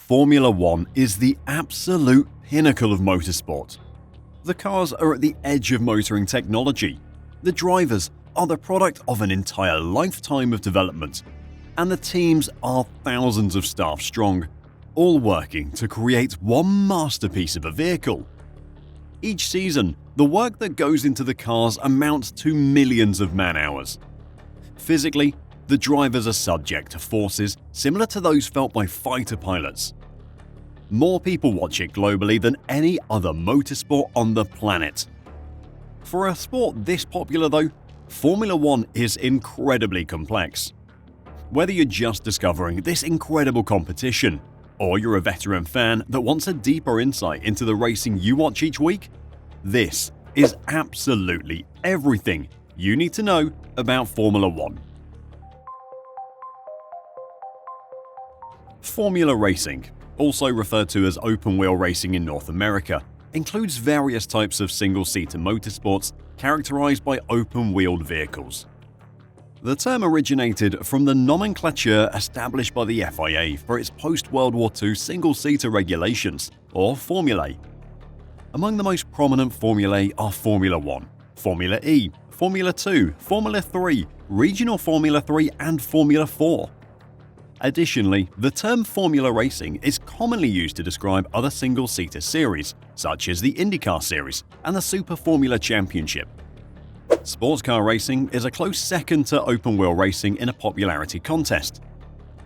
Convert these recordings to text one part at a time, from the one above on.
Formula One is the absolute pinnacle of motorsport. The cars are at the edge of motoring technology. The drivers are the product of an entire lifetime of development. And the teams are thousands of staff strong, all working to create one masterpiece of a vehicle. Each season, the work that goes into the cars amounts to millions of man-hours. Physically, the drivers are subject to forces similar to those felt by fighter pilots. More people watch it globally than any other motorsport on the planet. For a sport this popular though, Formula One is incredibly complex. Whether you're just discovering this incredible competition, or you're a veteran fan that wants a deeper insight into the racing you watch each week, this is absolutely everything you need to know about Formula One. Formula racing, also referred to as open-wheel racing in North America, includes various types of single-seater motorsports characterized by open-wheeled vehicles. The term originated from the nomenclature established by the FIA for its post-World War II single-seater regulations, or formulae. Among the most prominent formulae are Formula One, Formula E, Formula 2, Formula 3, Regional Formula 3 and Formula 4. Additionally, the term Formula Racing is commonly used to describe other single-seater series, such as the IndyCar Series and the Super Formula Championship. Sports car racing is a close second to open-wheel racing in a popularity contest.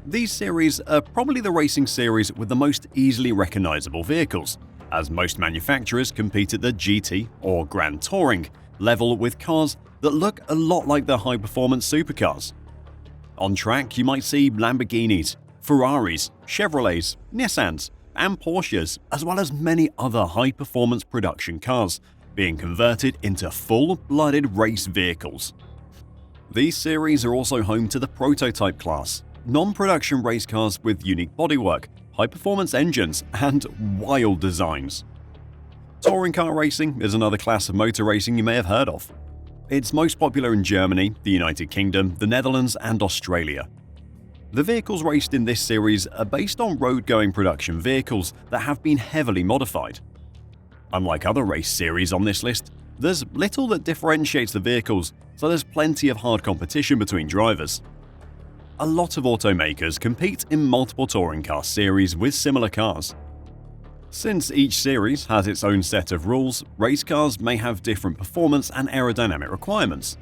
These series are probably the racing series with the most easily recognizable vehicles, as most manufacturers compete at the GT or Grand Touring level with cars that look a lot like their high-performance supercars. On track, you might see Lamborghinis, Ferraris, Chevrolets, Nissans, and Porsches, as well as many other high-performance production cars being converted into full-blooded race vehicles. These series are also home to the prototype class, non-production race cars with unique bodywork, high-performance engines, and wild designs. Touring car racing is another class of motor racing you may have heard of. It's most popular in Germany, the United Kingdom, the Netherlands, and Australia. The vehicles raced in this series are based on road-going production vehicles that have been heavily modified. Unlike other race series on this list, there's little that differentiates the vehicles, so there's plenty of hard competition between drivers. A lot of automakers compete in multiple touring car series with similar cars. Since each series has its own set of rules, race cars may have different performance and aerodynamic requirements.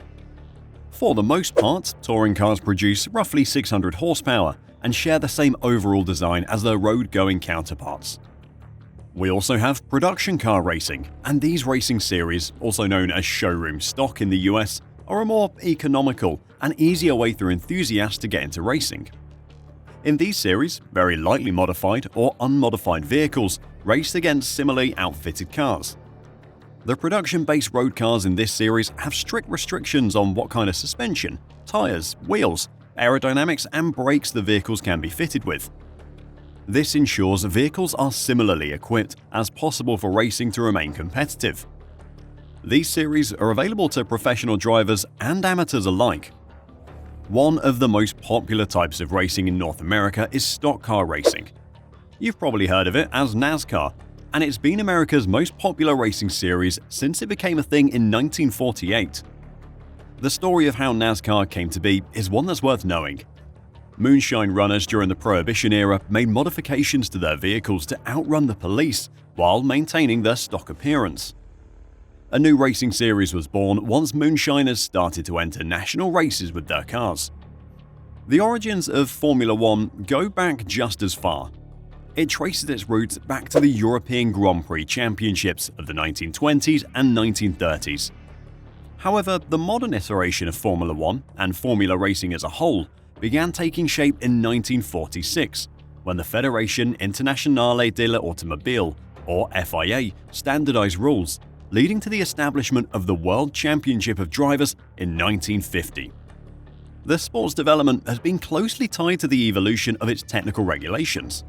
For the most part, touring cars produce roughly 600 horsepower and share the same overall design as their road-going counterparts. We also have production car racing, and these racing series, also known as showroom stock in the US, are a more economical and easier way for enthusiasts to get into racing. In these series, very lightly modified or unmodified vehicles race against similarly outfitted cars. The production-based road cars in this series have strict restrictions on what kind of suspension, tires, wheels, aerodynamics, and brakes the vehicles can be fitted with. This ensures vehicles are similarly equipped as possible for racing to remain competitive. These series are available to professional drivers and amateurs alike. One of the most popular types of racing in North America is stock car racing. You've probably heard of it as NASCAR, and it's been America's most popular racing series since it became a thing in 1948. The story of how NASCAR came to be is one that's worth knowing. Moonshine runners during the Prohibition era made modifications to their vehicles to outrun the police while maintaining their stock appearance. A new racing series was born once moonshiners started to enter national races with their cars. The origins of Formula One go back just as far. It traces its roots back to the European Grand Prix Championships of the 1920s and 1930s. However, the modern iteration of Formula One and Formula racing as a whole began taking shape in 1946, when the Fédération Internationale de l'Automobile, or FIA, standardized rules, leading to the establishment of the World Championship of Drivers in 1950. The sport's development has been closely tied to the evolution of its technical regulations.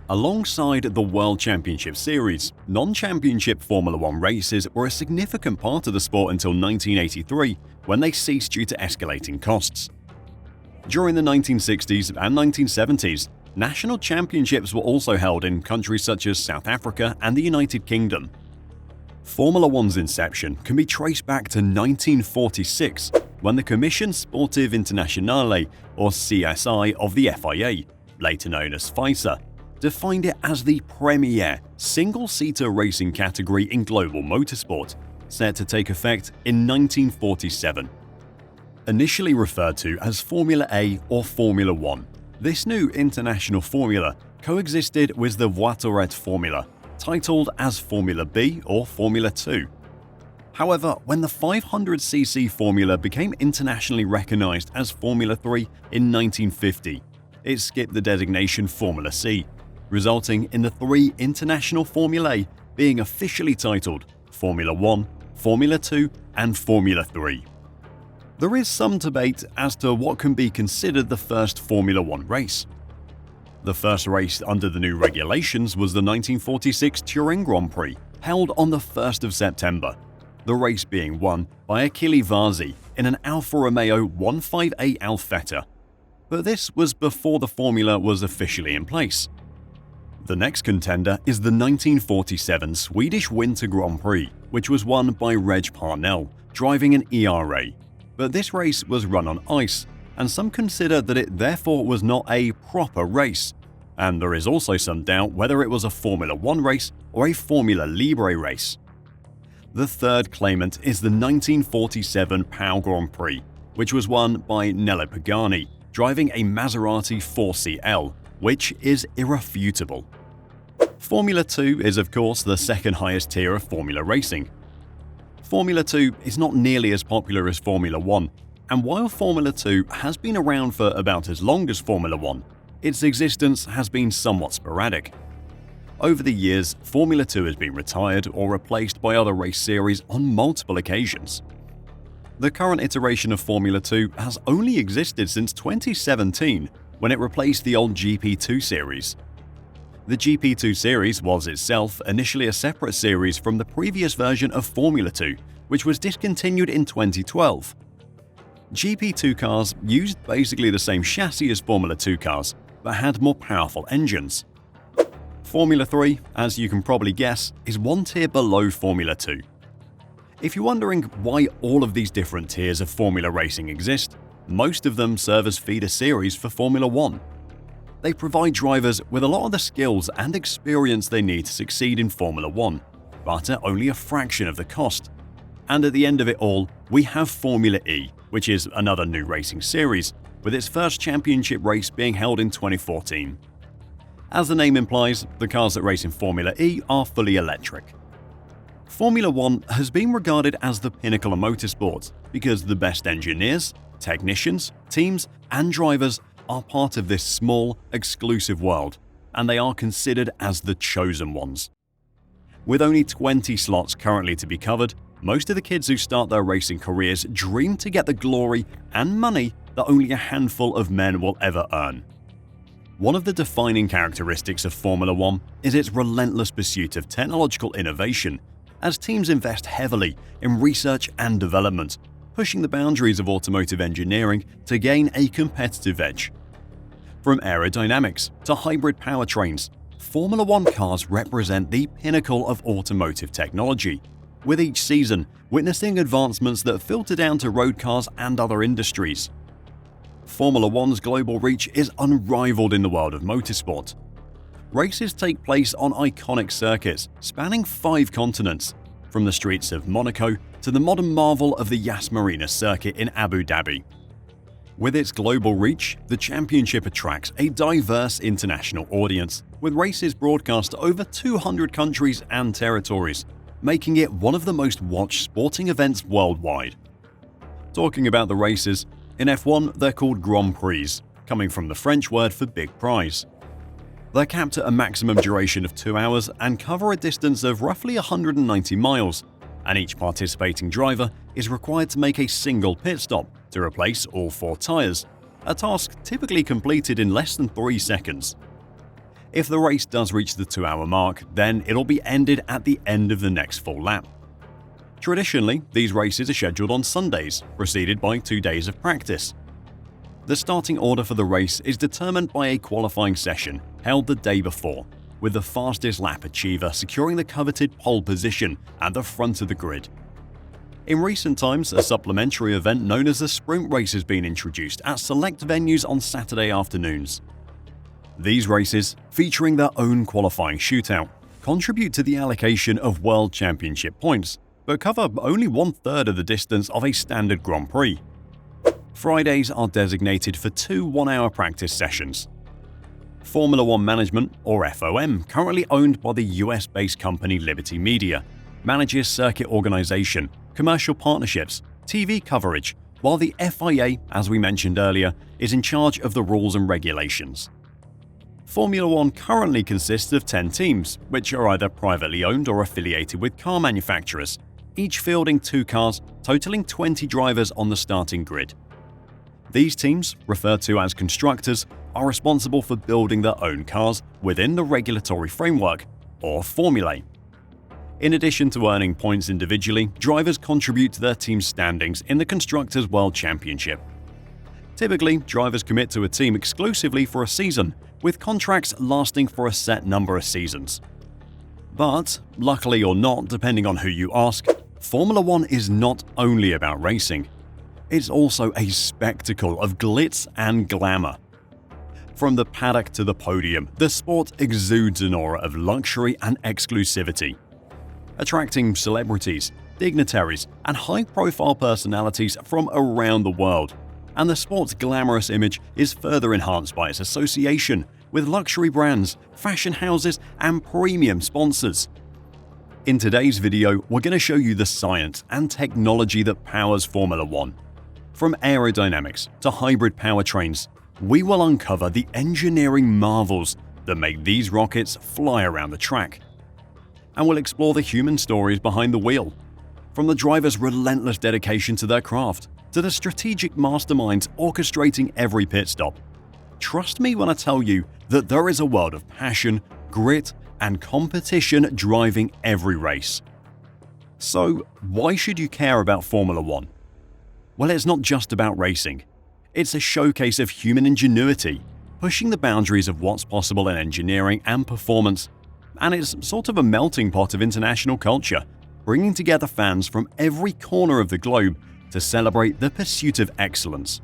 Alongside the World Championship Series, non-championship Formula One races were a significant part of the sport until 1983, when they ceased due to escalating costs. During the 1960s and 1970s, National championships were also held in countries such as South Africa and the United Kingdom. Formula One's inception can be traced back to 1946, when the Commission Sportive Internationale, or CSI, of the FIA, later known as FISA, defined it as the premier single-seater racing category in global motorsport, set to take effect in 1947. Initially referred to as Formula A or Formula One, this new international formula coexisted with the Voiturette formula, titled as Formula B or Formula 2. However, when the 500cc formula became internationally recognized as Formula 3 in 1950, it skipped the designation Formula C, resulting in the three international formulae being officially titled Formula 1, Formula 2, and Formula 3. There is some debate as to what can be considered the first Formula 1 race. The first race under the new regulations was the 1946 Turin Grand Prix, held on the 1st of September, the race being won by Achille Varzi in an Alfa Romeo 158 Alfetta. But this was before the formula was officially in place. The next contender is the 1947 Swedish Winter Grand Prix, which was won by Reg Parnell, driving an ERA. But this race was run on ice, and some consider that it therefore was not a proper race. And there is also some doubt whether it was a Formula 1 race or a Formula Libre race. The third claimant is the 1947 Pau Grand Prix, which was won by Nello Pagani, driving a Maserati 4CL, which is irrefutable. Formula 2 is of course the second highest tier of Formula racing. Formula 2 is not nearly as popular as Formula 1, and while Formula 2 has been around for about as long as Formula 1, its existence has been somewhat sporadic. Over the years, Formula 2 has been retired or replaced by other race series on multiple occasions. The current iteration of Formula 2 has only existed since 2017, when it replaced the old GP2 series. The GP2 series was itself initially a separate series from the previous version of Formula 2, which was discontinued in 2012. GP2 cars used basically the same chassis as Formula 2 cars, but had more powerful engines. Formula 3, as you can probably guess, is one tier below Formula 2. If you're wondering why all of these different tiers of Formula racing exist, most of them serve as feeder series for Formula 1. They provide drivers with a lot of the skills and experience they need to succeed in Formula 1, but at only a fraction of the cost. And at the end of it all, we have Formula E, which is another new racing series, with its first championship race being held in 2014. As the name implies, the cars that race in Formula E are fully electric. Formula 1 has been regarded as the pinnacle of motorsport because the best engineers, technicians, teams, and drivers are part of this small, exclusive world, and they are considered as the chosen ones. With only 20 slots currently to be covered, most of the kids who start their racing careers dream to get the glory and money that only a handful of men will ever earn. One of the defining characteristics of Formula 1 is its relentless pursuit of technological innovation, as teams invest heavily in research and development, pushing the boundaries of automotive engineering to gain a competitive edge. From aerodynamics to hybrid powertrains, Formula 1 cars represent the pinnacle of automotive technology, with each season witnessing advancements that filter down to road cars and other industries. Formula 1's global reach is unrivaled in the world of motorsport. Races take place on iconic circuits spanning 5 continents, from the streets of Monaco to the modern marvel of the Yas Marina circuit in Abu Dhabi. With its global reach, the championship attracts a diverse international audience, with races broadcast to over 200 countries and territories, making it one of the most watched sporting events worldwide. Talking about the races, in F1 they're called Grand Prix, coming from the French word for big prize. They're capped at a maximum duration of 2 hours and cover a distance of roughly 190 miles, and each participating driver is required to make a single pit stop to replace all 4 tyres, a task typically completed in less than 3 seconds. If the race does reach the 2-hour mark, then it'll be ended at the end of the next full lap. Traditionally, these races are scheduled on Sundays, preceded by 2 days of practice. The starting order for the race is determined by a qualifying session held the day before, with the fastest lap achiever securing the coveted pole position at the front of the grid. In recent times, a supplementary event known as the sprint race has been introduced at select venues on Saturday afternoons. These races, featuring their own qualifying shootout, contribute to the allocation of World Championship points, but cover only 1/3 of the distance of a standard Grand Prix. Fridays are designated for 2 one-hour practice sessions. Formula One Management, or FOM, currently owned by the US-based company Liberty Media, manages circuit organization, commercial partnerships, TV coverage, while the FIA, as we mentioned earlier, is in charge of the rules and regulations. Formula One currently consists of 10 teams, which are either privately owned or affiliated with car manufacturers, each fielding 2 cars, totaling 20 drivers on the starting grid. These teams, referred to as constructors, are responsible for building their own cars within the regulatory framework, or formulae. In addition to earning points individually, drivers contribute to their team's standings in the Constructors' World Championship. Typically, drivers commit to a team exclusively for a season, with contracts lasting for a set number of seasons. But, luckily or not, depending on who you ask, Formula One is not only about racing. It's also a spectacle of glitz and glamour. From the paddock to the podium, the sport exudes an aura of luxury and exclusivity, attracting celebrities, dignitaries, and high-profile personalities from around the world. And the sport's glamorous image is further enhanced by its association with luxury brands, fashion houses, and premium sponsors. In today's video, we're going to show you the science and technology that powers Formula One. From aerodynamics to hybrid powertrains, we will uncover the engineering marvels that make these rockets fly around the track. And we'll explore the human stories behind the wheel, from the driver's relentless dedication to their craft to the strategic masterminds orchestrating every pit stop. Trust me when I tell you that there is a world of passion, grit, and competition driving every race. So, why should you care about Formula One? Well, it's not just about racing. It's a showcase of human ingenuity, pushing the boundaries of what's possible in engineering and performance. And it's sort of a melting pot of international culture, bringing together fans from every corner of the globe to celebrate the pursuit of excellence.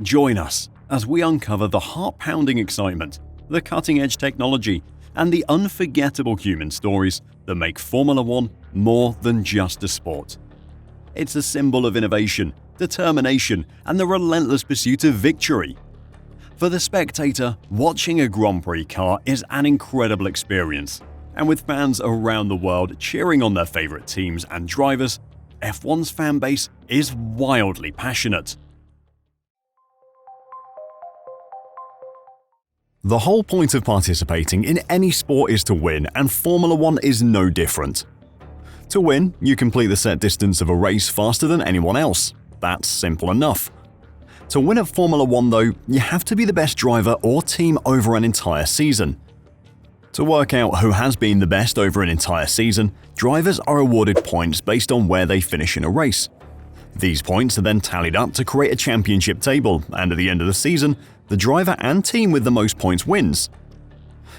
Join us as we uncover the heart-pounding excitement, the cutting-edge technology, and the unforgettable human stories that make Formula One more than just a sport. It's a symbol of innovation, determination, and the relentless pursuit of victory. For the spectator, watching a Grand Prix car is an incredible experience, and with fans around the world cheering on their favorite teams and drivers, F1's fan base is wildly passionate. The whole point of participating in any sport is to win, and Formula One is no different. To win, you complete the set distance of a race faster than anyone else. That's simple enough. To win at Formula One, though, you have to be the best driver or team over an entire season. To work out who has been the best over an entire season, drivers are awarded points based on where they finish in a race. These points are then tallied up to create a championship table, and at the end of the season, the driver and team with the most points wins.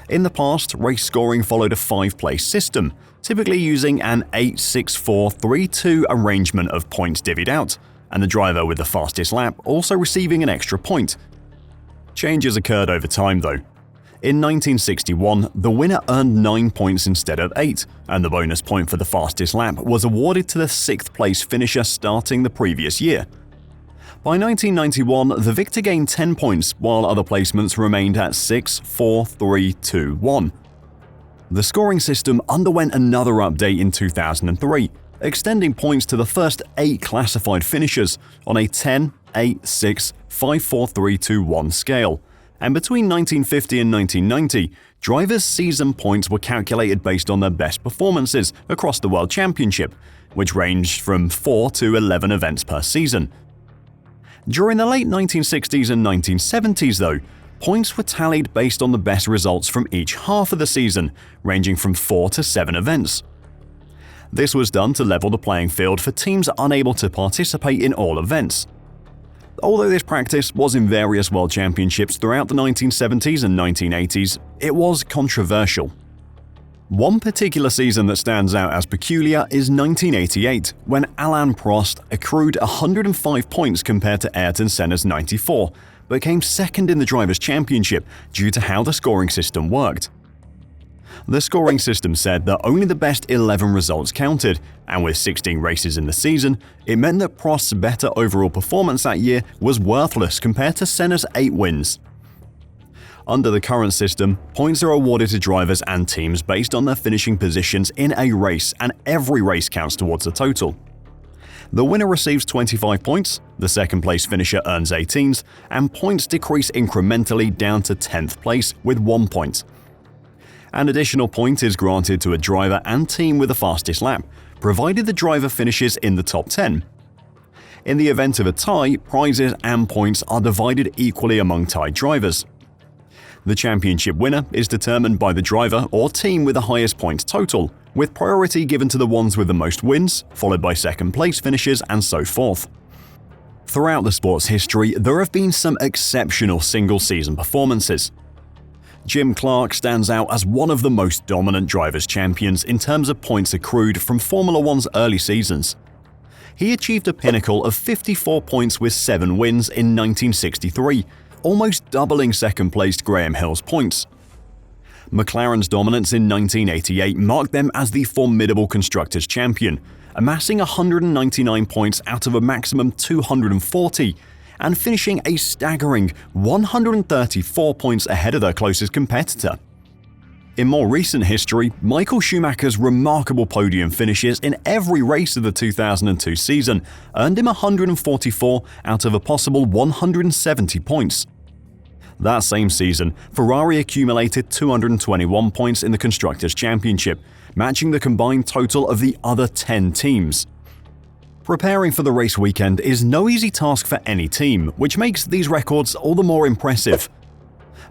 In the past, race scoring followed a 5-place system, typically using an 8-6-4-3-2 arrangement of points divvied out, and the driver with the fastest lap also receiving an extra point. Changes occurred over time though. In 1961, the winner earned 9 points instead of 8, and the bonus point for the fastest lap was awarded to the 6th-place finisher starting the previous year. By 1991, the victor gained 10 points, while other placements remained at 6, 4, 3, 2, 1. The scoring system underwent another update in 2003, extending points to the first 8 classified finishers on a 10, 8, 6, 5, 4, 3, 2, 1 scale. And between 1950 and 1990, drivers' season points were calculated based on their best performances across the World Championship, which ranged from 4 to 11 events per season. During the late 1960s and 1970s, though, points were tallied based on the best results from each half of the season, ranging from 4 to 7 events. This was done to level the playing field for teams unable to participate in all events. Although this practice was in various world championships throughout the 1970s and 1980s, it was controversial. One particular season that stands out as peculiar is 1988, when Alain Prost accrued 105 points compared to Ayrton Senna's 94, but came second in the Drivers' Championship due to how the scoring system worked. The scoring system said that only the best 11 results counted, and with 16 races in the season, it meant that Prost's better overall performance that year was worthless compared to Senna's 8 wins. Under the current system, points are awarded to drivers and teams based on their finishing positions in a race, and every race counts towards the total. The winner receives 25 points, the second-place finisher earns 18s, and points decrease incrementally down to 10th place with 1 point. An additional point is granted to a driver and team with the fastest lap, provided the driver finishes in the top 10. In the event of a tie, prizes and points are divided equally among tied drivers. The championship winner is determined by the driver or team with the highest points total, with priority given to the ones with the most wins, followed by second-place finishes, and so forth. Throughout the sport's history, there have been some exceptional single-season performances. Jim Clark stands out as one of the most dominant drivers' champions in terms of points accrued from Formula One's early seasons. He achieved a pinnacle of 54 points with 7 wins in 1963, almost doubling second-placed Graham Hill's points. McLaren's dominance in 1988 marked them as the formidable Constructors' Champion, amassing 199 points out of a maximum 240, and finishing a staggering 134 points ahead of their closest competitor. In more recent history, Michael Schumacher's remarkable podium finishes in every race of the 2002 season earned him 144 out of a possible 170 points. That same season, Ferrari accumulated 221 points in the Constructors' Championship, matching the combined total of the other 10 teams. Preparing for the race weekend is no easy task for any team, which makes these records all the more impressive.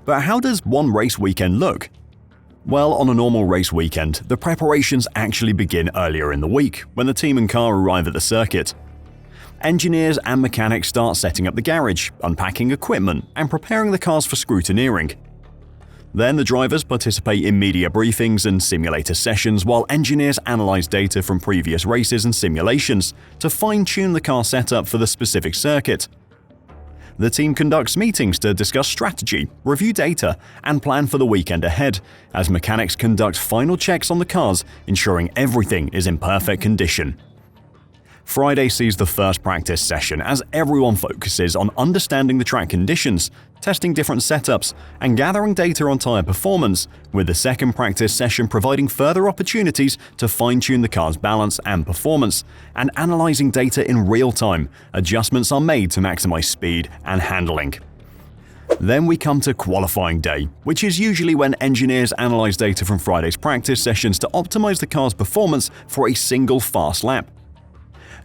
But how does one race weekend look? Well, on a normal race weekend, the preparations actually begin earlier in the week, when the team and car arrive at the circuit. Engineers and mechanics start setting up the garage, unpacking equipment, and preparing the cars for scrutineering. Then the drivers participate in media briefings and simulator sessions while engineers analyze data from previous races and simulations to fine-tune the car setup for the specific circuit. The team conducts meetings to discuss strategy, review data, and plan for the weekend ahead, as mechanics conduct final checks on the cars, ensuring everything is in perfect condition. Friday sees the first practice session as everyone focuses on understanding the track conditions, testing different setups, and gathering data on tyre performance, with the second practice session providing further opportunities to fine-tune the car's balance and performance, and analysing data in real time. Adjustments are made to maximise speed and handling. Then we come to qualifying day, which is usually when engineers analyse data from Friday's practice sessions to optimise the car's performance for a single fast lap.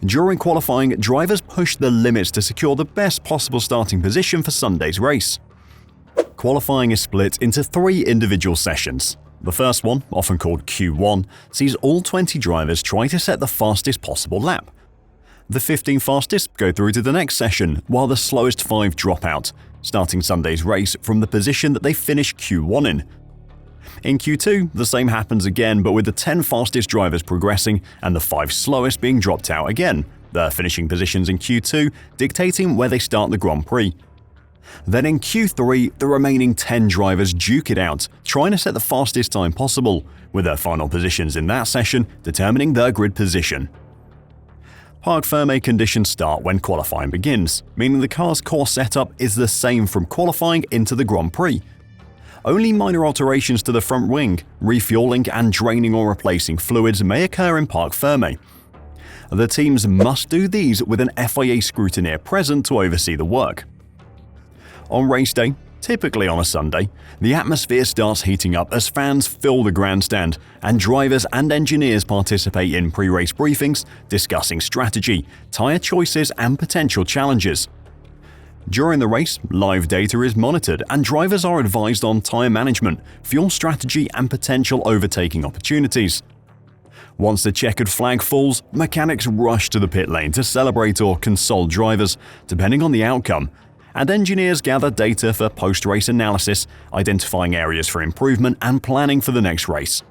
During qualifying, drivers push the limits to secure the best possible starting position for Sunday's race. Qualifying is split into 3 individual sessions. The first one, often called Q1, sees all 20 drivers try to set the fastest possible lap. The 15 fastest go through to the next session, while the slowest 5 drop out, starting Sunday's race from the position that they finish Q1 in. In Q2, the same happens again, but with the 10 fastest drivers progressing and the 5 slowest being dropped out again, their finishing positions in Q2 dictating where they start the Grand Prix. Then in Q3, the remaining 10 drivers duke it out, trying to set the fastest time possible, with their final positions in that session determining their grid position. Parc ferme conditions start when qualifying begins, meaning the car's core setup is the same from qualifying into the Grand Prix. Only minor alterations to the front wing, refueling and draining or replacing fluids may occur in parc ferme. The teams must do these with an FIA scrutineer present to oversee the work. On race day, typically on a Sunday, the atmosphere starts heating up as fans fill the grandstand and drivers and engineers participate in pre-race briefings discussing strategy, tyre choices and potential challenges. During the race, live data is monitored and drivers are advised on tyre management, fuel strategy and potential overtaking opportunities. Once the checkered flag falls, mechanics rush to the pit lane to celebrate or console drivers, depending on the outcome, and engineers gather data for post-race analysis, identifying areas for improvement and planning for the next race.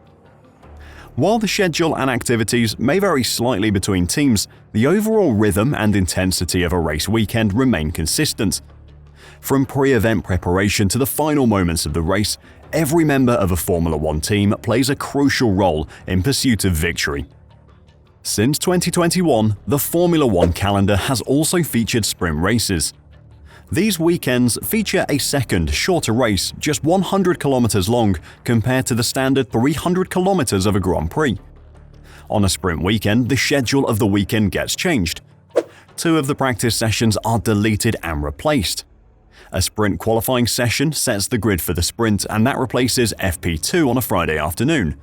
While the schedule and activities may vary slightly between teams, the overall rhythm and intensity of a race weekend remain consistent. From pre-event preparation to the final moments of the race, every member of a Formula One team plays a crucial role in pursuit of victory. Since 2021, the Formula One calendar has also featured sprint races. These weekends feature a second, shorter race, just 100 kilometers long compared to the standard 300 kilometers of a Grand Prix. On a sprint weekend, the schedule of the weekend gets changed. 2 of the practice sessions are deleted and replaced. A sprint qualifying session sets the grid for the sprint, and that replaces FP2 on a Friday afternoon.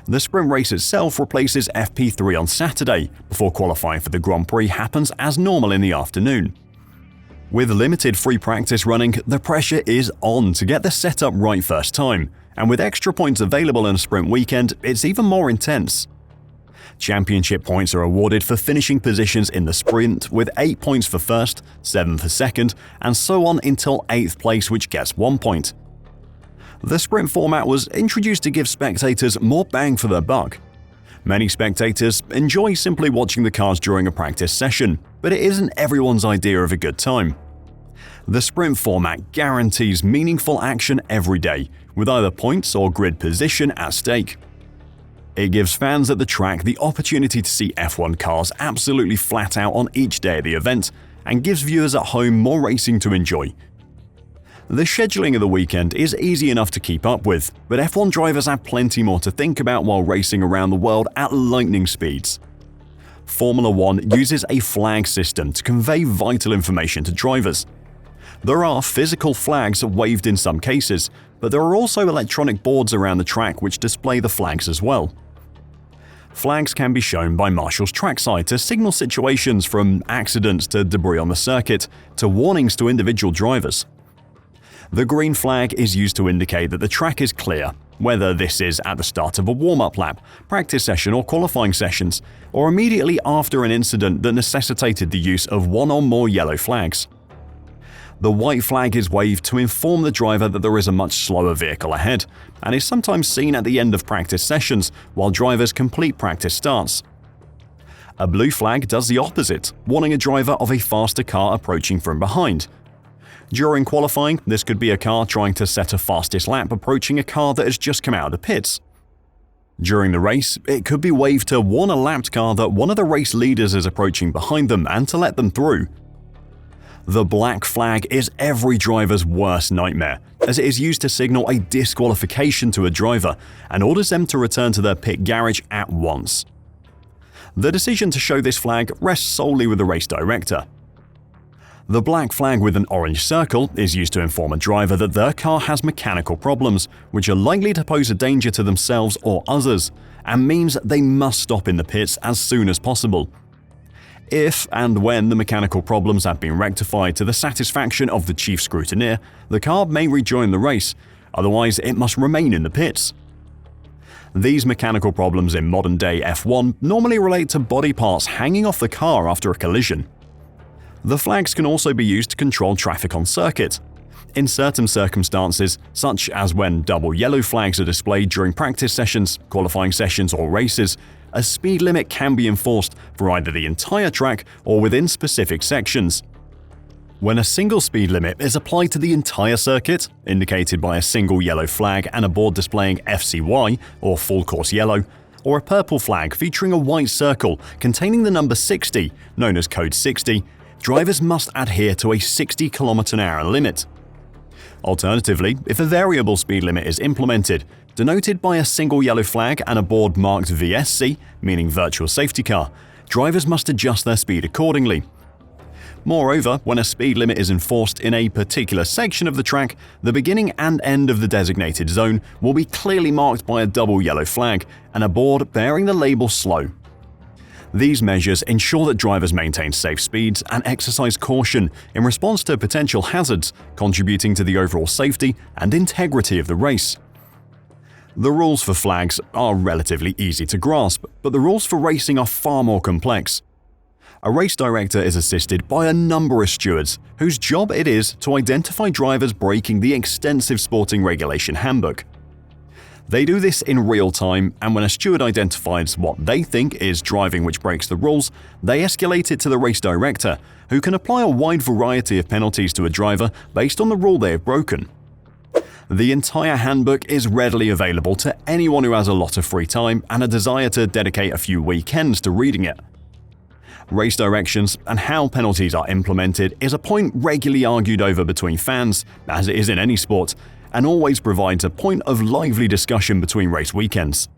The sprint race itself replaces FP3 on Saturday, before qualifying for the Grand Prix happens as normal in the afternoon. With limited free practice running, the pressure is on to get the setup right first time, and with extra points available in a sprint weekend, it's even more intense. Championship points are awarded for finishing positions in the sprint, with 8 points for first, 7 for second, and so on until 8th place, which gets 1 point. The sprint format was introduced to give spectators more bang for their buck. Many spectators enjoy simply watching the cars during a practice session, but it isn't everyone's idea of a good time. The sprint format guarantees meaningful action every day, with either points or grid position at stake. It gives fans at the track the opportunity to see F1 cars absolutely flat out on each day of the event, and gives viewers at home more racing to enjoy. The scheduling of the weekend is easy enough to keep up with, but F1 drivers have plenty more to think about while racing around the world at lightning speeds. Formula One uses a flag system to convey vital information to drivers. There are physical flags waved in some cases, but there are also electronic boards around the track which display the flags as well. Flags can be shown by marshals trackside to signal situations from accidents to debris on the circuit to warnings to individual drivers. The green flag is used to indicate that the track is clear, whether this is at the start of a warm-up lap, practice session or qualifying sessions, or immediately after an incident that necessitated the use of one or more yellow flags. The white flag is waved to inform the driver that there is a much slower vehicle ahead, and is sometimes seen at the end of practice sessions while drivers complete practice starts. A blue flag does the opposite, warning a driver of a faster car approaching from behind. During qualifying, this could be a car trying to set a fastest lap approaching a car that has just come out of the pits. During the race, it could be waved to warn a lapped car that one of the race leaders is approaching behind them and to let them through. The black flag is every driver's worst nightmare, as it is used to signal a disqualification to a driver and orders them to return to their pit garage at once. The decision to show this flag rests solely with the race director. The black flag with an orange circle is used to inform a driver that their car has mechanical problems, which are likely to pose a danger to themselves or others, and means they must stop in the pits as soon as possible. If and when the mechanical problems have been rectified to the satisfaction of the chief scrutineer, the car may rejoin the race, otherwise it must remain in the pits. These mechanical problems in modern-day F1 normally relate to body parts hanging off the car after a collision. The flags can also be used to control traffic on circuit. In certain circumstances, such as when double yellow flags are displayed during practice sessions, qualifying sessions or races, a speed limit can be enforced for either the entire track or within specific sections. When a single speed limit is applied to the entire circuit, indicated by a single yellow flag and a board displaying FCY or full course yellow, or a purple flag featuring a white circle containing the number 60, known as code 60, drivers must adhere to a 60 km/h limit. Alternatively, if a variable speed limit is implemented, denoted by a single yellow flag and a board marked VSC, meaning virtual safety car, drivers must adjust their speed accordingly. Moreover, when a speed limit is enforced in a particular section of the track, the beginning and end of the designated zone will be clearly marked by a double yellow flag and a board bearing the label slow. These measures ensure that drivers maintain safe speeds and exercise caution in response to potential hazards, contributing to the overall safety and integrity of the race. The rules for flags are relatively easy to grasp, but the rules for racing are far more complex. A race director is assisted by a number of stewards, whose job it is to identify drivers breaking the extensive sporting regulation handbook. They do this in real time, and when a steward identifies what they think is driving which breaks the rules, they escalate it to the race director, who can apply a wide variety of penalties to a driver based on the rule they have broken. The entire handbook is readily available to anyone who has a lot of free time and a desire to dedicate a few weekends to reading it. Race directions and how penalties are implemented is a point regularly argued over between fans, as it is in any sport, and always provides a point of lively discussion between race weekends.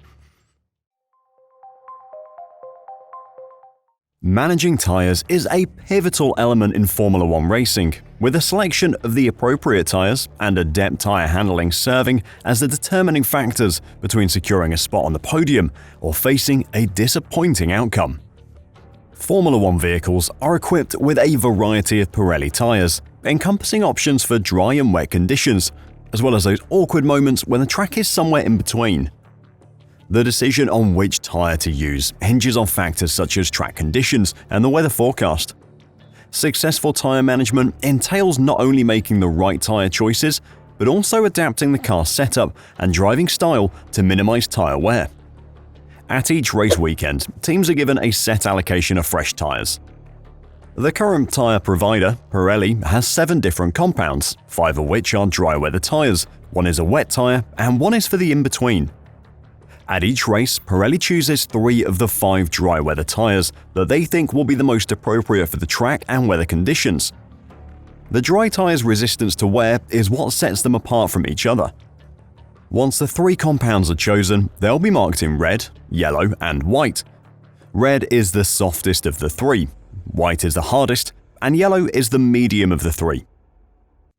Managing tyres is a pivotal element in Formula One racing, with a selection of the appropriate tyres and adept tyre handling serving as the determining factors between securing a spot on the podium or facing a disappointing outcome. Formula One vehicles are equipped with a variety of Pirelli tyres, encompassing options for dry and wet conditions, as well as those awkward moments when the track is somewhere in between. The decision on which tyre to use hinges on factors such as track conditions and the weather forecast. Successful tyre management entails not only making the right tyre choices, but also adapting the car setup and driving style to minimize tyre wear. At each race weekend, teams are given a set allocation of fresh tyres. The current tyre provider, Pirelli, has 7 different compounds, 5 of which are dry weather tyres, 1 is a wet tyre, and 1 is for the in-between. At each race, Pirelli chooses 3 of the 5 dry weather tyres that they think will be the most appropriate for the track and weather conditions. The dry tyres' resistance to wear is what sets them apart from each other. Once the 3 compounds are chosen, they'll be marked in red, yellow, and white. Red is the softest of the 3, white is the hardest, and yellow is the medium of the 3.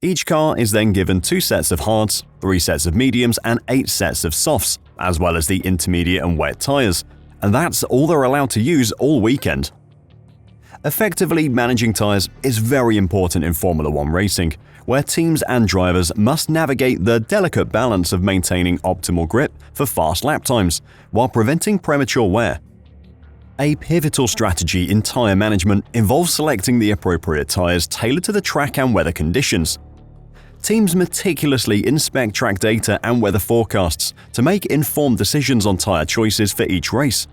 Each car is then given 2 sets of hards, 3 sets of mediums, and 8 sets of softs, as well as the intermediate and wet tyres, and that's all they're allowed to use all weekend. Effectively managing tyres is very important in Formula One racing, where teams and drivers must navigate the delicate balance of maintaining optimal grip for fast lap times while preventing premature wear. A pivotal strategy in tyre management involves selecting the appropriate tyres tailored to the track and weather conditions. Teams meticulously inspect track data and weather forecasts to make informed decisions on tyre choices for each race.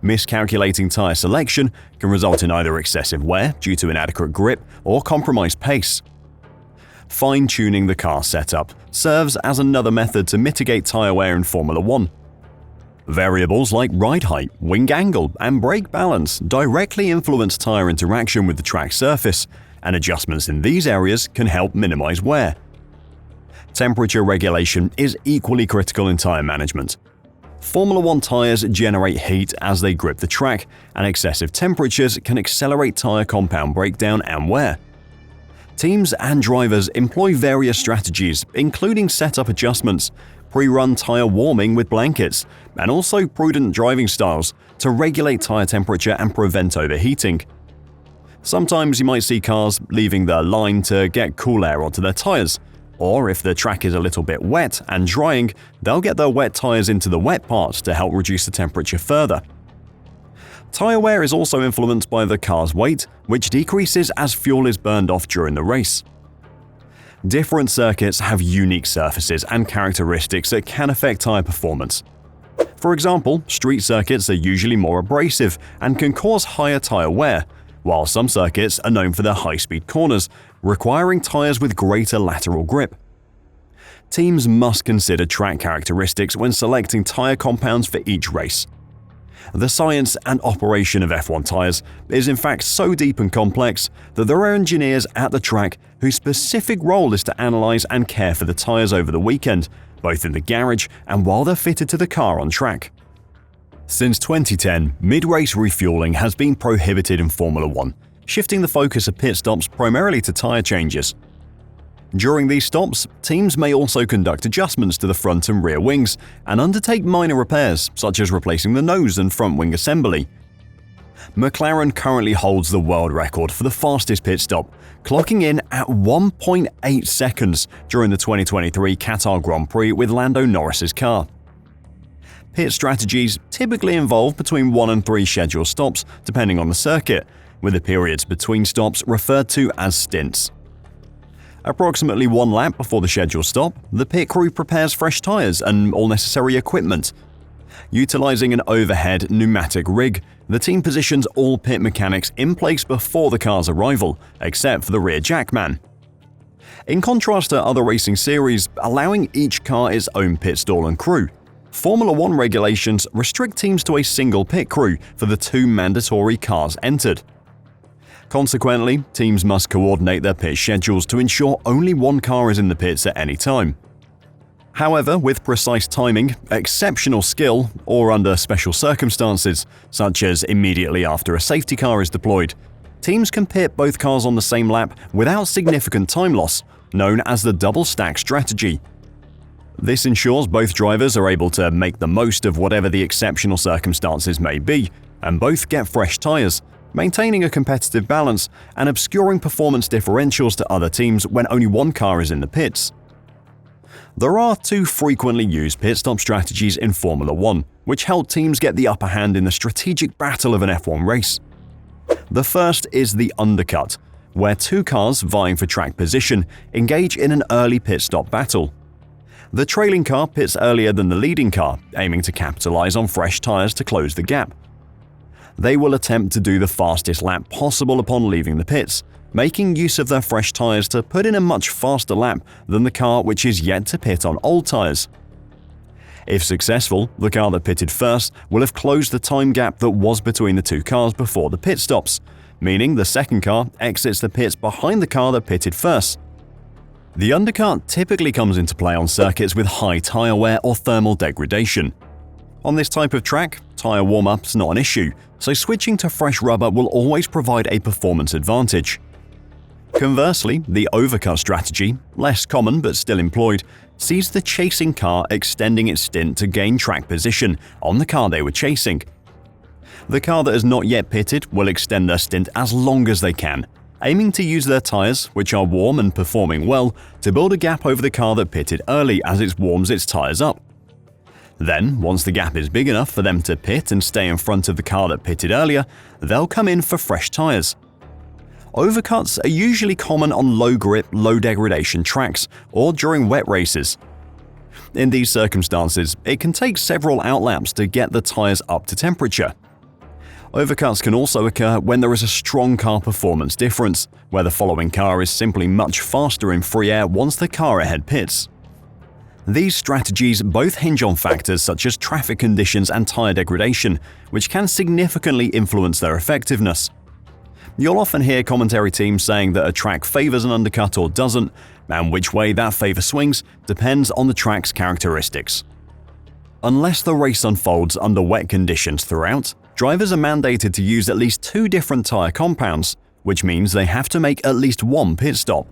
Miscalculating tyre selection can result in either excessive wear due to inadequate grip or compromised pace. Fine-tuning the car setup serves as another method to mitigate tyre wear in Formula One. Variables like ride height, wing angle, and brake balance directly influence tyre interaction with the track surface, and adjustments in these areas can help minimize wear. Temperature regulation is equally critical in tyre management. Formula One tyres generate heat as they grip the track, and excessive temperatures can accelerate tyre compound breakdown and wear. Teams and drivers employ various strategies, including setup adjustments, pre-run tyre warming with blankets, and also prudent driving styles to regulate tyre temperature and prevent overheating. Sometimes you might see cars leaving the line to get cool air onto their tyres, or if the track is a little bit wet and drying, they'll get their wet tyres into the wet part to help reduce the temperature further. Tyre wear is also influenced by the car's weight, which decreases as fuel is burned off during the race. Different circuits have unique surfaces and characteristics that can affect tyre performance. For example, street circuits are usually more abrasive and can cause higher tyre wear, while some circuits are known for their high-speed corners, requiring tyres with greater lateral grip. Teams must consider track characteristics when selecting tyre compounds for each race. The science and operation of F1 tyres is in fact so deep and complex that there are engineers at the track whose specific role is to analyze and care for the tyres over the weekend, both in the garage and while they're fitted to the car on track. Since 2010, mid-race refueling has been prohibited in Formula One, shifting the focus of pit stops primarily to tyre changes. During these stops, teams may also conduct adjustments to the front and rear wings and undertake minor repairs, such as replacing the nose and front wing assembly. McLaren currently holds the world record for the fastest pit stop, clocking in at 1.8 seconds during the 2023 Qatar Grand Prix with Lando Norris's car. Pit strategies typically involve between 1 and 3 scheduled stops depending on the circuit, with the periods between stops referred to as stints. Approximately 1 lap before the scheduled stop, the pit crew prepares fresh tyres and all necessary equipment. Utilizing an overhead pneumatic rig, the team positions all pit mechanics in place before the car's arrival, except for the rear jackman. In contrast to other racing series allowing each car its own pit stall and crew, Formula 1 regulations restrict teams to a single pit crew for the 2 mandatory cars entered. Consequently, teams must coordinate their pit schedules to ensure only 1 car is in the pits at any time. However, with precise timing, exceptional skill, or under special circumstances, such as immediately after a safety car is deployed, teams can pit both cars on the same lap without significant time loss, known as the double stack strategy. This ensures both drivers are able to make the most of whatever the exceptional circumstances may be, and both get fresh tyres, maintaining a competitive balance and obscuring performance differentials to other teams when only 1 car is in the pits. There are 2 frequently used pit stop strategies in Formula 1, which help teams get the upper hand in the strategic battle of an F1 race. The first is the undercut, where 2 cars vying for track position engage in an early pit stop battle. The trailing car pits earlier than the leading car, aiming to capitalize on fresh tyres to close the gap. They will attempt to do the fastest lap possible upon leaving the pits, making use of their fresh tyres to put in a much faster lap than the car which is yet to pit on old tyres. If successful, the car that pitted first will have closed the time gap that was between the 2 cars before the pit stops, meaning the second car exits the pits behind the car that pitted first. The undercut typically comes into play on circuits with high tyre wear or thermal degradation. On this type of track, tyre warm-up is not an issue, so switching to fresh rubber will always provide a performance advantage. Conversely, the overcut strategy, less common but still employed, sees the chasing car extending its stint to gain track position on the car they were chasing. The car that has not yet pitted will extend their stint as long as they can, aiming to use their tyres, which are warm and performing well, to build a gap over the car that pitted early as it warms its tyres up. Then, once the gap is big enough for them to pit and stay in front of the car that pitted earlier, they'll come in for fresh tyres. Overcuts are usually common on low-grip, low-degradation tracks or during wet races. In these circumstances, it can take several outlaps to get the tyres up to temperature. Overcuts can also occur when there is a strong car performance difference, where the following car is simply much faster in free air once the car ahead pits. These strategies both hinge on factors such as traffic conditions and tyre degradation, which can significantly influence their effectiveness. You'll often hear commentary teams saying that a track favors an undercut or doesn't, and which way that favor swings depends on the track's characteristics. Unless the race unfolds under wet conditions throughout, drivers are mandated to use at least 2 different tyre compounds, which means they have to make at least 1 pit stop.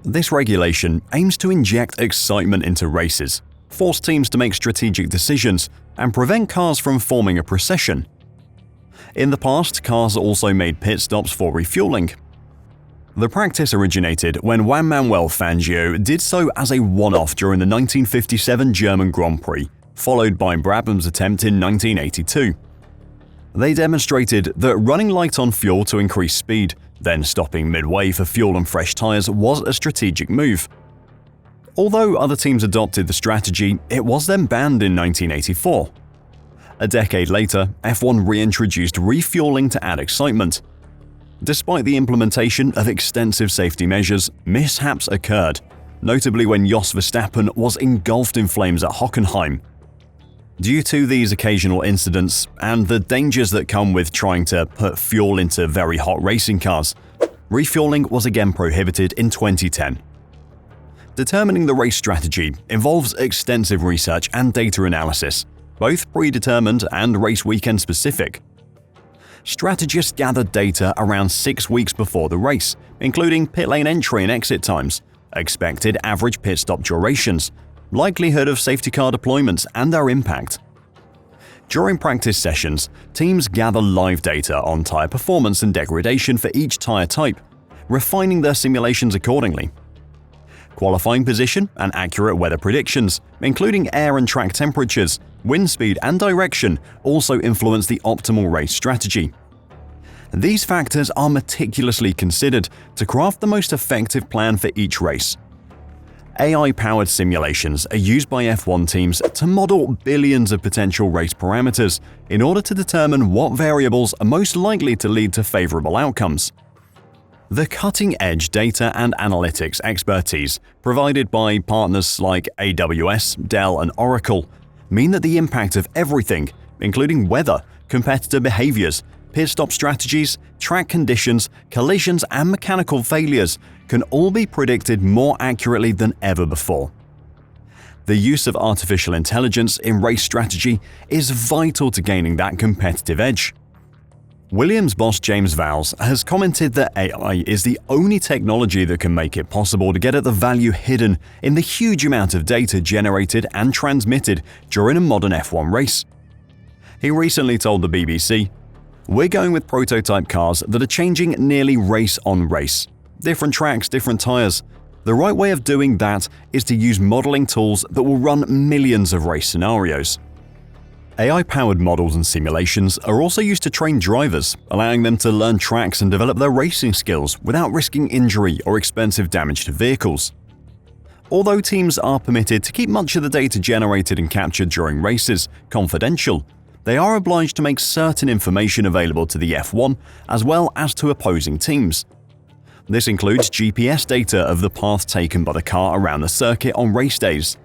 This regulation aims to inject excitement into races, force teams to make strategic decisions, and prevent cars from forming a procession. In the past, cars also made pit stops for refueling. The practice originated when Juan Manuel Fangio did so as a one-off during the 1957 German Grand Prix, followed by Brabham's attempt in 1982. They demonstrated that running light on fuel to increase speed, then stopping midway for fuel and fresh tyres was a strategic move. Although other teams adopted the strategy, it was then banned in 1984. A decade later, F1 reintroduced refueling to add excitement. Despite the implementation of extensive safety measures, mishaps occurred, notably when Jos Verstappen was engulfed in flames at Hockenheim. Due to these occasional incidents and the dangers that come with trying to put fuel into very hot racing cars, refueling was again prohibited in 2010. Determining the race strategy involves extensive research and data analysis, both predetermined and race weekend specific. Strategists gathered data around 6 weeks before the race, including pit lane entry and exit times, expected average pit stop durations, likelihood of safety car deployments, and their impact. During practice sessions, teams gather live data on tyre performance and degradation for each tyre type, refining their simulations accordingly. Qualifying position and accurate weather predictions, including air and track temperatures, wind speed, and direction, also influence the optimal race strategy. These factors are meticulously considered to craft the most effective plan for each race. AI-powered simulations are used by F1 teams to model billions of potential race parameters in order to determine what variables are most likely to lead to favorable outcomes. The cutting-edge data and analytics expertise provided by partners like AWS, Dell, and Oracle mean that the impact of everything, including weather, competitor behaviors, pit stop strategies, track conditions, collisions, and mechanical failures, can all be predicted more accurately than ever before. The use of artificial intelligence in race strategy is vital to gaining that competitive edge. Williams boss James Vowles has commented that AI is the only technology that can make it possible to get at the value hidden in the huge amount of data generated and transmitted during a modern F1 race. He recently told the BBC, "We're going with prototype cars that are changing nearly race on race. Different tracks, different tires. The right way of doing that is to use modeling tools that will run millions of race scenarios." AI-powered models and simulations are also used to train drivers, allowing them to learn tracks and develop their racing skills without risking injury or expensive damage to vehicles. Although teams are permitted to keep much of the data generated and captured during races confidential, they are obliged to make certain information available to the F1 as well as to opposing teams. This includes GPS data of the path taken by the car around the circuit on race days.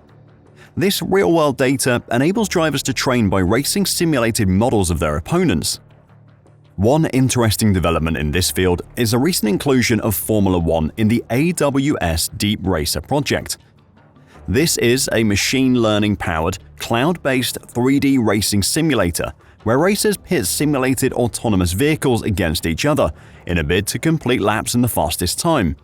This real-world data enables drivers to train by racing simulated models of their opponents. One interesting development in this field is a recent inclusion of Formula 1 in the AWS Deep Racer project. This is a machine learning-powered, cloud-based 3D racing simulator where racers pit simulated autonomous vehicles against each other in a bid to complete laps in the fastest time.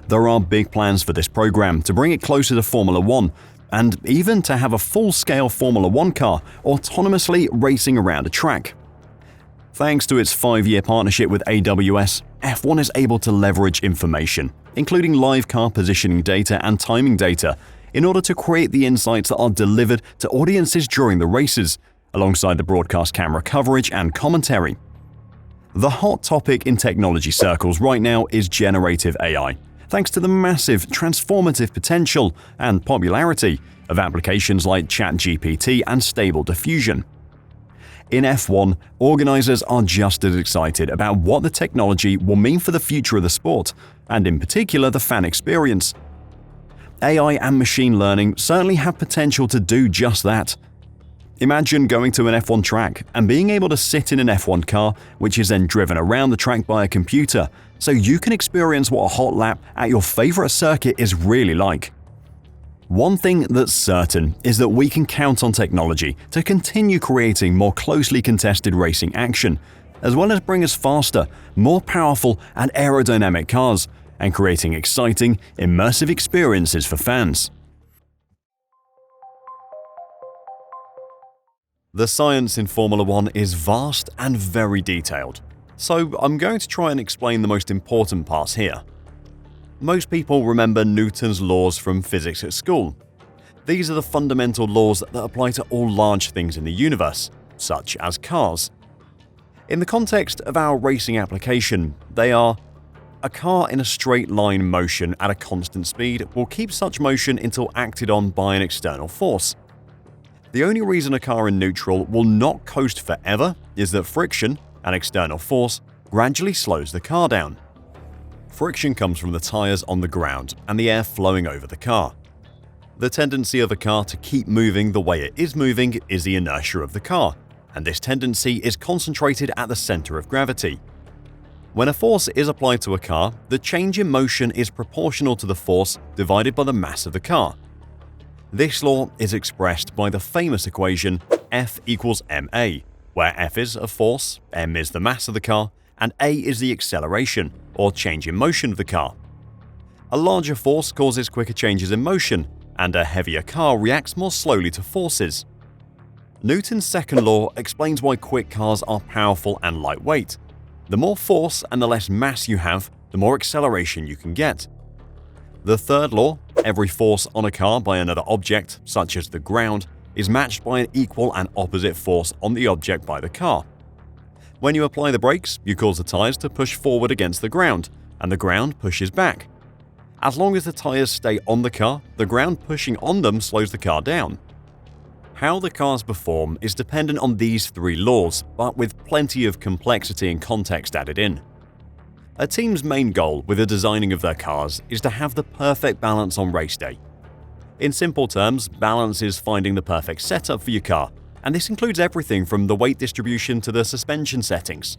There are big plans for this program to bring it closer to Formula 1 and even to have a full-scale Formula 1 car autonomously racing around a track. Thanks to its 5-year partnership with AWS, F1 is able to leverage information, including live car positioning data and timing data, in order to create the insights that are delivered to audiences during the races, alongside the broadcast camera coverage and commentary. The hot topic in technology circles right now is generative AI, thanks to the massive transformative potential and popularity of applications like ChatGPT and Stable Diffusion. In F1, organizers are just as excited about what the technology will mean for the future of the sport, and in particular the fan experience. AI and machine learning certainly have potential to do just that. Imagine going to an F1 track and being able to sit in an F1 car, which is then driven around the track by a computer, so you can experience what a hot lap at your favorite circuit is really like. One thing that's certain is that we can count on technology to continue creating more closely contested racing action, as well as bring us faster, more powerful, and aerodynamic cars, and creating exciting, immersive experiences for fans. The science in Formula 1 is vast and very detailed, so I'm going to try and explain the most important parts here. Most people remember Newton's laws from physics at school. These are the fundamental laws that apply to all large things in the universe, such as cars. In the context of our racing application, they are: a car in a straight line motion at a constant speed will keep such motion until acted on by an external force. The only reason a car in neutral will not coast forever is that friction, an external force, gradually slows the car down. Friction comes from the tires on the ground and the air flowing over the car. The tendency of a car to keep moving the way it is moving is the inertia of the car, and this tendency is concentrated at the center of gravity. When a force is applied to a car, the change in motion is proportional to the force divided by the mass of the car. This law is expressed by the famous equation F equals ma, where F is a force, m is the mass of the car, and a is the acceleration, or change in motion of the car. A larger force causes quicker changes in motion, and a heavier car reacts more slowly to forces. Newton's second law explains why quick cars are powerful and lightweight. The more force and the less mass you have, the more acceleration you can get. The third law, every force on a car by another object, such as the ground, is matched by an equal and opposite force on the object by the car. When you apply the brakes, you cause the tires to push forward against the ground, and the ground pushes back. As long as the tires stay on the car, the ground pushing on them slows the car down. How the cars perform is dependent on these three laws, but with plenty of complexity and context added in. A team's main goal with the designing of their cars is to have the perfect balance on race day. In simple terms, balance is finding the perfect setup for your car, and this includes everything from the weight distribution to the suspension settings.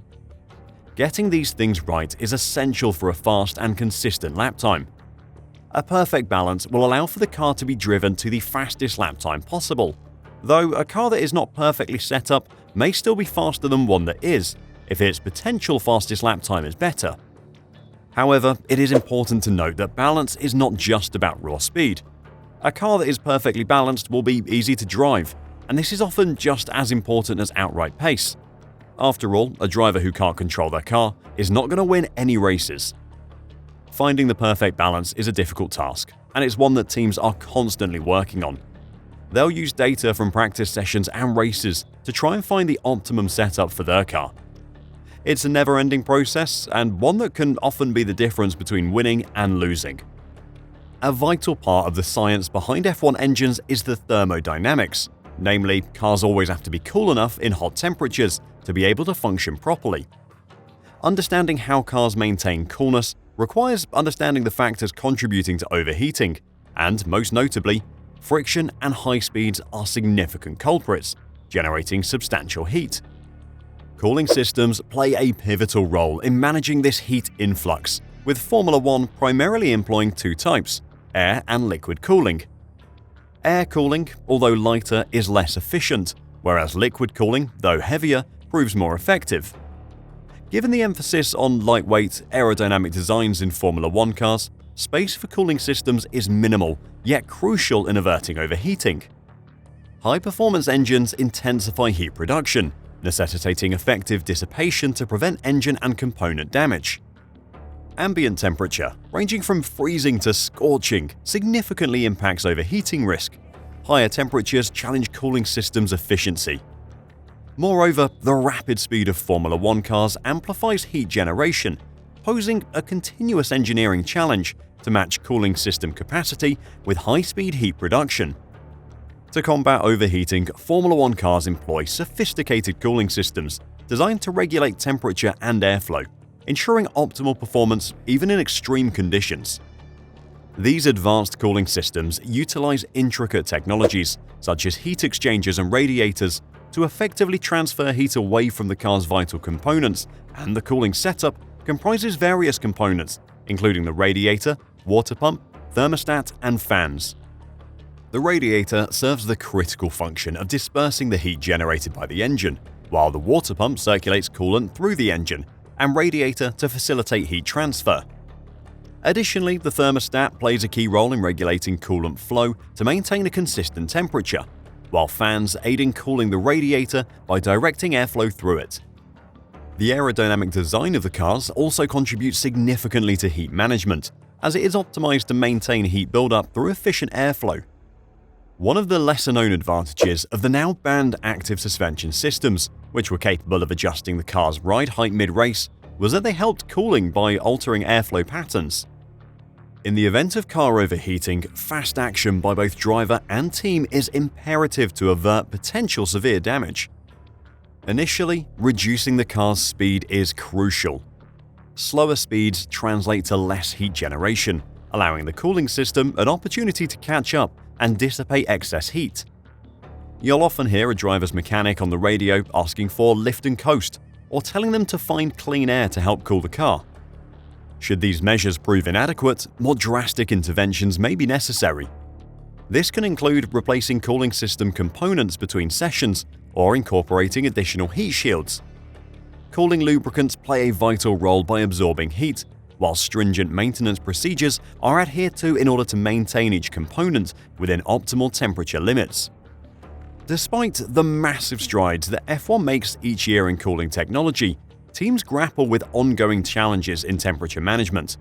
Getting these things right is essential for a fast and consistent lap time. A perfect balance will allow for the car to be driven to the fastest lap time possible, though a car that is not perfectly set up may still be faster than one that is, if its potential fastest lap time is better. However, it is important to note that balance is not just about raw speed. A car that is perfectly balanced will be easy to drive, and this is often just as important as outright pace. After all, a driver who can't control their car is not going to win any races. Finding the perfect balance is a difficult task, and it's one that teams are constantly working on. They'll use data from practice sessions and races to try and find the optimum setup for their car. It's a never-ending process, and one that can often be the difference between winning and losing. A vital part of the science behind F1 engines is the thermodynamics. Namely, cars always have to be cool enough in hot temperatures to be able to function properly. Understanding how cars maintain coolness requires understanding the factors contributing to overheating, and most notably, friction and high speeds are significant culprits, generating substantial heat. Cooling systems play a pivotal role in managing this heat influx, with Formula One primarily employing two types: air and liquid cooling. Air cooling, although lighter, is less efficient, whereas liquid cooling, though heavier, proves more effective. Given the emphasis on lightweight, aerodynamic designs in Formula One cars, space for cooling systems is minimal, yet crucial in averting overheating. High-performance engines intensify heat production, necessitating effective dissipation to prevent engine and component damage. Ambient temperature, ranging from freezing to scorching, significantly impacts overheating risk. Higher temperatures challenge cooling systems' efficiency. Moreover, the rapid speed of Formula One cars amplifies heat generation, posing a continuous engineering challenge to match cooling system capacity with high-speed heat production. To combat overheating, Formula One cars employ sophisticated cooling systems designed to regulate temperature and airflow, ensuring optimal performance even in extreme conditions. These advanced cooling systems utilize intricate technologies such as heat exchangers and radiators to effectively transfer heat away from the car's vital components, and the cooling setup comprises various components, including the radiator, water pump, thermostat, and fans. The radiator serves the critical function of dispersing the heat generated by the engine, while the water pump circulates coolant through the engine, and radiator to facilitate heat transfer. Additionally, the thermostat plays a key role in regulating coolant flow to maintain a consistent temperature, while fans aid in cooling the radiator by directing airflow through it. The aerodynamic design of the cars also contributes significantly to heat management, as it is optimized to maintain heat buildup through efficient airflow. One of the lesser-known advantages of the now banned active suspension systems, which were capable of adjusting the car's ride height mid-race, was that they helped cooling by altering airflow patterns. In the event of car overheating, fast action by both driver and team is imperative to avert potential severe damage. Initially, reducing the car's speed is crucial. Slower speeds translate to less heat generation, allowing the cooling system an opportunity to catch up and dissipate excess heat. You'll often hear a driver's mechanic on the radio asking for lift and coast, or telling them to find clean air to help cool the car. Should these measures prove inadequate, more drastic interventions may be necessary. This can include replacing cooling system components between sessions or incorporating additional heat shields. Cooling lubricants play a vital role by absorbing heat, while stringent maintenance procedures are adhered to in order to maintain each component within optimal temperature limits. Despite the massive strides that F1 makes each year in cooling technology, teams grapple with ongoing challenges in temperature management.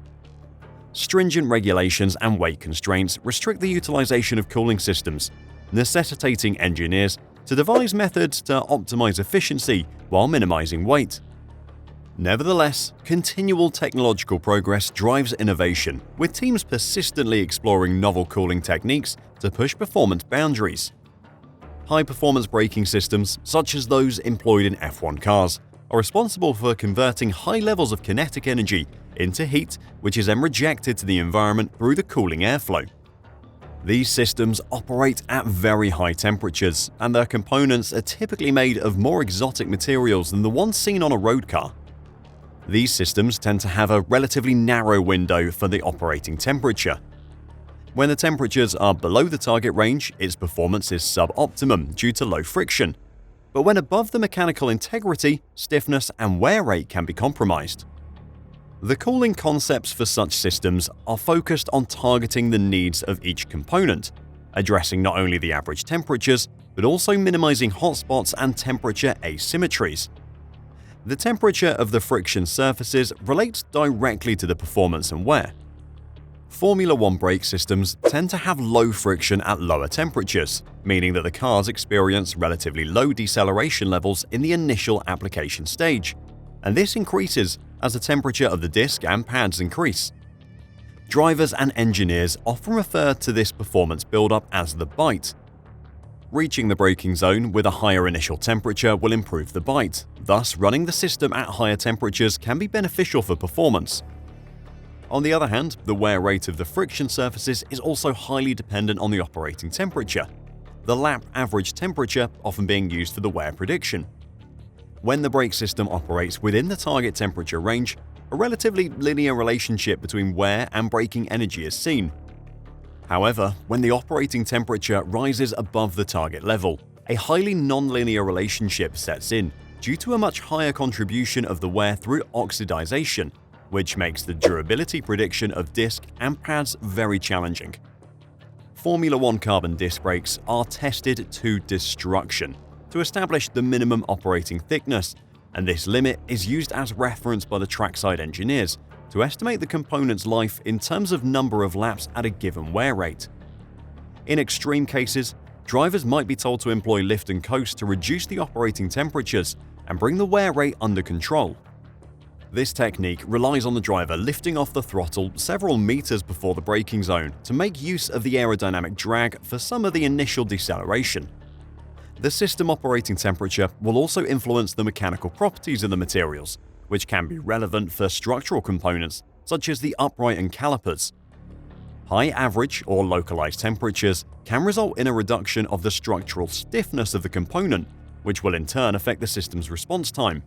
Stringent regulations and weight constraints restrict the utilization of cooling systems, necessitating engineers to devise methods to optimize efficiency while minimizing weight. Nevertheless, continual technological progress drives innovation, with teams persistently exploring novel cooling techniques to push performance boundaries. High-performance braking systems, such as those employed in F1 cars, are responsible for converting high levels of kinetic energy into heat, which is then rejected to the environment through the cooling airflow. These systems operate at very high temperatures, and their components are typically made of more exotic materials than the ones seen on a road car. These systems tend to have a relatively narrow window for the operating temperature. When the temperatures are below the target range, its performance is suboptimum due to low friction. But when above the mechanical integrity, stiffness and wear rate can be compromised. The cooling concepts for such systems are focused on targeting the needs of each component, addressing not only the average temperatures, but also minimizing hotspots and temperature asymmetries. The temperature of the friction surfaces relates directly to the performance and wear. Formula One brake systems tend to have low friction at lower temperatures, meaning that the cars experience relatively low deceleration levels in the initial application stage, and this increases as the temperature of the disc and pads increase. Drivers and engineers often refer to this performance buildup as the bite. Reaching the braking zone with a higher initial temperature will improve the bite, thus running the system at higher temperatures can be beneficial for performance. On the other hand, the wear rate of the friction surfaces is also highly dependent on the operating temperature, the lap average temperature often being used for the wear prediction. When the brake system operates within the target temperature range, a relatively linear relationship between wear and braking energy is seen. However, when the operating temperature rises above the target level, a highly non-linear relationship sets in due to a much higher contribution of the wear through oxidization, which makes the durability prediction of disc and pads very challenging. Formula One carbon disc brakes are tested to destruction to establish the minimum operating thickness, and this limit is used as reference by the trackside engineers to estimate the component's life in terms of number of laps at a given wear rate. In extreme cases, drivers might be told to employ lift and coast to reduce the operating temperatures and bring the wear rate under control. This technique relies on the driver lifting off the throttle several meters before the braking zone to make use of the aerodynamic drag for some of the initial deceleration. The system operating temperature will also influence the mechanical properties of the materials, which can be relevant for structural components such as the upright and calipers. High average or localized temperatures can result in a reduction of the structural stiffness of the component, which will in turn affect the system's response time.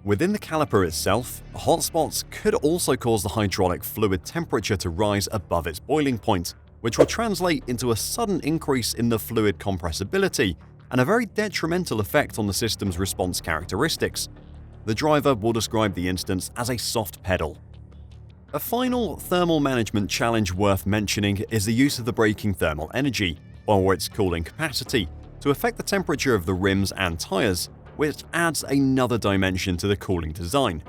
Within the caliper itself, hotspots could also cause the hydraulic fluid temperature to rise above its boiling point, which will translate into a sudden increase in the fluid compressibility and a very detrimental effect on the system's response characteristics. The driver will describe the instance as a soft pedal. A final thermal management challenge worth mentioning is the use of the braking thermal energy, or its cooling capacity, to affect the temperature of the rims and tires, which adds another dimension to the cooling design.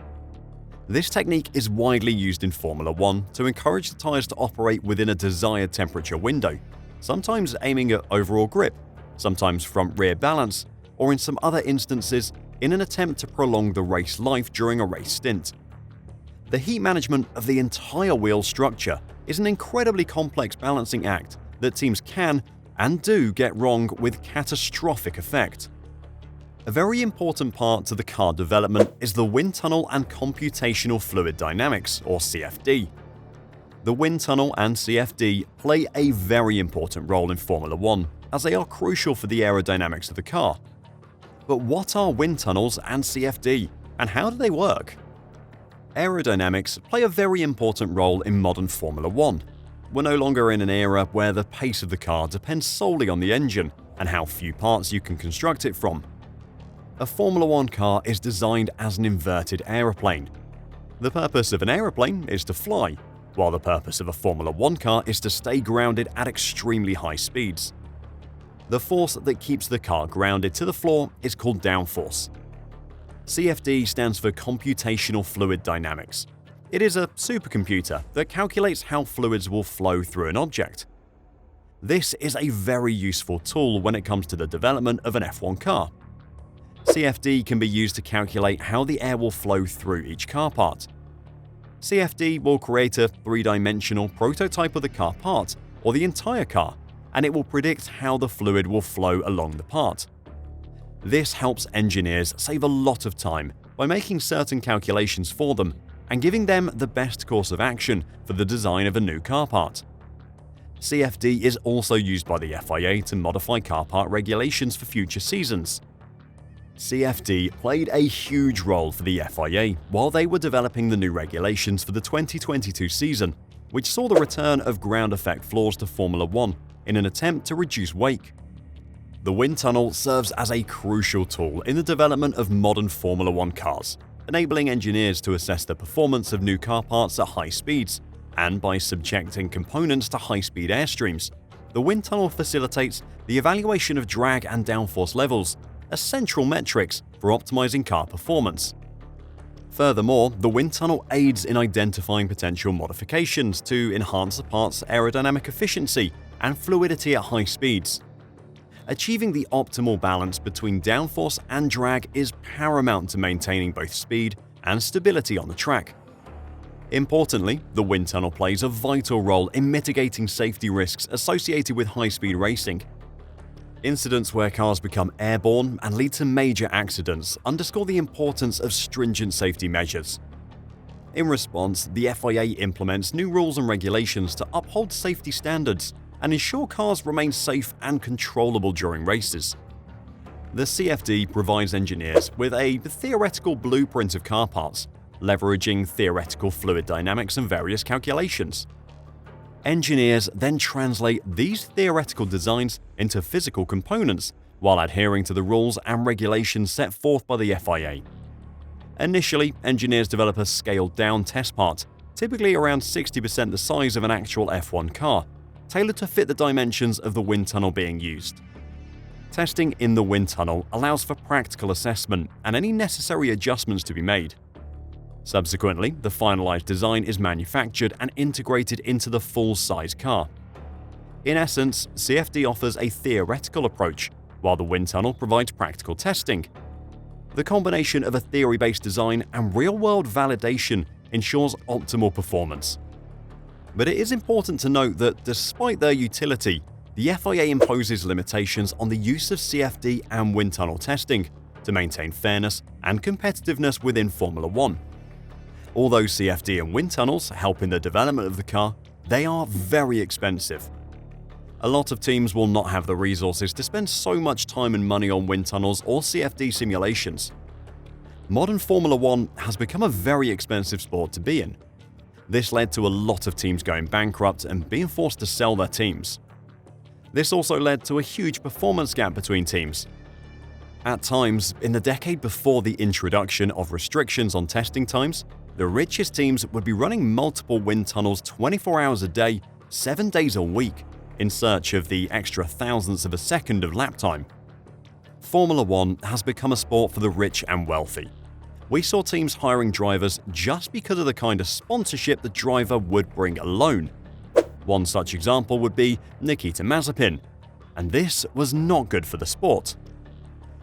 This technique is widely used in Formula One to encourage the tires to operate within a desired temperature window, sometimes aiming at overall grip, sometimes front rear balance, or in some other instances in an attempt to prolong the race life during a race stint. The heat management of the entire wheel structure is an incredibly complex balancing act that teams can and do get wrong with catastrophic effect. A very important part to the car development is the wind tunnel and computational fluid dynamics, or CFD. The wind tunnel and CFD play a very important role in Formula One, as they are crucial for the aerodynamics of the car. But what are wind tunnels and CFD, and how do they work? Aerodynamics play a very important role in modern Formula One. We're no longer in an era where the pace of the car depends solely on the engine and how few parts you can construct it from. A Formula One car is designed as an inverted aeroplane. The purpose of an aeroplane is to fly, while the purpose of a Formula One car is to stay grounded at extremely high speeds. The force that keeps the car grounded to the floor is called downforce. CFD stands for Computational Fluid Dynamics. It is a supercomputer that calculates how fluids will flow through an object. This is a very useful tool when it comes to the development of an F1 car. CFD can be used to calculate how the air will flow through each car part. CFD will create a three-dimensional prototype of the car part, or the entire car, and it will predict how the fluid will flow along the part. This helps engineers save a lot of time by making certain calculations for them and giving them the best course of action for the design of a new car part. CFD is also used by the FIA to modify car part regulations for future seasons. CFD played a huge role for the FIA while they were developing the new regulations for the 2022 season, which saw the return of ground effect floors to Formula 1 in an attempt to reduce wake. The wind tunnel serves as a crucial tool in the development of modern Formula 1 cars, enabling engineers to assess the performance of new car parts at high speeds, and by subjecting components to high-speed airstreams, the wind tunnel facilitates the evaluation of drag and downforce levels, essential metrics for optimizing car performance. Furthermore, the wind tunnel aids in identifying potential modifications to enhance the part's aerodynamic efficiency and fluidity at high speeds. Achieving the optimal balance between downforce and drag is paramount to maintaining both speed and stability on the track. Importantly, the wind tunnel plays a vital role in mitigating safety risks associated with high-speed racing. Incidents where cars become airborne and lead to major accidents underscore the importance of stringent safety measures. In response, the FIA implements new rules and regulations to uphold safety standards and ensure cars remain safe and controllable during races. The CFD provides engineers with a theoretical blueprint of car parts, leveraging theoretical fluid dynamics and various calculations. Engineers then translate these theoretical designs into physical components while adhering to the rules and regulations set forth by the FIA. Initially, engineers develop a scaled-down test part, typically around 60% the size of an actual F1 car, tailored to fit the dimensions of the wind tunnel being used. Testing in the wind tunnel allows for practical assessment and any necessary adjustments to be made. Subsequently, the finalized design is manufactured and integrated into the full-size car. In essence, CFD offers a theoretical approach, while the wind tunnel provides practical testing. The combination of a theory-based design and real-world validation ensures optimal performance. But it is important to note that despite their utility, the FIA imposes limitations on the use of CFD and wind tunnel testing to maintain fairness and competitiveness within Formula 1. Although CFD and wind tunnels help in the development of the car, they are very expensive. A lot of teams will not have the resources to spend so much time and money on wind tunnels or CFD simulations. Modern Formula 1 has become a very expensive sport to be in. This led to a lot of teams going bankrupt and being forced to sell their teams. This also led to a huge performance gap between teams. At times, in the decade before the introduction of restrictions on testing times, the richest teams would be running multiple wind tunnels 24 hours a day, 7 days a week, in search of the extra thousandths of a second of lap time. Formula 1 has become a sport for the rich and wealthy. We saw teams hiring drivers just because of the kind of sponsorship the driver would bring alone. One such example would be Nikita Mazepin, and this was not good for the sport.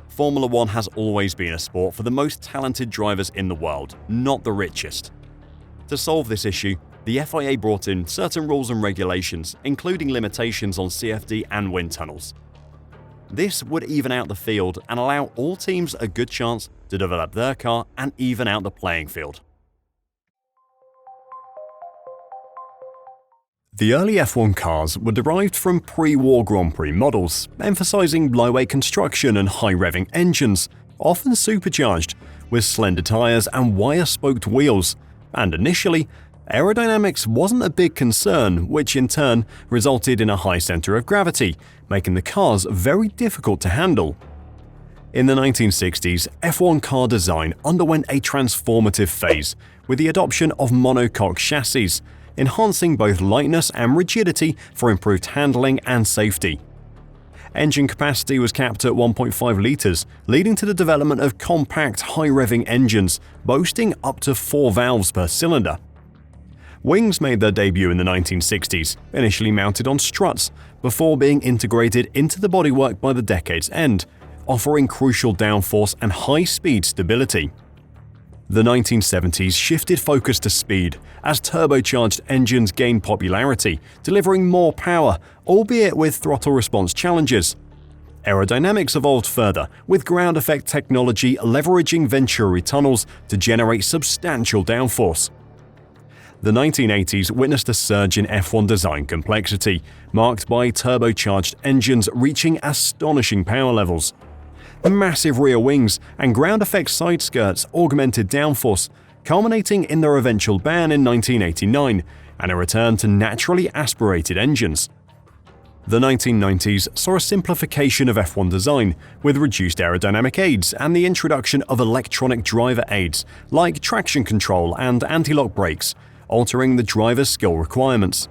Formula 1 has always been a sport for the most talented drivers in the world, not the richest. To solve this issue, the FIA brought in certain rules and regulations, including limitations on CFD and wind tunnels. This would even out the field and allow all teams a good chance to develop their car and even out the playing field. The early F1 cars were derived from pre-war Grand Prix models, emphasizing lightweight construction and high-revving engines, often supercharged, with slender tires and wire-spoked wheels, and initially, aerodynamics wasn't a big concern, which in turn resulted in a high center of gravity, making the cars very difficult to handle. In the 1960s, F1 car design underwent a transformative phase with the adoption of monocoque chassis, enhancing both lightness and rigidity for improved handling and safety. Engine capacity was capped at 1.5 litres, leading to the development of compact, high-revving engines, boasting up to 4 valves per cylinder. Wings made their debut in the 1960s, initially mounted on struts, before being integrated into the bodywork by the decade's end, offering crucial downforce and high-speed stability. The 1970s shifted focus to speed as turbocharged engines gained popularity, delivering more power, albeit with throttle response challenges. Aerodynamics evolved further, with ground effect technology leveraging venturi tunnels to generate substantial downforce. The 1980s witnessed a surge in F1 design complexity, marked by turbocharged engines reaching astonishing power levels. Massive rear wings and ground effect side skirts augmented downforce, culminating in their eventual ban in 1989 and a return to naturally aspirated engines. The 1990s saw a simplification of F1 design, with reduced aerodynamic aids and the introduction of electronic driver aids like traction control and anti-lock brakes, altering the driver's skill requirements.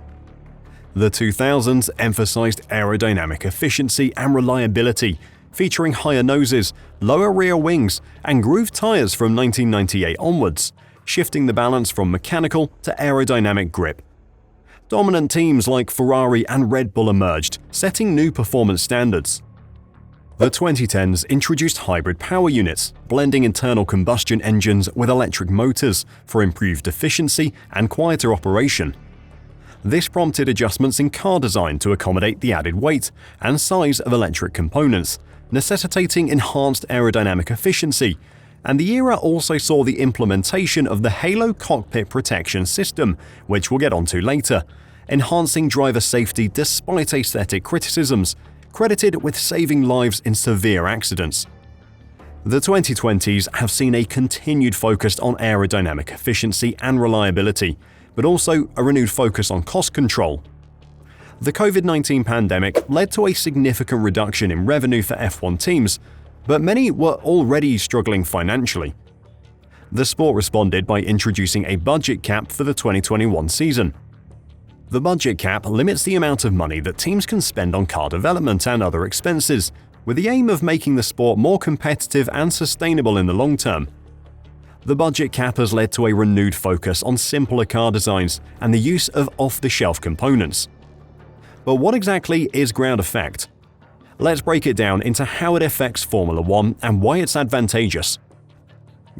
The 2000s emphasized aerodynamic efficiency and reliability, featuring higher noses, lower rear wings, and grooved tires from 1998 onwards, shifting the balance from mechanical to aerodynamic grip. Dominant teams like Ferrari and Red Bull emerged, setting new performance standards. The 2010s introduced hybrid power units, blending internal combustion engines with electric motors for improved efficiency and quieter operation. This prompted adjustments in car design to accommodate the added weight and size of electric components, necessitating enhanced aerodynamic efficiency, and the era also saw the implementation of the Halo cockpit protection system, which we'll get onto later, enhancing driver safety despite aesthetic criticisms, credited with saving lives in severe accidents. The 2020s have seen a continued focus on aerodynamic efficiency and reliability, but also a renewed focus on cost control. The COVID-19 pandemic led to a significant reduction in revenue for F1 teams, but many were already struggling financially. The sport responded by introducing a budget cap for the 2021 season. The budget cap limits the amount of money that teams can spend on car development and other expenses, with the aim of making the sport more competitive and sustainable in the long term. The budget cap has led to a renewed focus on simpler car designs and the use of off-the-shelf components. But what exactly is ground effect? Let's break it down into how it affects Formula 1 and why it's advantageous.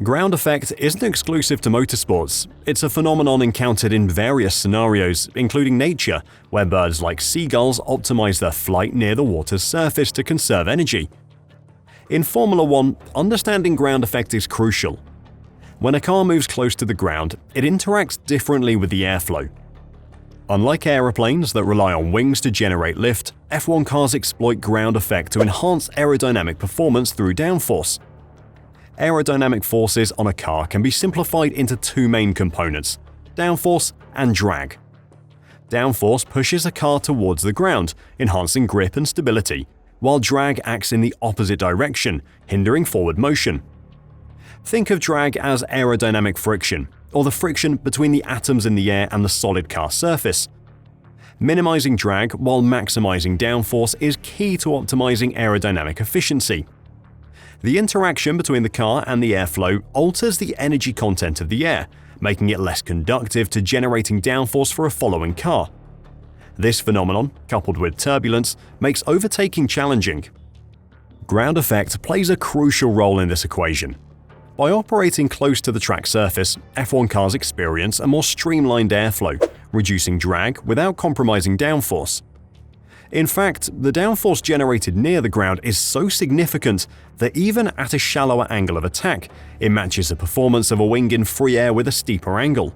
Ground effect isn't exclusive to motorsports. It's a phenomenon encountered in various scenarios, including nature, where birds like seagulls optimize their flight near the water's surface to conserve energy. In Formula 1, understanding ground effect is crucial. When a car moves close to the ground, it interacts differently with the airflow. Unlike aeroplanes that rely on wings to generate lift, F1 cars exploit ground effect to enhance aerodynamic performance through downforce. Aerodynamic forces on a car can be simplified into two main components: downforce and drag. Downforce pushes a car towards the ground, enhancing grip and stability, while drag acts in the opposite direction, hindering forward motion. Think of drag as aerodynamic friction, or the friction between the atoms in the air and the solid car surface. Minimizing drag while maximizing downforce is key to optimizing aerodynamic efficiency. The interaction between the car and the airflow alters the energy content of the air, making it less conductive to generating downforce for a following car. This phenomenon, coupled with turbulence, makes overtaking challenging. Ground effect plays a crucial role in this equation. By operating close to the track surface, F1 cars experience a more streamlined airflow, reducing drag without compromising downforce. In fact, the downforce generated near the ground is so significant that even at a shallower angle of attack, it matches the performance of a wing in free air with a steeper angle.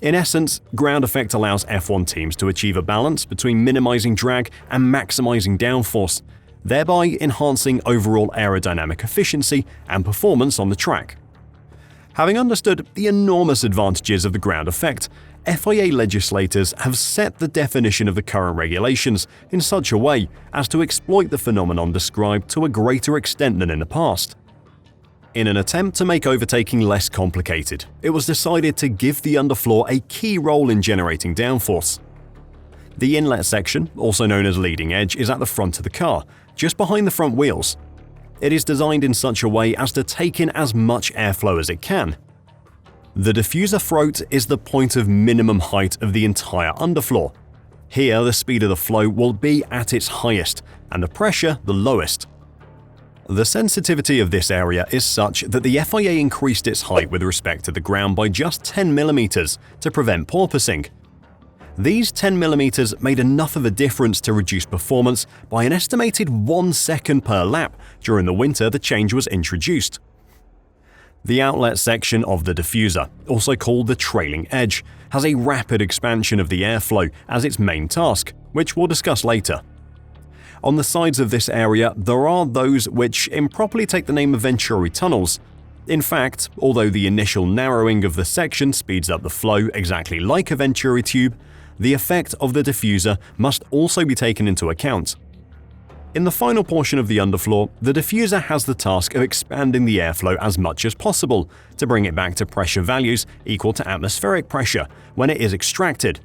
In essence, ground effect allows F1 teams to achieve a balance between minimizing drag and maximizing downforce, thereby enhancing overall aerodynamic efficiency and performance on the track. Having understood the enormous advantages of the ground effect, FIA legislators have set the definition of the current regulations in such a way as to exploit the phenomenon described to a greater extent than in the past. In an attempt to make overtaking less complicated, it was decided to give the underfloor a key role in generating downforce. The inlet section, also known as leading edge, is at the front of the car, just behind the front wheels. It is designed in such a way as to take in as much airflow as it can. The diffuser throat is the point of minimum height of the entire underfloor. Here, the speed of the flow will be at its highest, and the pressure the lowest. The sensitivity of this area is such that the FIA increased its height with respect to the ground by just 10 mm to prevent porpoising. These 10 mm made enough of a difference to reduce performance by an estimated 1 second per lap during the winter the change was introduced. The outlet section of the diffuser, also called the trailing edge, has a rapid expansion of the airflow as its main task, which we'll discuss later. On the sides of this area, there are those which improperly take the name of Venturi tunnels. In fact, although the initial narrowing of the section speeds up the flow exactly like a Venturi tube, the effect of the diffuser must also be taken into account. In the final portion of the underfloor, the diffuser has the task of expanding the airflow as much as possible to bring it back to pressure values equal to atmospheric pressure when it is extracted.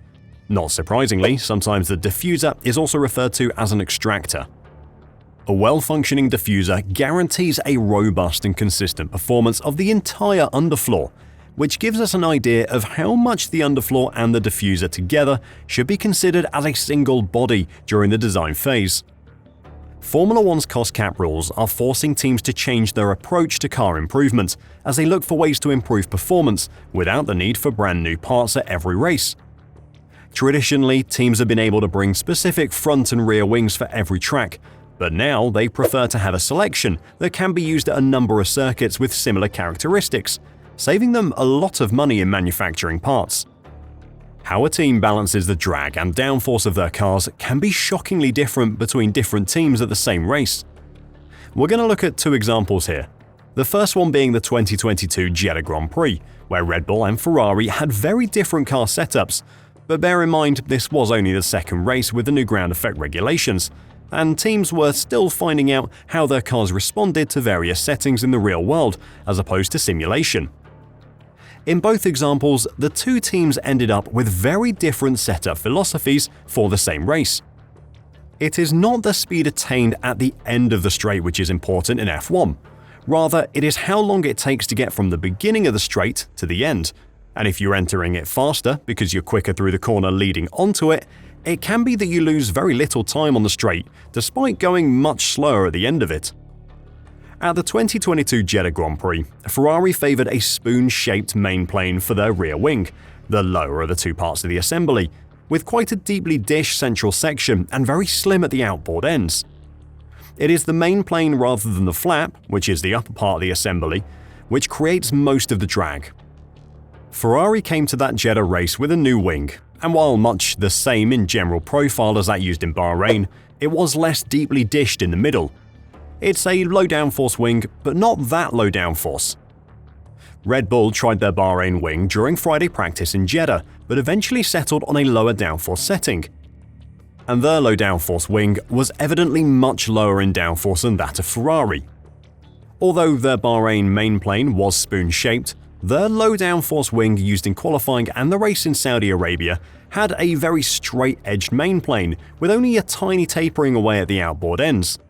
Not surprisingly, sometimes the diffuser is also referred to as an extractor. A well-functioning diffuser guarantees a robust and consistent performance of the entire underfloor, which gives us an idea of how much the underfloor and the diffuser together should be considered as a single body during the design phase. Formula One's cost cap rules are forcing teams to change their approach to car improvement as they look for ways to improve performance without the need for brand new parts at every race. Traditionally, teams have been able to bring specific front and rear wings for every track, but now they prefer to have a selection that can be used at a number of circuits with similar characteristics, saving them a lot of money in manufacturing parts. How a team balances the drag and downforce of their cars can be shockingly different between different teams at the same race. We're going to look at two examples here. The first one being the 2022 Jeddah Grand Prix, where Red Bull and Ferrari had very different car setups, but bear in mind this was only the second race with the new ground effect regulations, and teams were still finding out how their cars responded to various settings in the real world as opposed to simulation. In both examples, the two teams ended up with very different setup philosophies for the same race. It is not the speed attained at the end of the straight which is important in F1. Rather, it is how long it takes to get from the beginning of the straight to the end. And if you're entering it faster because you're quicker through the corner leading onto it, it can be that you lose very little time on the straight despite going much slower at the end of it. At the 2022 Jeddah Grand Prix, Ferrari favoured a spoon-shaped main plane for their rear wing, the lower of the two parts of the assembly, with quite a deeply dished central section and very slim at the outboard ends. It is the main plane rather than the flap, which is the upper part of the assembly, which creates most of the drag. Ferrari came to that Jeddah race with a new wing, and while much the same in general profile as that used in Bahrain, it was less deeply dished in the middle. It's a low downforce wing, but not that low downforce. Red Bull tried their Bahrain wing during Friday practice in Jeddah, but eventually settled on a lower downforce setting. And their low downforce wing was evidently much lower in downforce than that of Ferrari. Although their Bahrain main plane was spoon-shaped, their low downforce wing used in qualifying and the race in Saudi Arabia had a very straight-edged main plane with only a tiny tapering away at the outboard ends.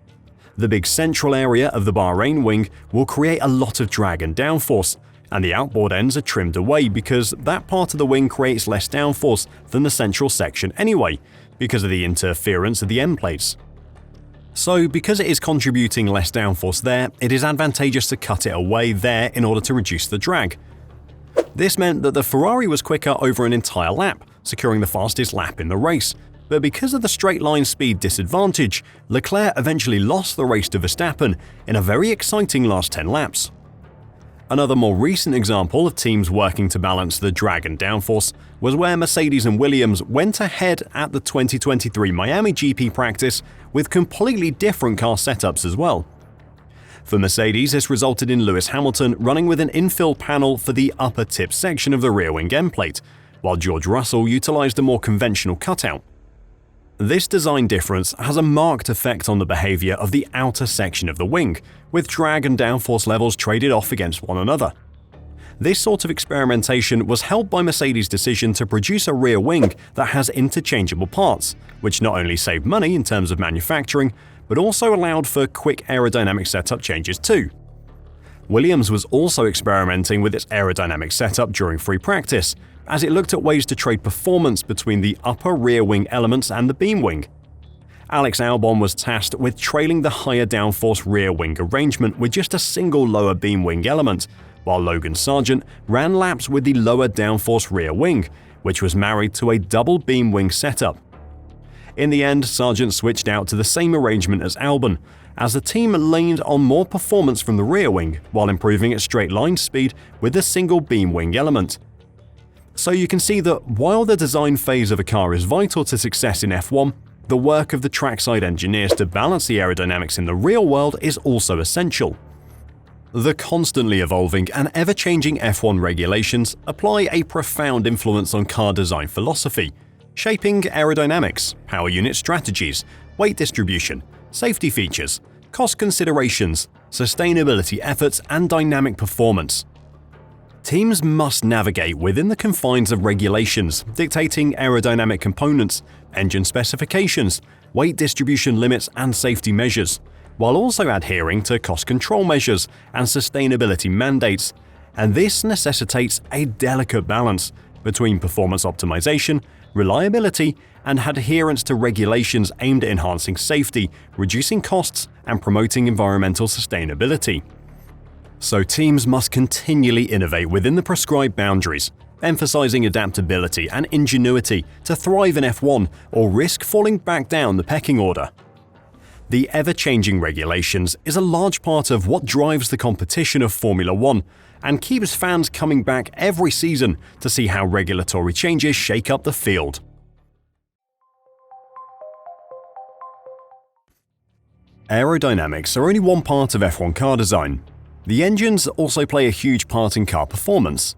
The big central area of the Bahrain wing will create a lot of drag and downforce, and the outboard ends are trimmed away because that part of the wing creates less downforce than the central section anyway, because of the interference of the end plates. So because it is contributing less downforce there, it is advantageous to cut it away there in order to reduce the drag. This meant that the Ferrari was quicker over an entire lap, securing the fastest lap in the race. But because of the straight-line speed disadvantage, Leclerc eventually lost the race to Verstappen in a very exciting last 10 laps. Another more recent example of teams working to balance the drag and downforce was where Mercedes and Williams went ahead at the 2023 Miami GP practice with completely different car setups as well. For Mercedes, this resulted in Lewis Hamilton running with an infill panel for the upper tip section of the rear wing end plate, while George Russell utilized a more conventional cutout. This design difference has a marked effect on the behavior of the outer section of the wing, with drag and downforce levels traded off against one another. This sort of experimentation was helped by Mercedes' decision to produce a rear wing that has interchangeable parts, which not only saved money in terms of manufacturing, but also allowed for quick aerodynamic setup changes too. Williams was also experimenting with its aerodynamic setup during free practice, as it looked at ways to trade performance between the upper rear wing elements and the beam wing. Alex Albon was tasked with trailing the higher downforce rear wing arrangement with just a single lower beam wing element, while Logan Sargent ran laps with the lower downforce rear wing, which was married to a double beam wing setup. In the end, Sargent switched out to the same arrangement as Albon, as the team leaned on more performance from the rear wing while improving its straight line speed with the single beam wing element. So you can see that while the design phase of a car is vital to success in F1, the work of the trackside engineers to balance the aerodynamics in the real world is also essential. The constantly evolving and ever-changing F1 regulations apply a profound influence on car design philosophy, shaping aerodynamics, power unit strategies, weight distribution, safety features, cost considerations, sustainability efforts, and dynamic performance. Teams must navigate within the confines of regulations dictating aerodynamic components, engine specifications, weight distribution limits, and safety measures, while also adhering to cost control measures and sustainability mandates, and this necessitates a delicate balance between performance optimization, reliability, and adherence to regulations aimed at enhancing safety, reducing costs, and promoting environmental sustainability. So teams must continually innovate within the prescribed boundaries, emphasizing adaptability and ingenuity to thrive in F1 or risk falling back down the pecking order. The ever-changing regulations is a large part of what drives the competition of Formula One and keeps fans coming back every season to see how regulatory changes shake up the field. Aerodynamics are only one part of F1 car design. The engines also play a huge part in car performance.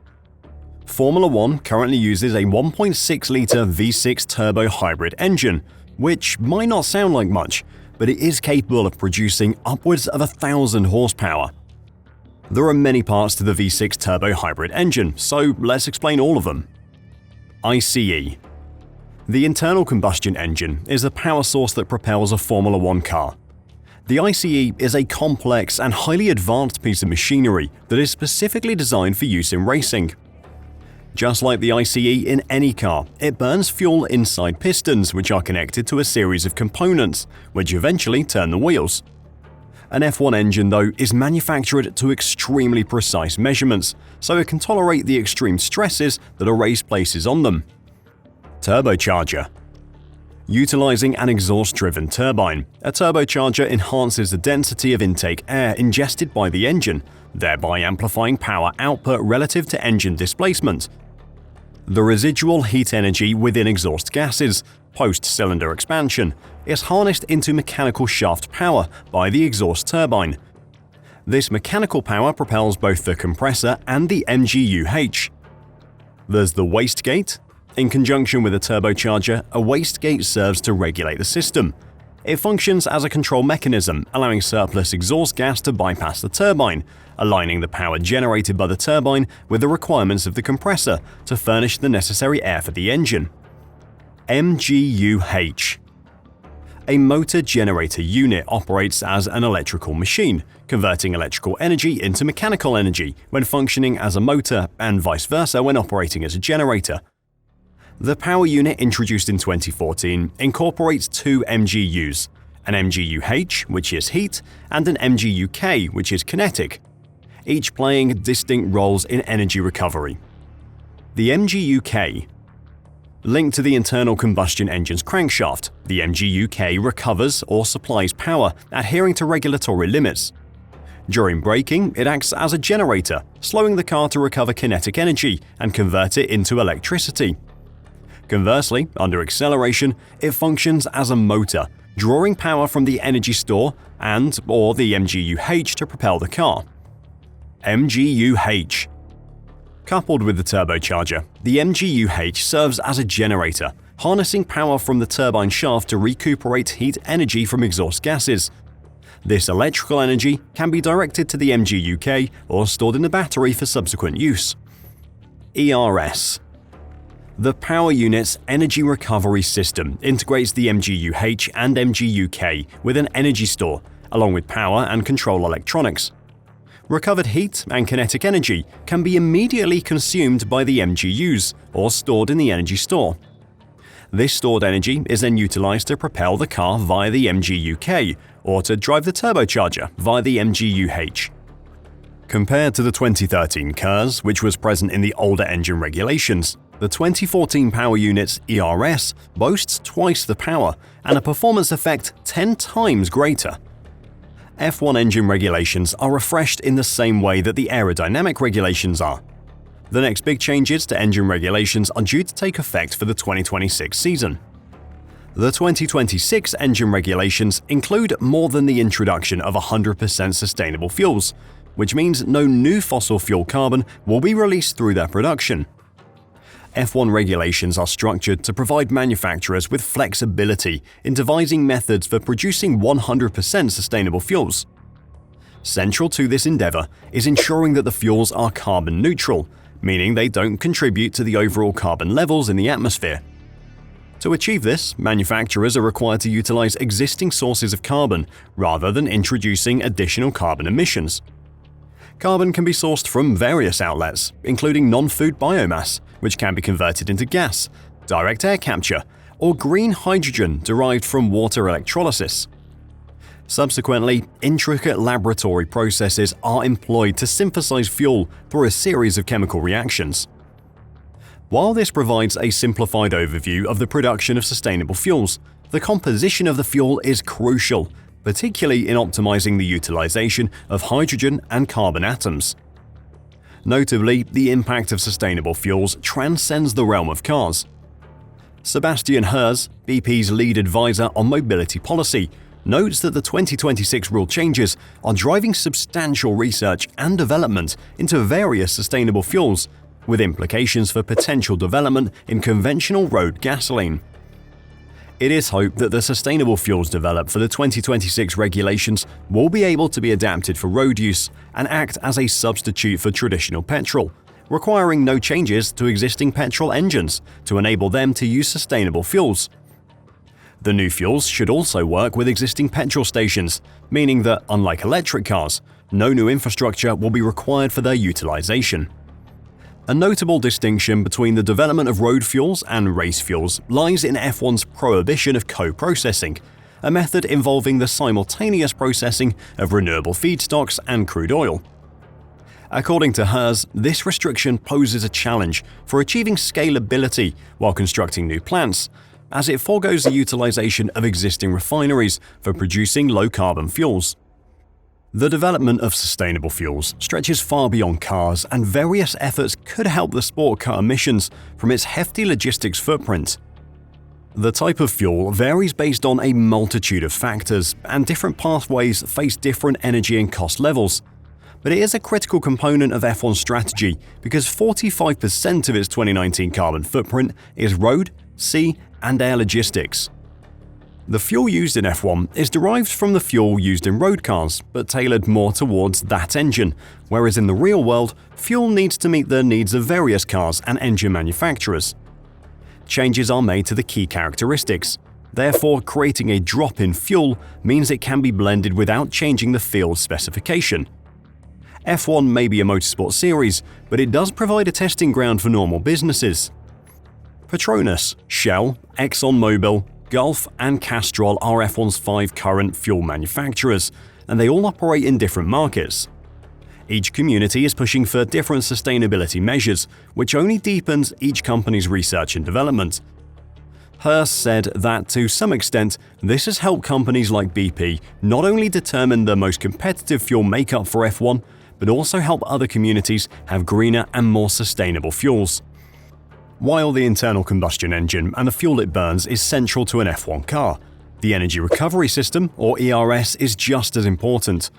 Formula One currently uses a 1.6-litre V6 turbo hybrid engine, which might not sound like much, but it is capable of producing upwards of 1,000 horsepower. There are many parts to the V6 turbo hybrid engine, so let's explain all of them. ICE. The internal combustion engine is the power source that propels a Formula One car. The ICE is a complex and highly advanced piece of machinery that is specifically designed for use in racing. Just like the ICE in any car, it burns fuel inside pistons, which are connected to a series of components, which eventually turn the wheels. An F1 engine, though, is manufactured to extremely precise measurements, so it can tolerate the extreme stresses that a race places on them. Turbocharger. Utilizing an exhaust-driven turbine, a turbocharger enhances the density of intake air ingested by the engine, thereby amplifying power output relative to engine displacement. The residual heat energy within exhaust gases, post-cylinder expansion, is harnessed into mechanical shaft power by the exhaust turbine. This mechanical power propels both the compressor and the MGU-H. There's the wastegate. In conjunction with a turbocharger, a wastegate serves to regulate the system. It functions as a control mechanism, allowing surplus exhaust gas to bypass the turbine, aligning the power generated by the turbine with the requirements of the compressor to furnish the necessary air for the engine. MGU-H. A motor generator unit operates as an electrical machine, converting electrical energy into mechanical energy when functioning as a motor and vice versa when operating as a generator. The power unit introduced in 2014 incorporates two MGUs, an MGU-H, which is heat, and an MGU-K, which is kinetic, each playing distinct roles in energy recovery. The MGU-K. Linked to the internal combustion engine's crankshaft, the MGU-K recovers or supplies power, adhering to regulatory limits. During braking, it acts as a generator, slowing the car to recover kinetic energy and convert it into electricity. Conversely, under acceleration, it functions as a motor, drawing power from the energy store and/or the MGU-H to propel the car. MGU-H. Coupled with the turbocharger, the MGU-H serves as a generator, harnessing power from the turbine shaft to recuperate heat energy from exhaust gases. This electrical energy can be directed to the MGU-K or stored in the battery for subsequent use. ERS. The power unit's energy recovery system integrates the MGU-H and MGU-K with an energy store, along with power and control electronics. Recovered heat and kinetic energy can be immediately consumed by the MGUs or stored in the energy store. This stored energy is then utilized to propel the car via the MGU-K or to drive the turbocharger via the MGU-H. Compared to the 2013 KERS, which was present in the older engine regulations, the 2014 power unit's ERS boasts twice the power and a performance effect 10 times greater. F1 engine regulations are refreshed in the same way that the aerodynamic regulations are. The next big changes to engine regulations are due to take effect for the 2026 season. The 2026 engine regulations include more than the introduction of 100% sustainable fuels, which means no new fossil fuel carbon will be released through their production. F1 regulations are structured to provide manufacturers with flexibility in devising methods for producing 100% sustainable fuels. Central to this endeavor is ensuring that the fuels are carbon neutral, meaning they don't contribute to the overall carbon levels in the atmosphere. To achieve this, manufacturers are required to utilize existing sources of carbon rather than introducing additional carbon emissions. Carbon can be sourced from various outlets, including non-food biomass, which can be converted into gas, direct air capture, or green hydrogen derived from water electrolysis. Subsequently, intricate laboratory processes are employed to synthesize fuel through a series of chemical reactions. While this provides a simplified overview of the production of sustainable fuels, the composition of the fuel is crucial, particularly in optimizing the utilization of hydrogen and carbon atoms. Notably, the impact of sustainable fuels transcends the realm of cars. Sebastian Herz, BP's lead advisor on mobility policy, notes that the 2026 rule changes are driving substantial research and development into various sustainable fuels, with implications for potential development in conventional road gasoline. It is hoped that the sustainable fuels developed for the 2026 regulations will be able to be adapted for road use and act as a substitute for traditional petrol, requiring no changes to existing petrol engines to enable them to use sustainable fuels. The new fuels should also work with existing petrol stations, meaning that, unlike electric cars, no new infrastructure will be required for their utilization. A notable distinction between the development of road fuels and race fuels lies in F1's prohibition of co-processing, a method involving the simultaneous processing of renewable feedstocks and crude oil. According to Herz, this restriction poses a challenge for achieving scalability while constructing new plants, as it forgoes the utilization of existing refineries for producing low-carbon fuels. The development of sustainable fuels stretches far beyond cars, and various efforts could help the sport cut emissions from its hefty logistics footprint. The type of fuel varies based on a multitude of factors, and different pathways face different energy and cost levels. But it is a critical component of F1's strategy because 45% of its 2019 carbon footprint is road, sea, and air logistics. The fuel used in F1 is derived from the fuel used in road cars, but tailored more towards that engine, whereas in the real world, fuel needs to meet the needs of various cars and engine manufacturers. Changes are made to the key characteristics. Therefore, creating a drop in fuel means it can be blended without changing the field specification. F1 may be a motorsport series, but it does provide a testing ground for normal businesses. Petronas, Shell, ExxonMobil, Gulf, and Castrol are F1's 5 current fuel manufacturers, and they all operate in different markets. Each community is pushing for different sustainability measures, which only deepens each company's research and development. Herz said that to some extent, this has helped companies like BP not only determine the most competitive fuel makeup for F1, but also help other communities have greener and more sustainable fuels. While the internal combustion engine and the fuel it burns is central to an F1 car, the energy recovery system, or ERS, is just as important.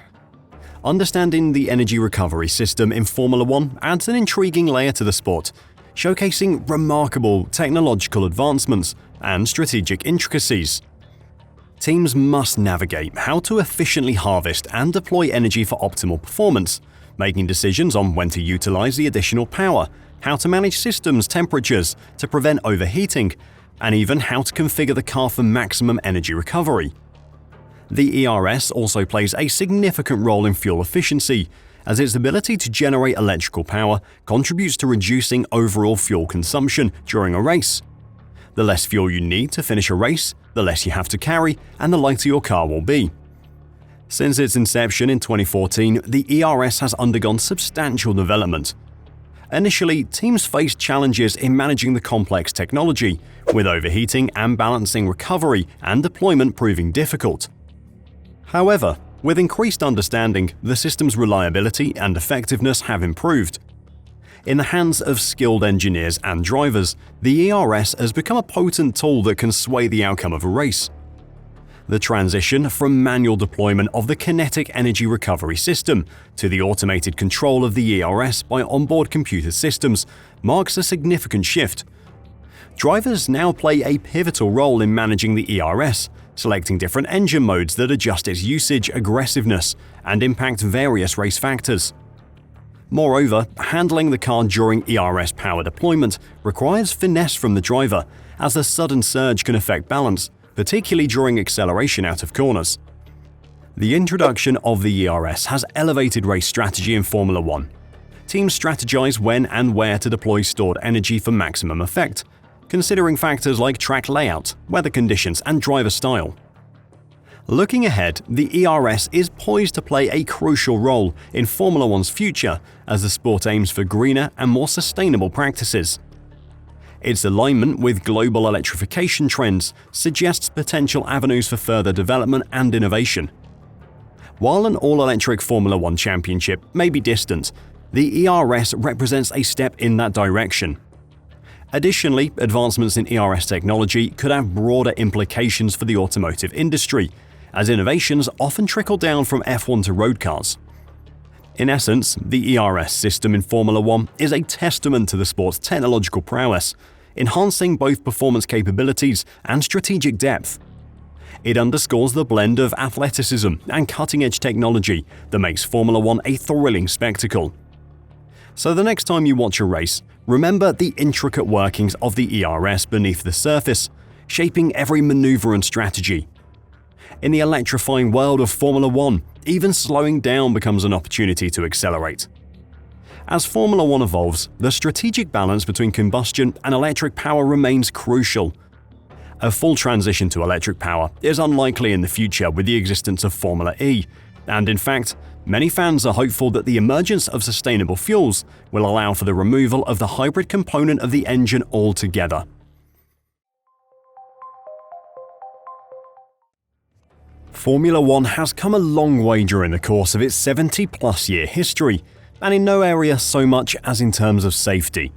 Understanding the energy recovery system in Formula 1 adds an intriguing layer to the sport, showcasing remarkable technological advancements and strategic intricacies. teams must navigate how to efficiently harvest and deploy energy for optimal performance, making decisions on when to utilize the additional power, how to manage systems temperatures to prevent overheating, and even how to configure the car for maximum energy recovery. The ERS also plays a significant role in fuel efficiency, as its ability to generate electrical power contributes to reducing overall fuel consumption during a race. The less fuel you need to finish a race, the less you have to carry, and the lighter your car will be. Since its inception in 2014, the ERS has undergone substantial development. Initially, teams faced challenges in managing the complex technology, with overheating and balancing recovery and deployment proving difficult. However, with increased understanding, the system's reliability and effectiveness have improved. In the hands of skilled engineers and drivers, the ERS has become a potent tool that can sway the outcome of a race. The transition from manual deployment of the kinetic energy recovery system to the automated control of the ERS by onboard computer systems marks a significant shift. Drivers now play a pivotal role in managing the ERS, selecting different engine modes that adjust its usage, aggressiveness, and impact various race factors. Moreover, handling the car during ERS power deployment requires finesse from the driver, as the sudden surge can affect balance, particularly during acceleration out of corners. The introduction of the ERS has elevated race strategy in Formula 1. Teams strategize when and where to deploy stored energy for maximum effect, considering factors like track layout, weather conditions, and driver style. Looking ahead, the ERS is poised to play a crucial role in Formula 1's future as the sport aims for greener and more sustainable practices. Its alignment with global electrification trends suggests potential avenues for further development and innovation. While an all-electric Formula 1 championship may be distant, the ERS represents a step in that direction. Additionally, advancements in ERS technology could have broader implications for the automotive industry, as innovations often trickle down from F1 to road cars. In essence, the ERS system in Formula 1 is a testament to the sport's technological prowess, enhancing both performance capabilities and strategic depth. It underscores the blend of athleticism and cutting-edge technology that makes Formula 1 a thrilling spectacle. So the next time you watch a race, remember the intricate workings of the ERS beneath the surface, shaping every maneuver and strategy. In the electrifying world of Formula 1, even slowing down becomes an opportunity to accelerate. As Formula 1 evolves, the strategic balance between combustion and electric power remains crucial. A full transition to electric power is unlikely in the future with the existence of Formula E, and in fact, many fans are hopeful that the emergence of sustainable fuels will allow for the removal of the hybrid component of the engine altogether. Formula 1 has come a long way during the course of its 70-plus year history, and in no area so much as in terms of safety.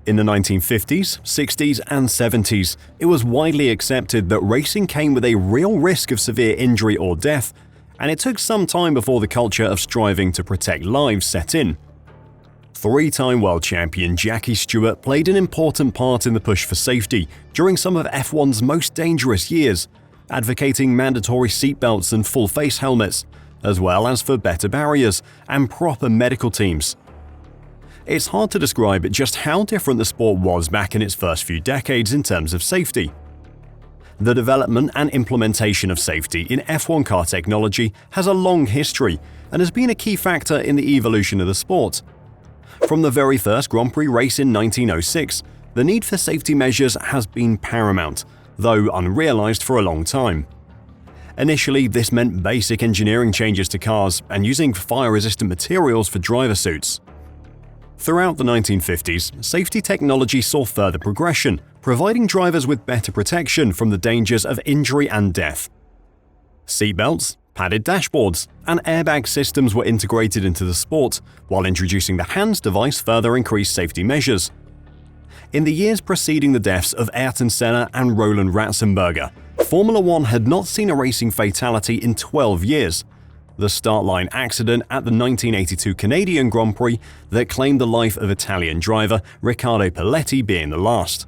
In the 1950s, 60s, and 70s, it was widely accepted that racing came with a real risk of severe injury or death, and it took some time before the culture of striving to protect lives set in. Three-time world champion Jackie Stewart played an important part in the push for safety during some of F1's most dangerous years, advocating mandatory seatbelts and full face helmets, as well as for better barriers and proper medical teams. It's hard to describe just how different the sport was back in its first few decades in terms of safety. The development and implementation of safety in F1 car technology has a long history and has been a key factor in the evolution of the sport. From the very first Grand Prix race in 1906, the need for safety measures has been paramount, though unrealized for a long time. Initially, this meant basic engineering changes to cars and using fire-resistant materials for driver suits. Throughout the 1950s, safety technology saw further progression, providing drivers with better protection from the dangers of injury and death. Seatbelts, padded dashboards, and airbag systems were integrated into the sport, while introducing the HANDS device further increased safety measures. In the years preceding the deaths of Ayrton Senna and Roland Ratzenberger, Formula 1 had not seen a racing fatality in 12 years, the start line accident at the 1982 Canadian Grand Prix that claimed the life of Italian driver Riccardo Paletti being the last.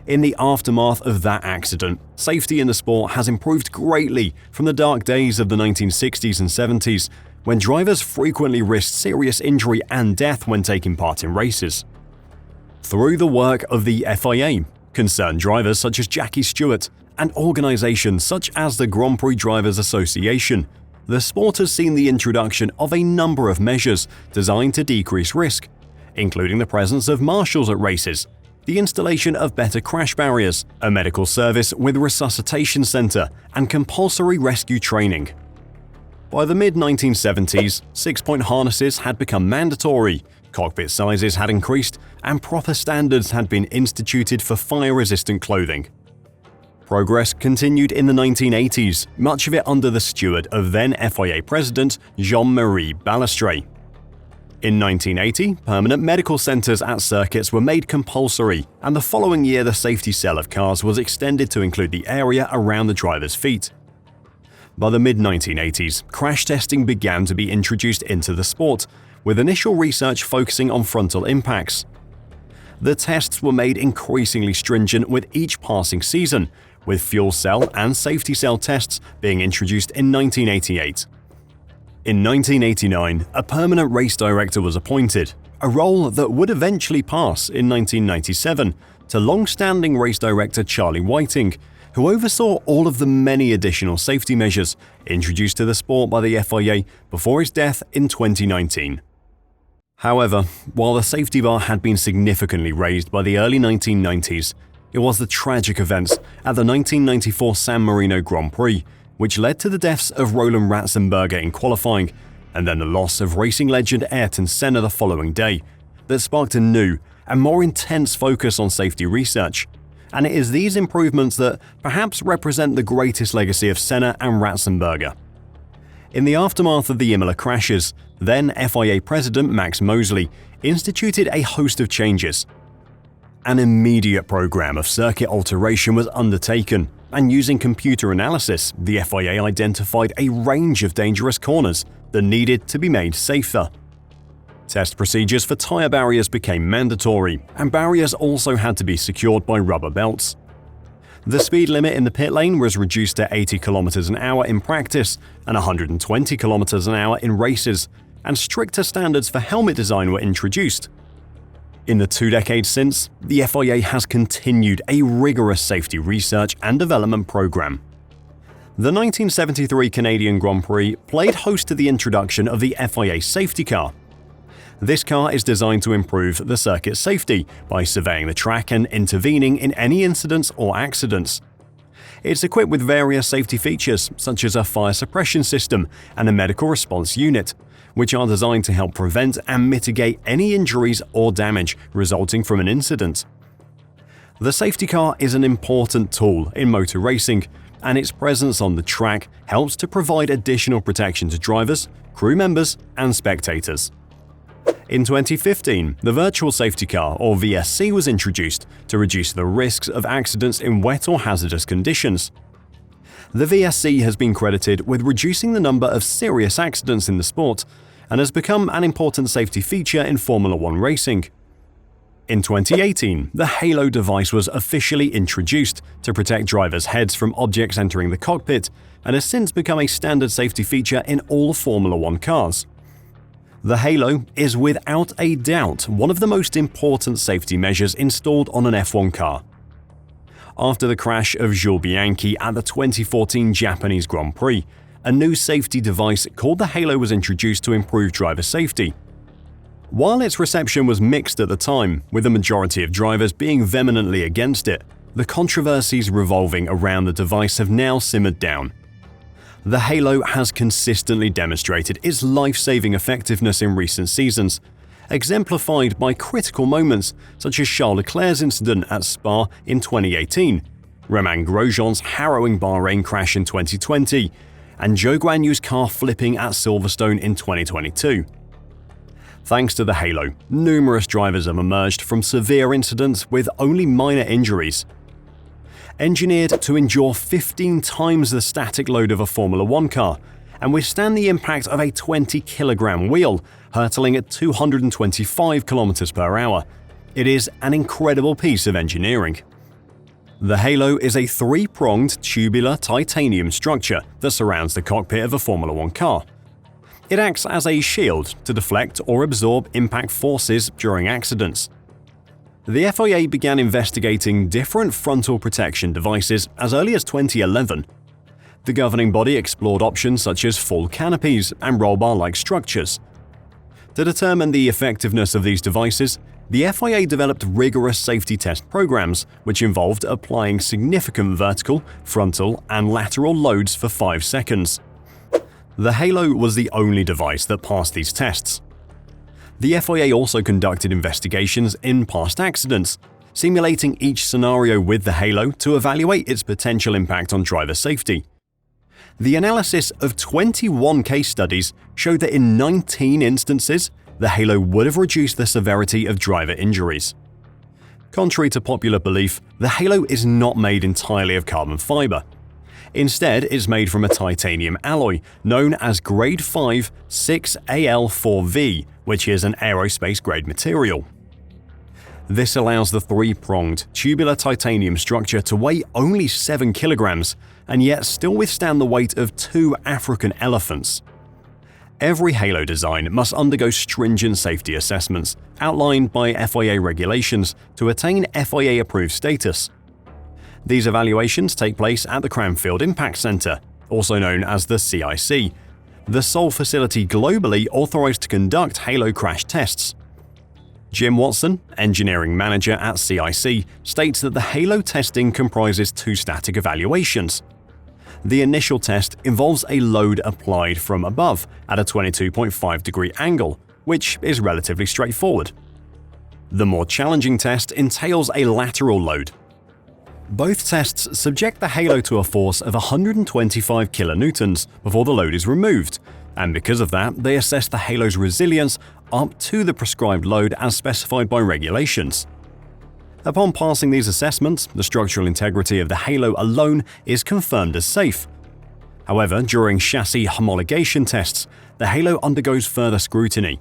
In the aftermath of that accident, safety in the sport has improved greatly from the dark days of the 1960s and 70s, when drivers frequently risked serious injury and death when taking part in races. Through the work of the FIA, concerned drivers such as Jackie Stewart, and organizations such as the Grand Prix Drivers Association, the sport has seen the introduction of a number of measures designed to decrease risk, including the presence of marshals at races, the installation of better crash barriers, a medical service with resuscitation center, and compulsory rescue training. By the mid-1970s, 6-point harnesses had become mandatory, cockpit sizes had increased, and proper standards had been instituted for fire-resistant clothing. Progress continued in the 1980s, much of it under the steward of then FIA President Jean-Marie Balestre. In 1980, permanent medical centers at circuits were made compulsory, and the following year the safety cell of cars was extended to include the area around the driver's feet. By the mid-1980s, crash testing began to be introduced into the sport, with initial research focusing on frontal impacts. The tests were made increasingly stringent with each passing season, with fuel cell and safety cell tests being introduced in 1988. In 1989, a permanent race director was appointed, a role that would eventually pass in 1997 to long-standing race director Charlie Whiting, who oversaw all of the many additional safety measures introduced to the sport by the FIA before his death in 2019. However, while the safety bar had been significantly raised by the early 1990s, it was the tragic events at the 1994 San Marino Grand Prix which led to the deaths of Roland Ratzenberger in qualifying, and then the loss of racing legend Ayrton Senna the following day, that sparked a new and more intense focus on safety research. And it is these improvements that perhaps represent the greatest legacy of Senna and Ratzenberger. In the aftermath of the Imola crashes, then FIA President Max Mosley instituted a host of changes. An immediate program of circuit alteration was undertaken, and using computer analysis, the FIA identified a range of dangerous corners that needed to be made safer. Test procedures for tire barriers became mandatory, and barriers also had to be secured by rubber belts. The speed limit in the pit lane was reduced to 80 km an hour in practice and 120 km an hour in races, and stricter standards for helmet design were introduced. In the 2 decades since, the FIA has continued a rigorous safety research and development program. The 1973 Canadian Grand Prix played host to the introduction of the FIA safety car. This car is designed to improve the circuit safety by surveying the track and intervening in any incidents or accidents. It's equipped with various safety features such as a fire suppression system and a medical response unit, which are designed to help prevent and mitigate any injuries or damage resulting from an incident. The safety car is an important tool in motor racing, and its presence on the track helps to provide additional protection to drivers, crew members, and spectators. In 2015, the Virtual Safety Car, or VSC, was introduced to reduce the risks of accidents in wet or hazardous conditions. The VSC has been credited with reducing the number of serious accidents in the sport and has become an important safety feature in Formula One racing. In 2018, the Halo device was officially introduced to protect drivers' heads from objects entering the cockpit and has since become a standard safety feature in all Formula One cars. The Halo is without a doubt one of the most important safety measures installed on an F1 car. After the crash of Jules Bianchi at the 2014 Japanese Grand Prix, a new safety device called the Halo was introduced to improve driver safety. While its reception was mixed at the time, with the majority of drivers being vehemently against it, the controversies revolving around the device have now simmered down. The Halo has consistently demonstrated its life-saving effectiveness in recent seasons, exemplified by critical moments such as Charles Leclerc's incident at Spa in 2018, Romain Grosjean's harrowing Bahrain crash in 2020, and Zhou Guanyu's car flipping at Silverstone in 2022. Thanks to the Halo, numerous drivers have emerged from severe incidents with only minor injuries. Engineered to endure 15 times the static load of a Formula One car and withstand the impact of a 20-kilogram wheel hurtling at 225 km per hour, it is an incredible piece of engineering. The halo is a three-pronged tubular titanium structure that surrounds the cockpit of a Formula One car. It acts as a shield to deflect or absorb impact forces during accidents. The FIA began investigating different frontal protection devices as early as 2011. The governing body explored options such as full canopies and roll bar-like structures. To determine the effectiveness of these devices, the FIA developed rigorous safety test programs which involved applying significant vertical, frontal, and lateral loads for 5 seconds. The halo was the only device that passed these tests. The FIA also conducted investigations in past accidents, simulating each scenario with the halo to evaluate its potential impact on driver safety. The analysis of 21 case studies showed that in 19 instances, the halo would have reduced the severity of driver injuries. Contrary to popular belief, the halo is not made entirely of carbon fiber. Instead, it's made from a titanium alloy known as Grade 5 6Al4V, which is an aerospace-grade material. This allows the three-pronged, tubular titanium structure to weigh only 7 kilograms and yet still withstand the weight of 2 African elephants. Every halo design must undergo stringent safety assessments outlined by FIA regulations to attain FIA-approved status. These evaluations take place at the Cranfield Impact Center, also known as the CIC, the sole facility globally authorized to conduct halo crash tests. Jim Watson, engineering manager at CIC, states that the halo testing comprises 2 static evaluations. The initial test involves a load applied from above at a 22.5-degree angle, which is relatively straightforward. The more challenging test entails a lateral load. Both tests subject the halo to a force of 125 kilonewtons before the load is removed, and because of that, they assess the halo's resilience up to the prescribed load as specified by regulations. Upon passing these assessments, the structural integrity of the halo alone is confirmed as safe. However, during chassis homologation tests, the halo undergoes further scrutiny.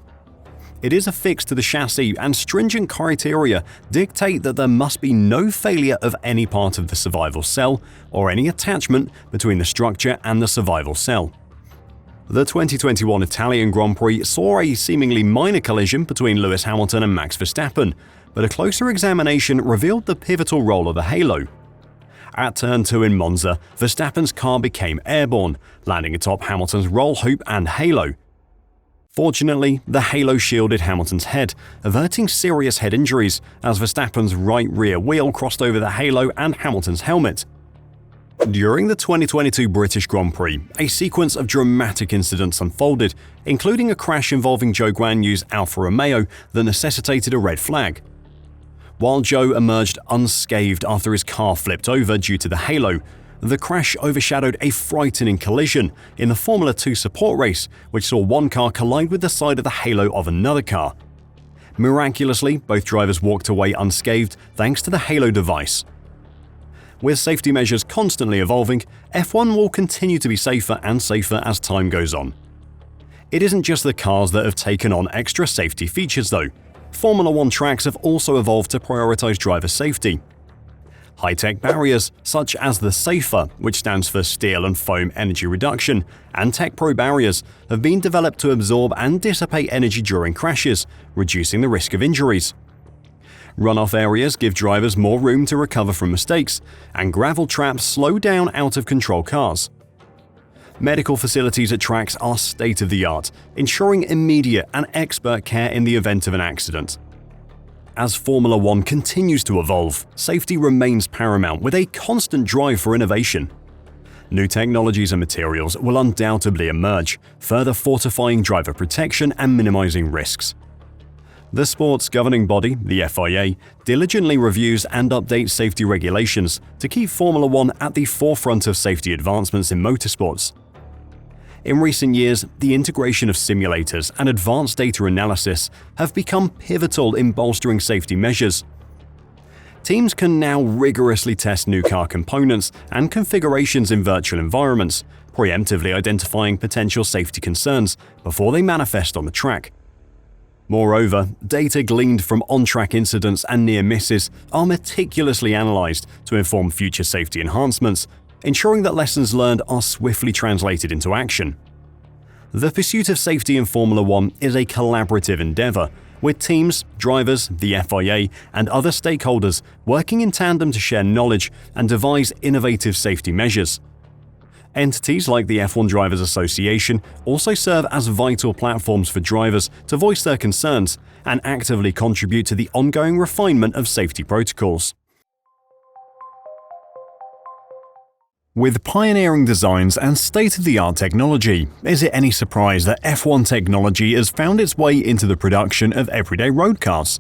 It is affixed to the chassis, and stringent criteria dictate that there must be no failure of any part of the survival cell or any attachment between the structure and the survival cell. The 2021 Italian Grand Prix saw a seemingly minor collision between Lewis Hamilton and Max Verstappen, but a closer examination revealed the pivotal role of the halo. At Turn 2 in Monza, Verstappen's car became airborne, landing atop Hamilton's roll hoop and halo. Fortunately, the halo shielded Hamilton's head, averting serious head injuries as Verstappen's right rear wheel crossed over the halo and Hamilton's helmet. During the 2022 British Grand Prix, a sequence of dramatic incidents unfolded, including a crash involving Zhou Guanyu's Alfa Romeo that necessitated a red flag. While Zhou emerged unscathed after his car flipped over due to the halo, the crash overshadowed a frightening collision in the Formula 2 support race, which saw one car collide with the side of the halo of another car. Miraculously, both drivers walked away unscathed thanks to the halo device. With safety measures constantly evolving, F1 will continue to be safer and safer as time goes on. It isn't just the cars that have taken on extra safety features though. Formula One tracks have also evolved to prioritize driver safety. High-tech barriers, such as the SAFER, which stands for Steel and Foam Energy Reduction, and Tech Pro barriers, have been developed to absorb and dissipate energy during crashes, reducing the risk of injuries. Runoff areas give drivers more room to recover from mistakes, and gravel traps slow down out-of-control cars. Medical facilities at tracks are state-of-the-art, ensuring immediate and expert care in the event of an accident. As Formula One continues to evolve, safety remains paramount with a constant drive for innovation. New technologies and materials will undoubtedly emerge, further fortifying driver protection and minimizing risks. The sport's governing body, the FIA, diligently reviews and updates safety regulations to keep Formula One at the forefront of safety advancements in motorsports. In recent years, the integration of simulators and advanced data analysis have become pivotal in bolstering safety measures. Teams can now rigorously test new car components and configurations in virtual environments, preemptively identifying potential safety concerns before they manifest on the track. Moreover, data gleaned from on-track incidents and near misses are meticulously analysed to inform future safety enhancements, ensuring that lessons learned are swiftly translated into action. The pursuit of safety in Formula One is a collaborative endeavour, with teams, drivers, the FIA, and other stakeholders working in tandem to share knowledge and devise innovative safety measures. Entities like the F1 Drivers Association also serve as vital platforms for drivers to voice their concerns and actively contribute to the ongoing refinement of safety protocols. With pioneering designs and state-of-the-art technology, is it any surprise that F1 technology has found its way into the production of everyday road cars?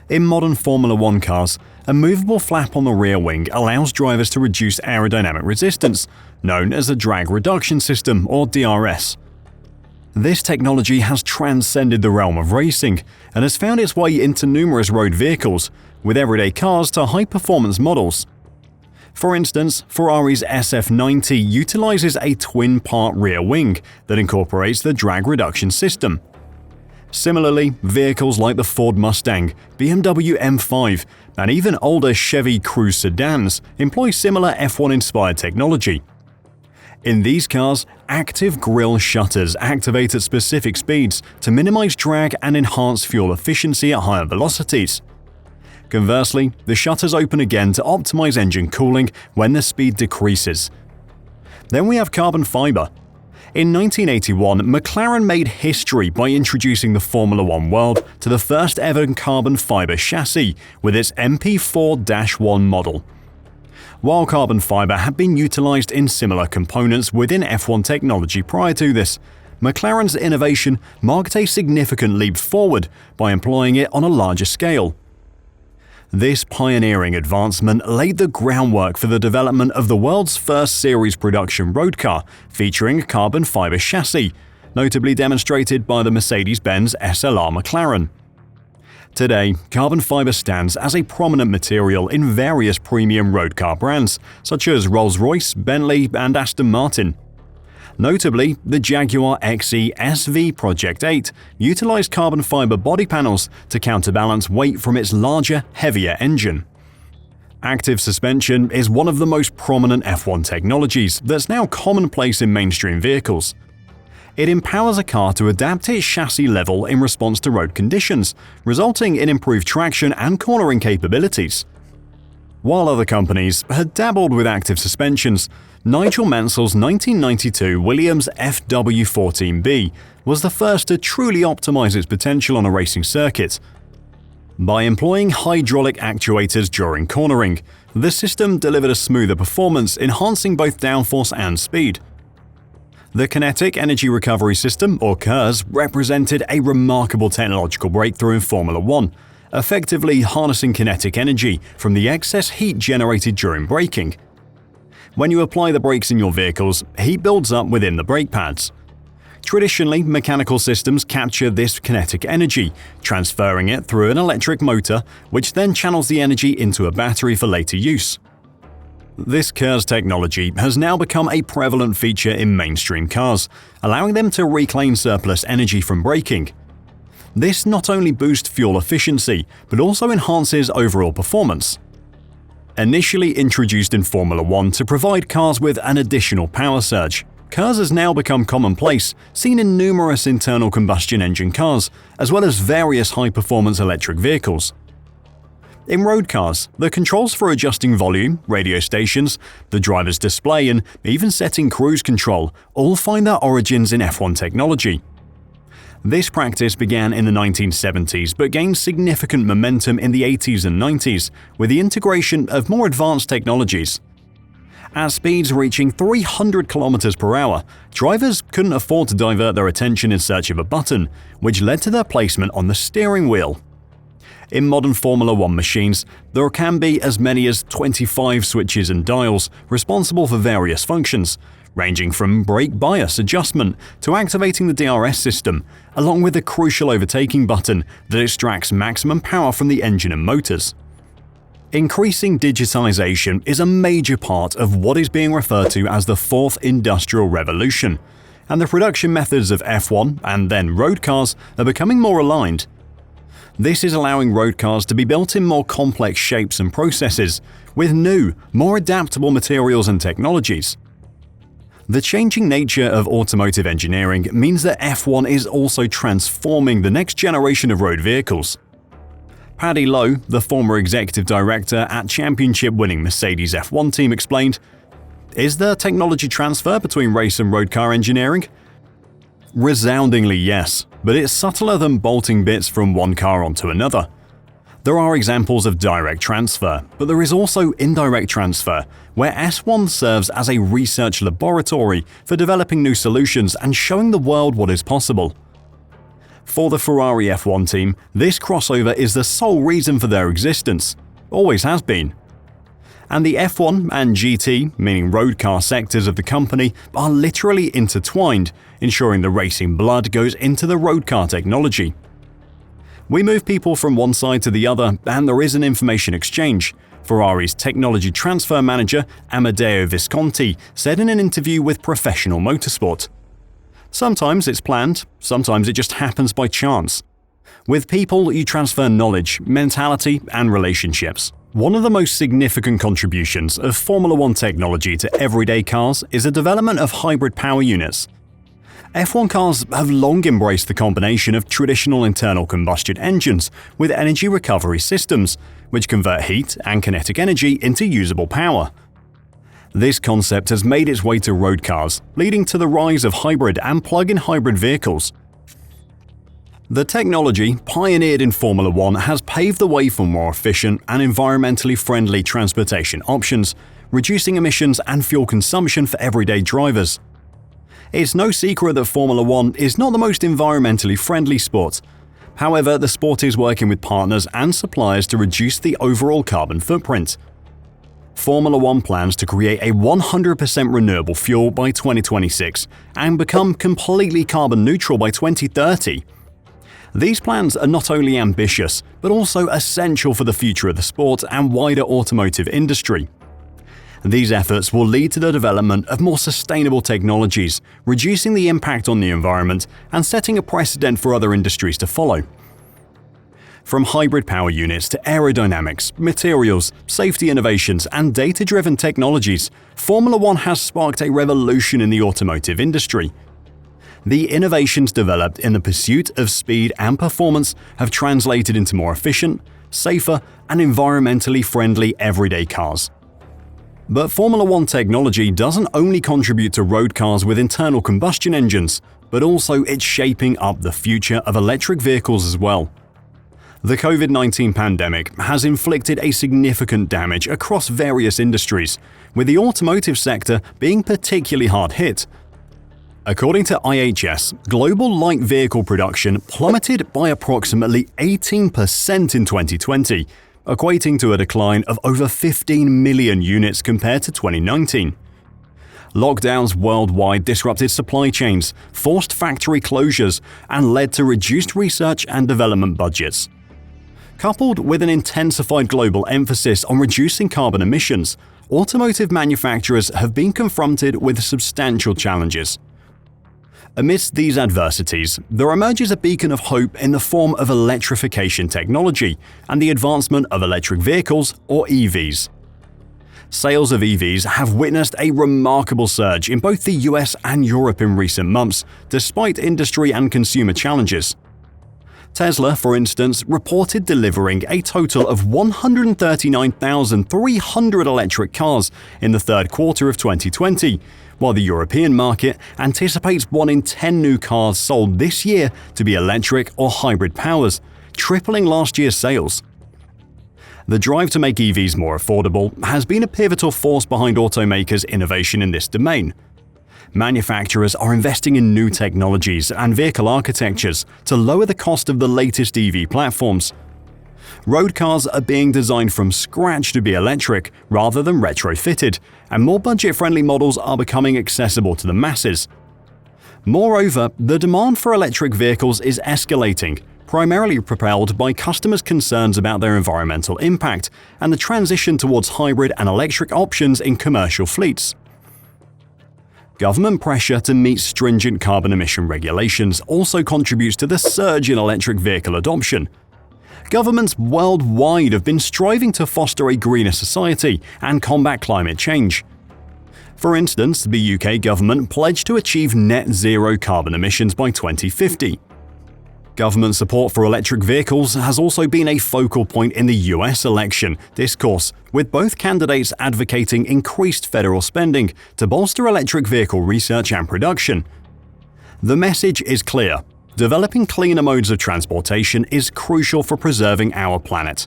In modern Formula One cars, a movable flap on the rear wing allows drivers to reduce aerodynamic resistance, known as a drag reduction system or DRS. This technology has transcended the realm of racing and has found its way into numerous road vehicles, with everyday cars to high-performance models. For instance, Ferrari's SF90 utilizes a twin-part rear wing that incorporates the drag reduction system. Similarly, vehicles like the Ford Mustang, BMW M5, and even older Chevy Cruze sedans employ similar F1-inspired technology. In these cars, active grille shutters activate at specific speeds to minimize drag and enhance fuel efficiency at higher velocities. Conversely, the shutters open again to optimize engine cooling when the speed decreases. Then we have carbon fiber. In 1981, McLaren made history by introducing the Formula One world to the first ever carbon fiber chassis with its MP4-1 model. While carbon fiber had been utilized in similar components within F1 technology prior to this, McLaren's innovation marked a significant leap forward by employing it on a larger scale. This pioneering advancement laid the groundwork for the development of the world's first series production road car featuring a carbon fiber chassis, notably demonstrated by the Mercedes-Benz SLR McLaren. Today, carbon fiber stands as a prominent material in various premium road car brands, such as Rolls-Royce, Bentley, and Aston Martin. Notably, the Jaguar XE SV Project 8 utilized carbon fiber body panels to counterbalance weight from its larger, heavier engine. Active suspension is one of the most prominent F1 technologies that's now commonplace in mainstream vehicles. It empowers a car to adapt its chassis level in response to road conditions, resulting in improved traction and cornering capabilities. While other companies had dabbled with active suspensions, Nigel Mansell's 1992 Williams FW14B was the first to truly optimize its potential on a racing circuit. By employing hydraulic actuators during cornering, the system delivered a smoother performance, enhancing both downforce and speed. The Kinetic Energy Recovery System, or KERS, represented a remarkable technological breakthrough in Formula One, effectively harnessing kinetic energy from the excess heat generated during braking. When you apply the brakes in your vehicles, heat builds up within the brake pads. Traditionally, mechanical systems capture this kinetic energy, transferring it through an electric motor, which then channels the energy into a battery for later use. This KERS technology has now become a prevalent feature in mainstream cars, allowing them to reclaim surplus energy from braking. This not only boosts fuel efficiency, but also enhances overall performance. Initially introduced in Formula One to provide cars with an additional power surge, KERS has now become commonplace, seen in numerous internal combustion engine cars, as well as various high-performance electric vehicles. In road cars, the controls for adjusting volume, radio stations, the driver's display, and even setting cruise control all find their origins in F1 technology. This practice began in the 1970s but gained significant momentum in the 80s and 90s with the integration of more advanced technologies. At speeds reaching 300 km per hour, drivers couldn't afford to divert their attention in search of a button, which led to their placement on the steering wheel. In modern Formula One machines, there can be as many as 25 switches and dials responsible for various functions, ranging from brake bias adjustment to activating the DRS system, along with the crucial overtaking button that extracts maximum power from the engine and motors. Increasing digitalization is a major part of what is being referred to as the Fourth Industrial Revolution, and the production methods of F1 and then road cars are becoming more aligned. This is allowing road cars to be built in more complex shapes and processes, with new, more adaptable materials and technologies. The changing nature of automotive engineering means that F1 is also transforming the next generation of road vehicles. Paddy Lowe, the former executive director at championship-winning Mercedes F1 team, explained, "Is there technology transfer between race and road car engineering? Resoundingly yes, but it's subtler than bolting bits from one car onto another. There are examples of direct transfer, but there is also indirect transfer, where S1 serves as a research laboratory for developing new solutions and showing the world what is possible." For the Ferrari F1 team, this crossover is the sole reason for their existence. Always has been. And the F1 and GT, meaning road car sectors of the company, are literally intertwined, ensuring the racing blood goes into the road car technology. "We move people from one side to the other, and there is an information exchange," Ferrari's technology transfer manager Amedeo Visconti said in an interview with Professional Motorsport. "Sometimes it's planned, sometimes it just happens by chance. With people, you transfer knowledge, mentality, and relationships." One of the most significant contributions of Formula One technology to everyday cars is the development of hybrid power units. F1 cars have long embraced the combination of traditional internal combustion engines with energy recovery systems, which convert heat and kinetic energy into usable power. This concept has made its way to road cars, leading to the rise of hybrid and plug-in hybrid vehicles. The technology pioneered in Formula One has paved the way for more efficient and environmentally friendly transportation options, reducing emissions and fuel consumption for everyday drivers. It's no secret that Formula One is not the most environmentally friendly sport. However, the sport is working with partners and suppliers to reduce the overall carbon footprint. Formula One plans to create a 100% renewable fuel by 2026 and become completely carbon neutral by 2030. These plans are not only ambitious, but also essential for the future of the sport and wider automotive industry. These efforts will lead to the development of more sustainable technologies, reducing the impact on the environment and setting a precedent for other industries to follow. From hybrid power units to aerodynamics, materials, safety innovations, and data-driven technologies, Formula One has sparked a revolution in the automotive industry. The innovations developed in the pursuit of speed and performance have translated into more efficient, safer, and environmentally friendly everyday cars. But Formula One technology doesn't only contribute to road cars with internal combustion engines, but also it's shaping up the future of electric vehicles as well. The COVID-19 pandemic has inflicted a significant damage across various industries, with the automotive sector being particularly hard hit. According to IHS, global light vehicle production plummeted by approximately 18% in 2020, equating to a decline of over 15 million units compared to 2019. Lockdowns worldwide disrupted supply chains, forced factory closures, and led to reduced research and development budgets. Coupled with an intensified global emphasis on reducing carbon emissions, automotive manufacturers have been confronted with substantial challenges. Amidst these adversities, there emerges a beacon of hope in the form of electrification technology and the advancement of electric vehicles, or EVs. Sales of EVs have witnessed a remarkable surge in both the US and Europe in recent months, despite industry and consumer challenges. Tesla, for instance, reported delivering a total of 139,300 electric cars in the third quarter of 2020, while the European market anticipates 1 in 10 new cars sold this year to be electric or hybrid powers, tripling last year's sales. The drive to make EVs more affordable has been a pivotal force behind automakers' innovation in this domain. Manufacturers are investing in new technologies and vehicle architectures to lower the cost of the latest EV platforms. Road cars are being designed from scratch to be electric rather than retrofitted, and more budget-friendly models are becoming accessible to the masses. Moreover, the demand for electric vehicles is escalating, primarily propelled by customers' concerns about their environmental impact and the transition towards hybrid and electric options in commercial fleets. Government pressure to meet stringent carbon emission regulations also contributes to the surge in electric vehicle adoption. Governments worldwide have been striving to foster a greener society and combat climate change. For instance, the UK government pledged to achieve net zero carbon emissions by 2050. Government support for electric vehicles has also been a focal point in the US election discourse, with both candidates advocating increased federal spending to bolster electric vehicle research and production. The message is clear: developing cleaner modes of transportation is crucial for preserving our planet.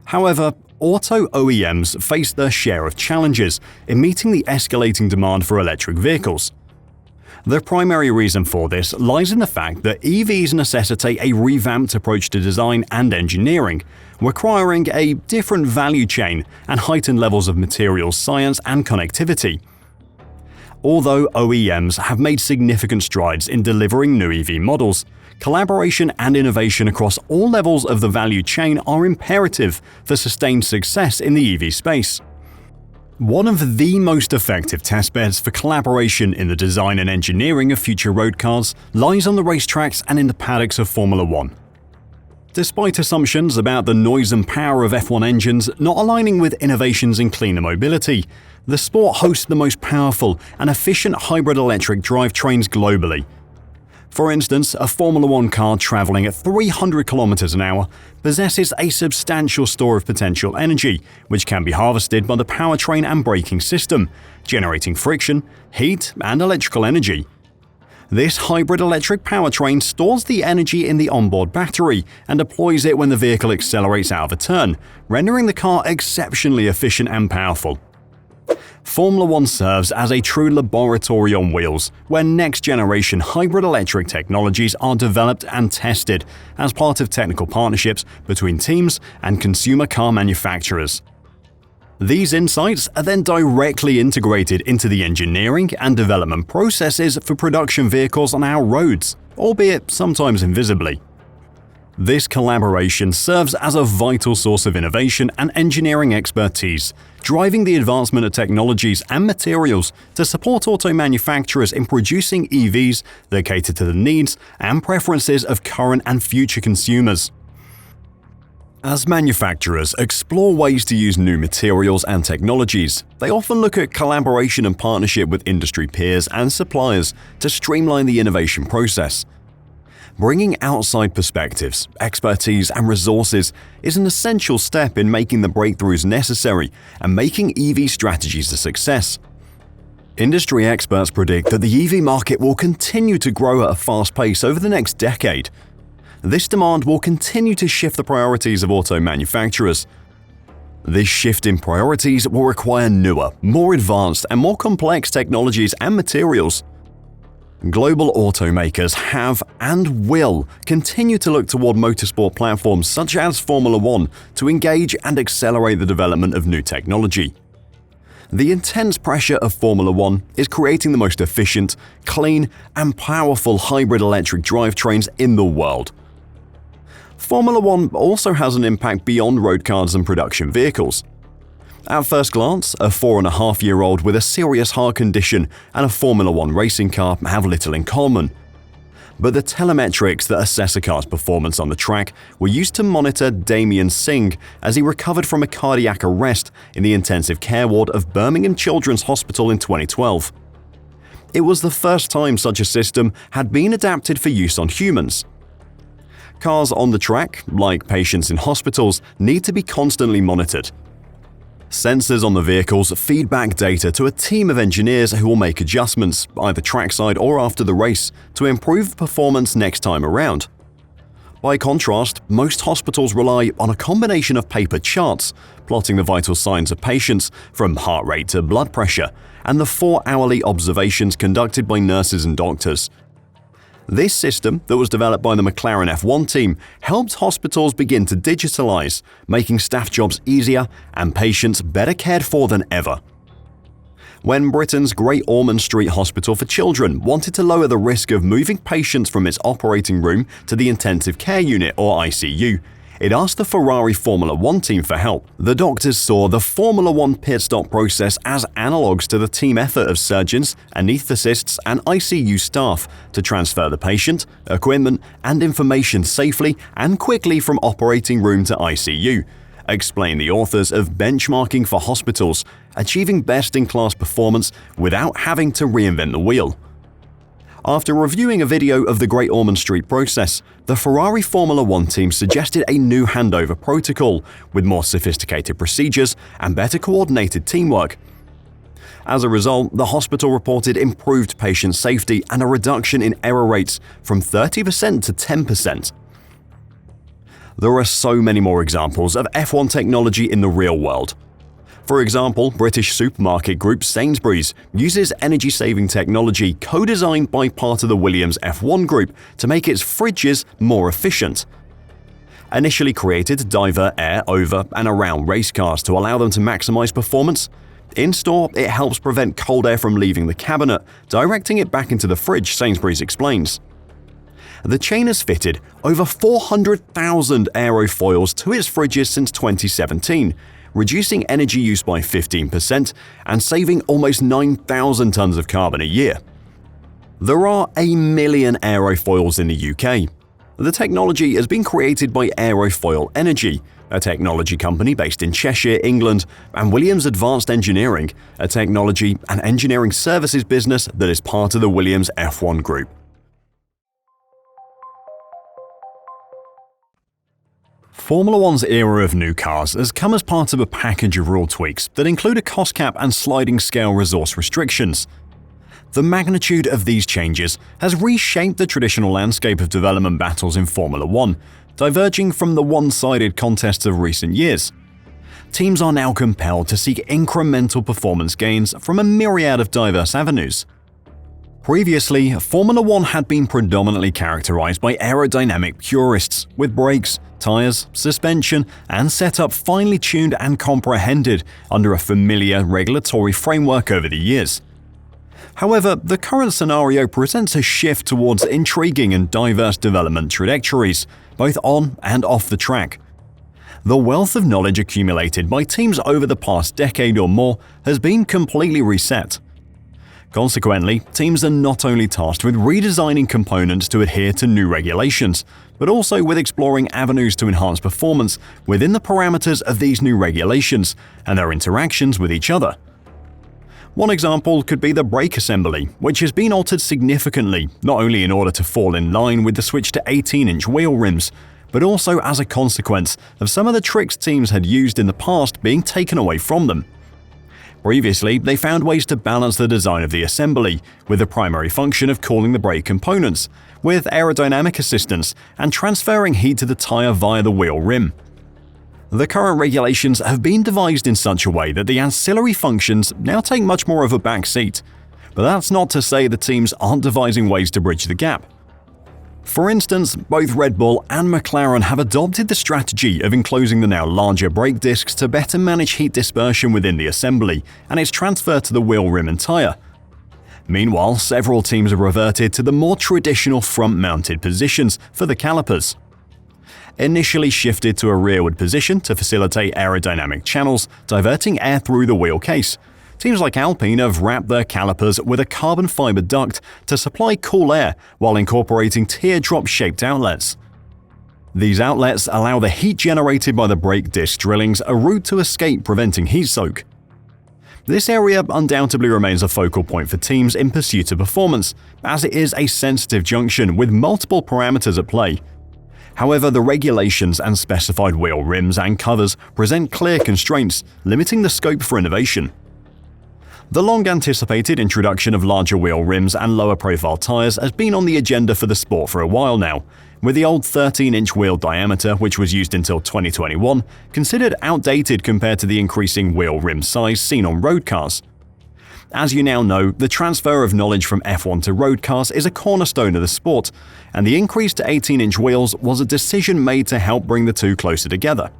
However, auto OEMs face their share of challenges in meeting the escalating demand for electric vehicles. The primary reason for this lies in the fact that EVs necessitate a revamped approach to design and engineering, requiring a different value chain and heightened levels of materials science and connectivity. Although OEMs have made significant strides in delivering new EV models, collaboration and innovation across all levels of the value chain are imperative for sustained success in the EV space. One of the most effective testbeds for collaboration in the design and engineering of future road cars lies on the racetracks and in the paddocks of Formula One. Despite assumptions about the noise and power of F1 engines not aligning with innovations in cleaner mobility, the sport hosts the most powerful and efficient hybrid electric drivetrains globally. For instance, a Formula One car traveling at 300 km an hour possesses a substantial store of potential energy, which can be harvested by the powertrain and braking system, generating friction, heat, and electrical energy. This hybrid electric powertrain stores the energy in the onboard battery and deploys it when the vehicle accelerates out of a turn, rendering the car exceptionally efficient and powerful. Formula One serves as a true laboratory on wheels, where next-generation hybrid electric technologies are developed and tested as part of technical partnerships between teams and consumer car manufacturers. These insights are then directly integrated into the engineering and development processes for production vehicles on our roads, albeit sometimes invisibly. This collaboration serves as a vital source of innovation and engineering expertise, driving the advancement of technologies and materials to support auto manufacturers in producing EVs that cater to the needs and preferences of current and future consumers. As manufacturers explore ways to use new materials and technologies, they often look at collaboration and partnership with industry peers and suppliers to streamline the innovation process. Bringing outside perspectives, expertise, and resources is an essential step in making the breakthroughs necessary and making EV strategies a success. Industry experts predict that the EV market will continue to grow at a fast pace over the next decade. This demand will continue to shift the priorities of auto manufacturers. This shift in priorities will require newer, more advanced, and more complex technologies and materials. Global automakers have and will continue to look toward motorsport platforms such as Formula One to engage and accelerate the development of new technology. The intense pressure of Formula One is creating the most efficient, clean, and powerful hybrid electric drivetrains in the world. Formula One also has an impact beyond road cars and production vehicles. At first glance, a 4.5-year-old with a serious heart condition and a Formula One racing car have little in common. But the telemetrics that assess a car's performance on the track were used to monitor Damien Singh as he recovered from a cardiac arrest in the intensive care ward of Birmingham Children's Hospital in 2012. It was the first time such a system had been adapted for use on humans. Cars on the track, like patients in hospitals, need to be constantly monitored. Sensors on the vehicles feed back data to a team of engineers who will make adjustments, either trackside or after the race, to improve performance next time around. By contrast, most hospitals rely on a combination of paper charts, plotting the vital signs of patients, from heart rate to blood pressure, and the 4-hourly observations conducted by nurses and doctors. This system, that was developed by the McLaren F1 team, helped hospitals begin to digitalize, making staff jobs easier and patients better cared for than ever. When Britain's Great Ormond Street Hospital for Children wanted to lower the risk of moving patients from its operating room to the intensive care unit or ICU, It asked the Ferrari Formula One team for help. The doctors saw the Formula One pit stop process as analogues to the team effort of surgeons, anaesthetists, and ICU staff to transfer the patient, equipment, and information safely and quickly from operating room to ICU, explain the authors of Benchmarking for Hospitals, Achieving Best-in-Class Performance Without Having to Reinvent the Wheel. After reviewing a video of the Great Ormond Street process, the Ferrari Formula One team suggested a new handover protocol with more sophisticated procedures and better coordinated teamwork. As a result, the hospital reported improved patient safety and a reduction in error rates from 30% to 10%. There are so many more examples of F1 technology in the real world. For example, British supermarket group Sainsbury's uses energy-saving technology co-designed by part of the Williams F1 group to make its fridges more efficient. Initially created to divert air over and around race cars to allow them to maximize performance, in-store it helps prevent cold air from leaving the cabinet, directing it back into the fridge, Sainsbury's explains. The chain has fitted over 400,000 aerofoils to its fridges since 2017, reducing energy use by 15% and saving almost 9,000 tons of carbon a year. There are 1 million aerofoils in the UK. The technology has been created by Aerofoil Energy, a technology company based in Cheshire, England, and Williams Advanced Engineering, a technology and engineering services business that is part of the Williams F1 group. Formula One's era of new cars has come as part of a package of rule tweaks that include a cost cap and sliding scale resource restrictions. The magnitude of these changes has reshaped the traditional landscape of development battles in Formula One, diverging from the one-sided contests of recent years. Teams are now compelled to seek incremental performance gains from a myriad of diverse avenues. Previously, Formula One had been predominantly characterized by aerodynamic purists, with brakes, tires, suspension, and setup finely tuned and comprehended under a familiar regulatory framework over the years. However, the current scenario presents a shift towards intriguing and diverse development trajectories, both on and off the track. The wealth of knowledge accumulated by teams over the past decade or more has been completely reset. Consequently, teams are not only tasked with redesigning components to adhere to new regulations, but also with exploring avenues to enhance performance within the parameters of these new regulations and their interactions with each other. One example could be the brake assembly, which has been altered significantly, not only in order to fall in line with the switch to 18-inch wheel rims, but also as a consequence of some of the tricks teams had used in the past being taken away from them. Previously, they found ways to balance the design of the assembly, with the primary function of cooling the brake components, with aerodynamic assistance and transferring heat to the tire via the wheel rim. The current regulations have been devised in such a way that the ancillary functions now take much more of a back seat, but that's not to say the teams aren't devising ways to bridge the gap. For instance, both Red Bull and McLaren have adopted the strategy of enclosing the now larger brake discs to better manage heat dispersion within the assembly and its transfer to the wheel rim and tire. Meanwhile, several teams have reverted to the more traditional front-mounted positions for the calipers. Initially shifted to a rearward position to facilitate aerodynamic channels, diverting air through the wheel case, teams like Alpine have wrapped their calipers with a carbon fiber duct to supply cool air while incorporating teardrop-shaped outlets. These outlets allow the heat generated by the brake disc drillings a route to escape, preventing heat soak. This area undoubtedly remains a focal point for teams in pursuit of performance, as it is a sensitive junction with multiple parameters at play. However, the regulations and specified wheel rims and covers present clear constraints, limiting the scope for innovation. The long-anticipated introduction of larger wheel rims and lower-profile tires has been on the agenda for the sport for a while now, with the old 13-inch wheel diameter, which was used until 2021, considered outdated compared to the increasing wheel rim size seen on road cars. As you now know, the transfer of knowledge from F1 to road cars is a cornerstone of the sport, and the increase to 18-inch wheels was a decision made to help bring the two closer together.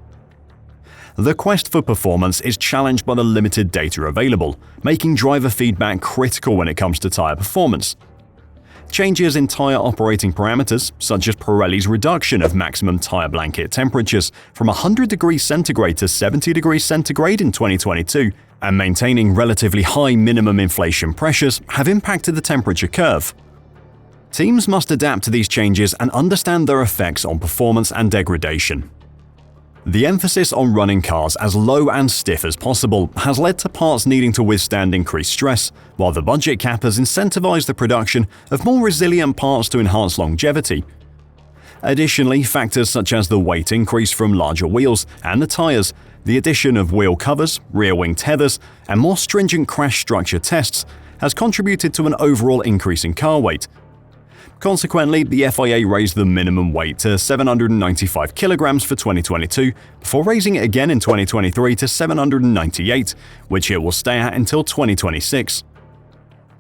The quest for performance is challenged by the limited data available, making driver feedback critical when it comes to tire performance. Changes in tyre operating parameters, such as Pirelli's reduction of maximum tyre blanket temperatures from 100 degrees centigrade to 70 degrees centigrade in 2022, and maintaining relatively high minimum inflation pressures have impacted the temperature curve. Teams must adapt to these changes and understand their effects on performance and degradation. The emphasis on running cars as low and stiff as possible has led to parts needing to withstand increased stress, while the budget cap has incentivized the production of more resilient parts to enhance longevity. Additionally, factors such as the weight increase from larger wheels and the tires, the addition of wheel covers, rear wing tethers, and more stringent crash structure tests has contributed to an overall increase in car weight. Consequently, the FIA raised the minimum weight to 795 kilograms for 2022, before raising it again in 2023 to 798, which it will stay at until 2026.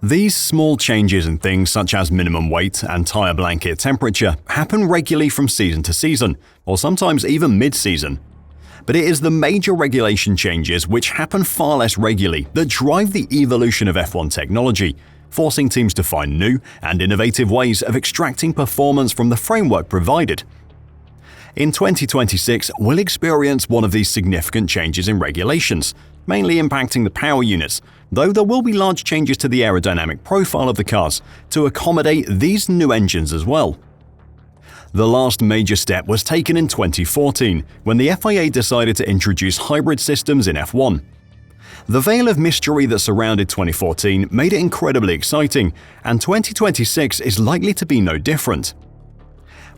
These small changes in things such as minimum weight and tyre blanket temperature happen regularly from season to season, or sometimes even mid-season. But it is the major regulation changes which happen far less regularly that drive the evolution of F1 technology, forcing teams to find new and innovative ways of extracting performance from the framework provided. In 2026, we'll experience one of these significant changes in regulations, mainly impacting the power units, though there will be large changes to the aerodynamic profile of the cars to accommodate these new engines as well. The last major step was taken in 2014, when the FIA decided to introduce hybrid systems in F1. The veil of mystery that surrounded 2014 made it incredibly exciting, and 2026 is likely to be no different.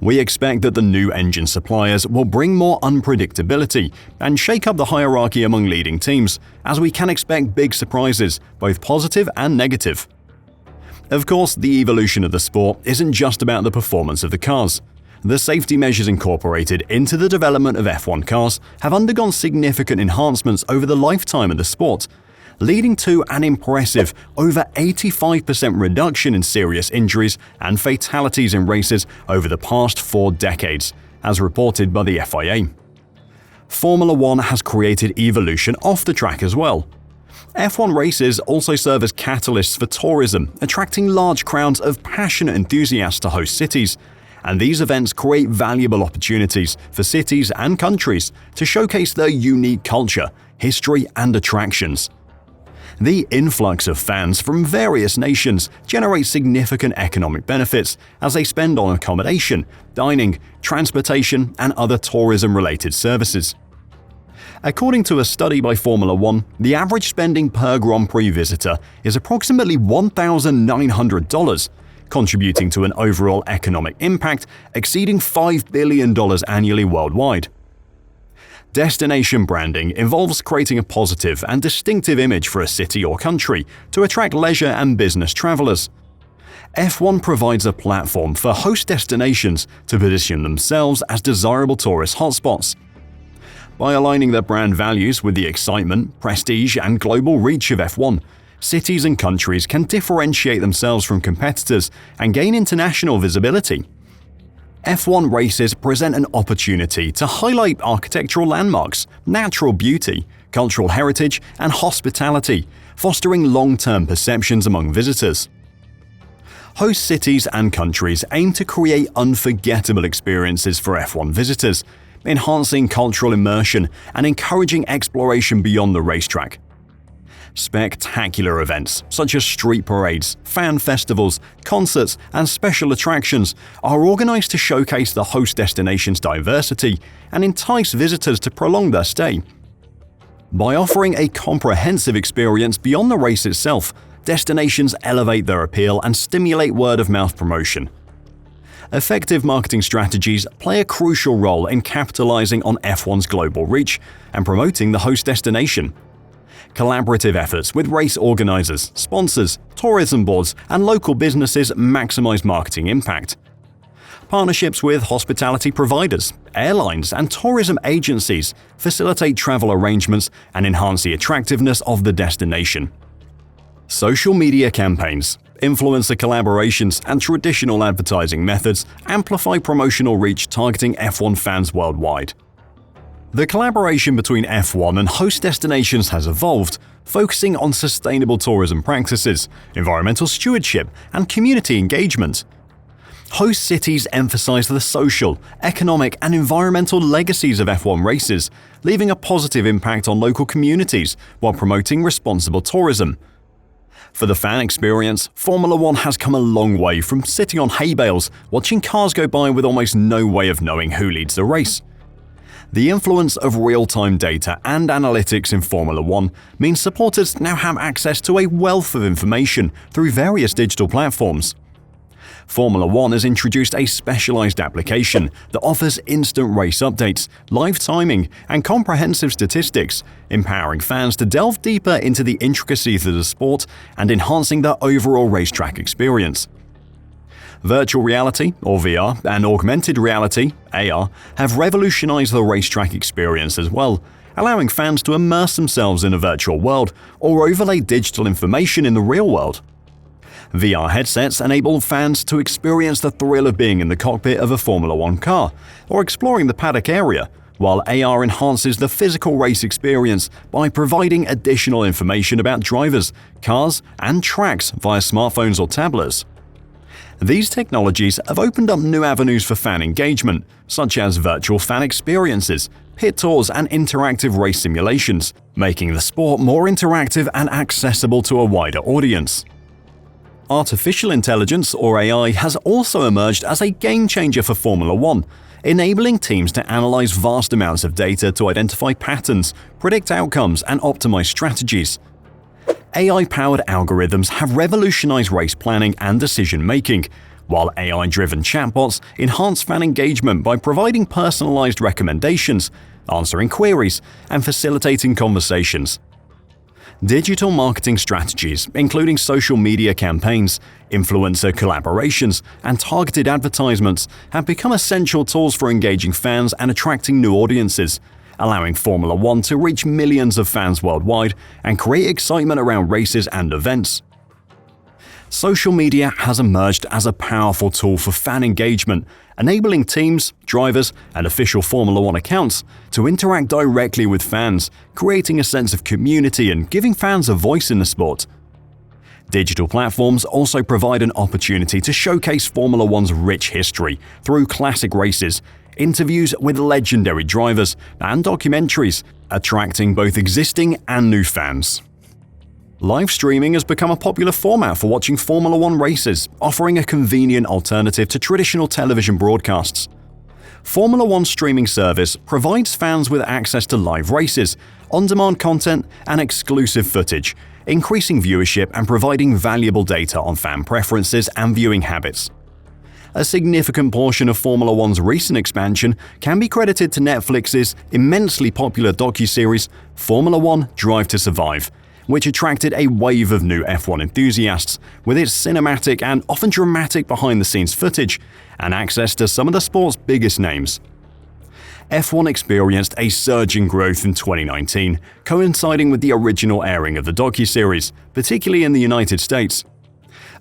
We expect that the new engine suppliers will bring more unpredictability and shake up the hierarchy among leading teams, as we can expect big surprises, both positive and negative. Of course, the evolution of the sport isn't just about the performance of the cars. The safety measures incorporated into the development of F1 cars have undergone significant enhancements over the lifetime of the sport, leading to an impressive over 85% reduction in serious injuries and fatalities in races over the past 4 decades, as reported by the FIA. Formula One has created evolution off the track as well. F1 races also serve as catalysts for tourism, attracting large crowds of passionate enthusiasts to host cities, and these events create valuable opportunities for cities and countries to showcase their unique culture, history, and attractions. The influx of fans from various nations generates significant economic benefits as they spend on accommodation, dining, transportation, and other tourism-related services. According to a study by Formula One, the average spending per Grand Prix visitor is approximately $1,900, contributing to an overall economic impact exceeding $5 billion annually worldwide. Destination branding involves creating a positive and distinctive image for a city or country to attract leisure and business travelers. F1 provides a platform for host destinations to position themselves as desirable tourist hotspots. By aligning their brand values with the excitement, prestige, and global reach of F1, cities and countries can differentiate themselves from competitors and gain international visibility. F1 races present an opportunity to highlight architectural landmarks, natural beauty, cultural heritage, and hospitality, fostering long-term perceptions among visitors. Host cities and countries aim to create unforgettable experiences for F1 visitors, enhancing cultural immersion and encouraging exploration beyond the racetrack. Spectacular events such as street parades, fan festivals, concerts, and special attractions are organized to showcase the host destination's diversity and entice visitors to prolong their stay. By offering a comprehensive experience beyond the race itself, destinations elevate their appeal and stimulate word-of-mouth promotion. Effective marketing strategies play a crucial role in capitalizing on F1's global reach and promoting the host destination. Collaborative efforts with race organizers, sponsors, tourism boards, and local businesses maximize marketing impact. Partnerships with hospitality providers, airlines, and tourism agencies facilitate travel arrangements and enhance the attractiveness of the destination. Social media campaigns, influencer collaborations, and traditional advertising methods amplify promotional reach targeting F1 fans worldwide. The collaboration between F1 and host destinations has evolved, focusing on sustainable tourism practices, environmental stewardship, and community engagement. Host cities emphasize the social, economic, and environmental legacies of F1 races, leaving a positive impact on local communities while promoting responsible tourism. For the fan experience, Formula One has come a long way from sitting on hay bales watching cars go by with almost no way of knowing who leads the race. The influence of real-time data and analytics in Formula One means supporters now have access to a wealth of information through various digital platforms. Formula One has introduced a specialized application that offers instant race updates, live timing, and comprehensive statistics, empowering fans to delve deeper into the intricacies of the sport and enhancing their overall racetrack experience. Virtual reality, or VR, and augmented reality, AR, have revolutionized the racetrack experience as well, allowing fans to immerse themselves in a virtual world or overlay digital information in the real world. VR headsets enable fans to experience the thrill of being in the cockpit of a Formula One car or exploring the paddock area, while AR enhances the physical race experience by providing additional information about drivers, cars, and tracks via smartphones or tablets. These technologies have opened up new avenues for fan engagement, such as virtual fan experiences, pit tours, and interactive race simulations, making the sport more interactive and accessible to a wider audience. Artificial intelligence, or AI, has also emerged as a game-changer for Formula One, enabling teams to analyze vast amounts of data to identify patterns, predict outcomes, and optimize strategies. AI-powered algorithms have revolutionized race planning and decision-making, while AI-driven chatbots enhance fan engagement by providing personalized recommendations, answering queries, and facilitating conversations. Digital marketing strategies, including social media campaigns, influencer collaborations, and targeted advertisements, have become essential tools for engaging fans and attracting new audiences, allowing Formula One to reach millions of fans worldwide and create excitement around races and events. Social media has emerged as a powerful tool for fan engagement, enabling teams, drivers, and official Formula One accounts to interact directly with fans, creating a sense of community and giving fans a voice in the sport. Digital platforms also provide an opportunity to showcase Formula One's rich history through classic races, interviews with legendary drivers, and documentaries, attracting both existing and new fans. Live streaming has become a popular format for watching Formula One races, offering a convenient alternative to traditional television broadcasts. Formula One's streaming service provides fans with access to live races, on-demand content, and exclusive footage, increasing viewership and providing valuable data on fan preferences and viewing habits. A significant portion of Formula One's recent expansion can be credited to Netflix's immensely popular docuseries Formula One: Drive to Survive, which attracted a wave of new F1 enthusiasts with its cinematic and often dramatic behind-the-scenes footage and access to some of the sport's biggest names. F1 experienced a surge in growth in 2019, coinciding with the original airing of the docuseries, particularly in the United States.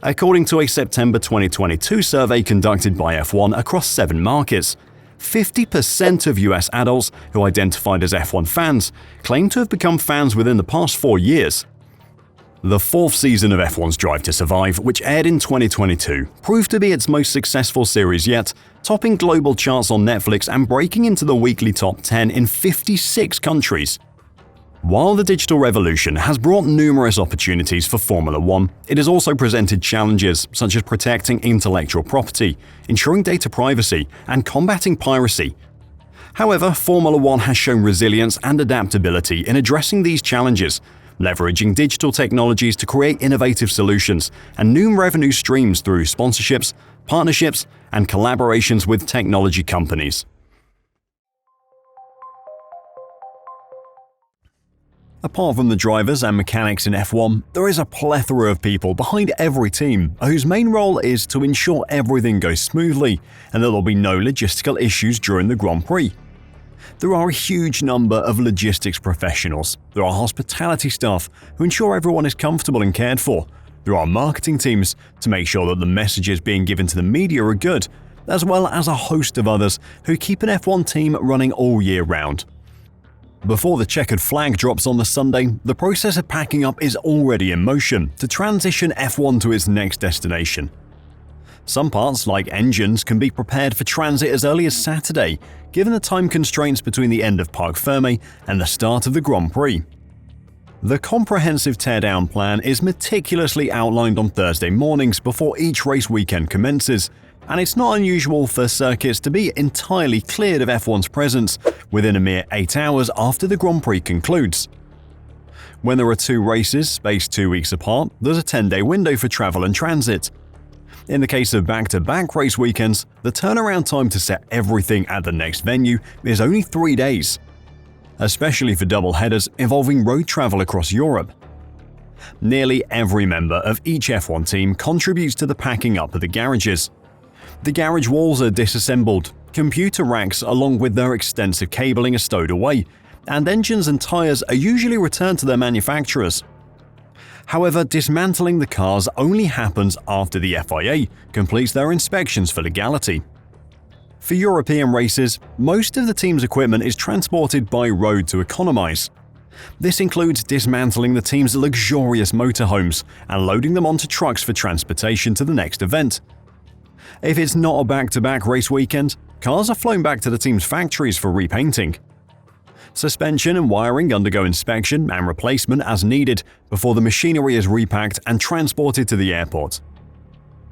According to a September 2022 survey conducted by F1 across 7 markets, 50% of US adults who identified as F1 fans claim to have become fans within the past 4 years. The 4th season of F1's Drive to Survive, which aired in 2022, proved to be its most successful series yet, topping global charts on Netflix and breaking into the weekly top 10 in 56 countries. While the digital revolution has brought numerous opportunities for Formula One, it has also presented challenges such as protecting intellectual property, ensuring data privacy, and combating piracy. However, Formula One has shown resilience and adaptability in addressing these challenges, leveraging digital technologies to create innovative solutions and new revenue streams through sponsorships, partnerships, and collaborations with technology companies. Apart from the drivers and mechanics in F1, there is a plethora of people behind every team whose main role is to ensure everything goes smoothly and that there will be no logistical issues during the Grand Prix. There are a huge number of logistics professionals. There are hospitality staff who ensure everyone is comfortable and cared for. There are marketing teams to make sure that the messages being given to the media are good, as well as a host of others who keep an F1 team running all year round. Before the checkered flag drops on the Sunday, the process of packing up is already in motion to transition F1 to its next destination. Some parts, like engines, can be prepared for transit as early as Saturday, given the time constraints between the end of Parc Fermé and the start of the Grand Prix. The comprehensive teardown plan is meticulously outlined on Thursday mornings before each race weekend commences, and it's not unusual for circuits to be entirely cleared of F1's presence within a mere 8 hours after the Grand Prix concludes. When there are 2 races spaced 2 weeks apart, there's a 10-day window for travel and transit. In the case of back-to-back race weekends, the turnaround time to set everything at the next venue is only 3 days, especially for double-headers involving road travel across Europe. Nearly every member of each F1 team contributes to the packing up of the garages. The garage walls are disassembled, computer racks along with their extensive cabling are stowed away, and engines and tyres are usually returned to their manufacturers. However, dismantling the cars only happens after the FIA completes their inspections for legality. For European races, most of the team's equipment is transported by road to economize. This includes dismantling the team's luxurious motorhomes and loading them onto trucks for transportation to the next event. If it's not a back-to-back race weekend, cars are flown back to the team's factories for repainting. Suspension and wiring undergo inspection and replacement as needed before the machinery is repacked and transported to the airport.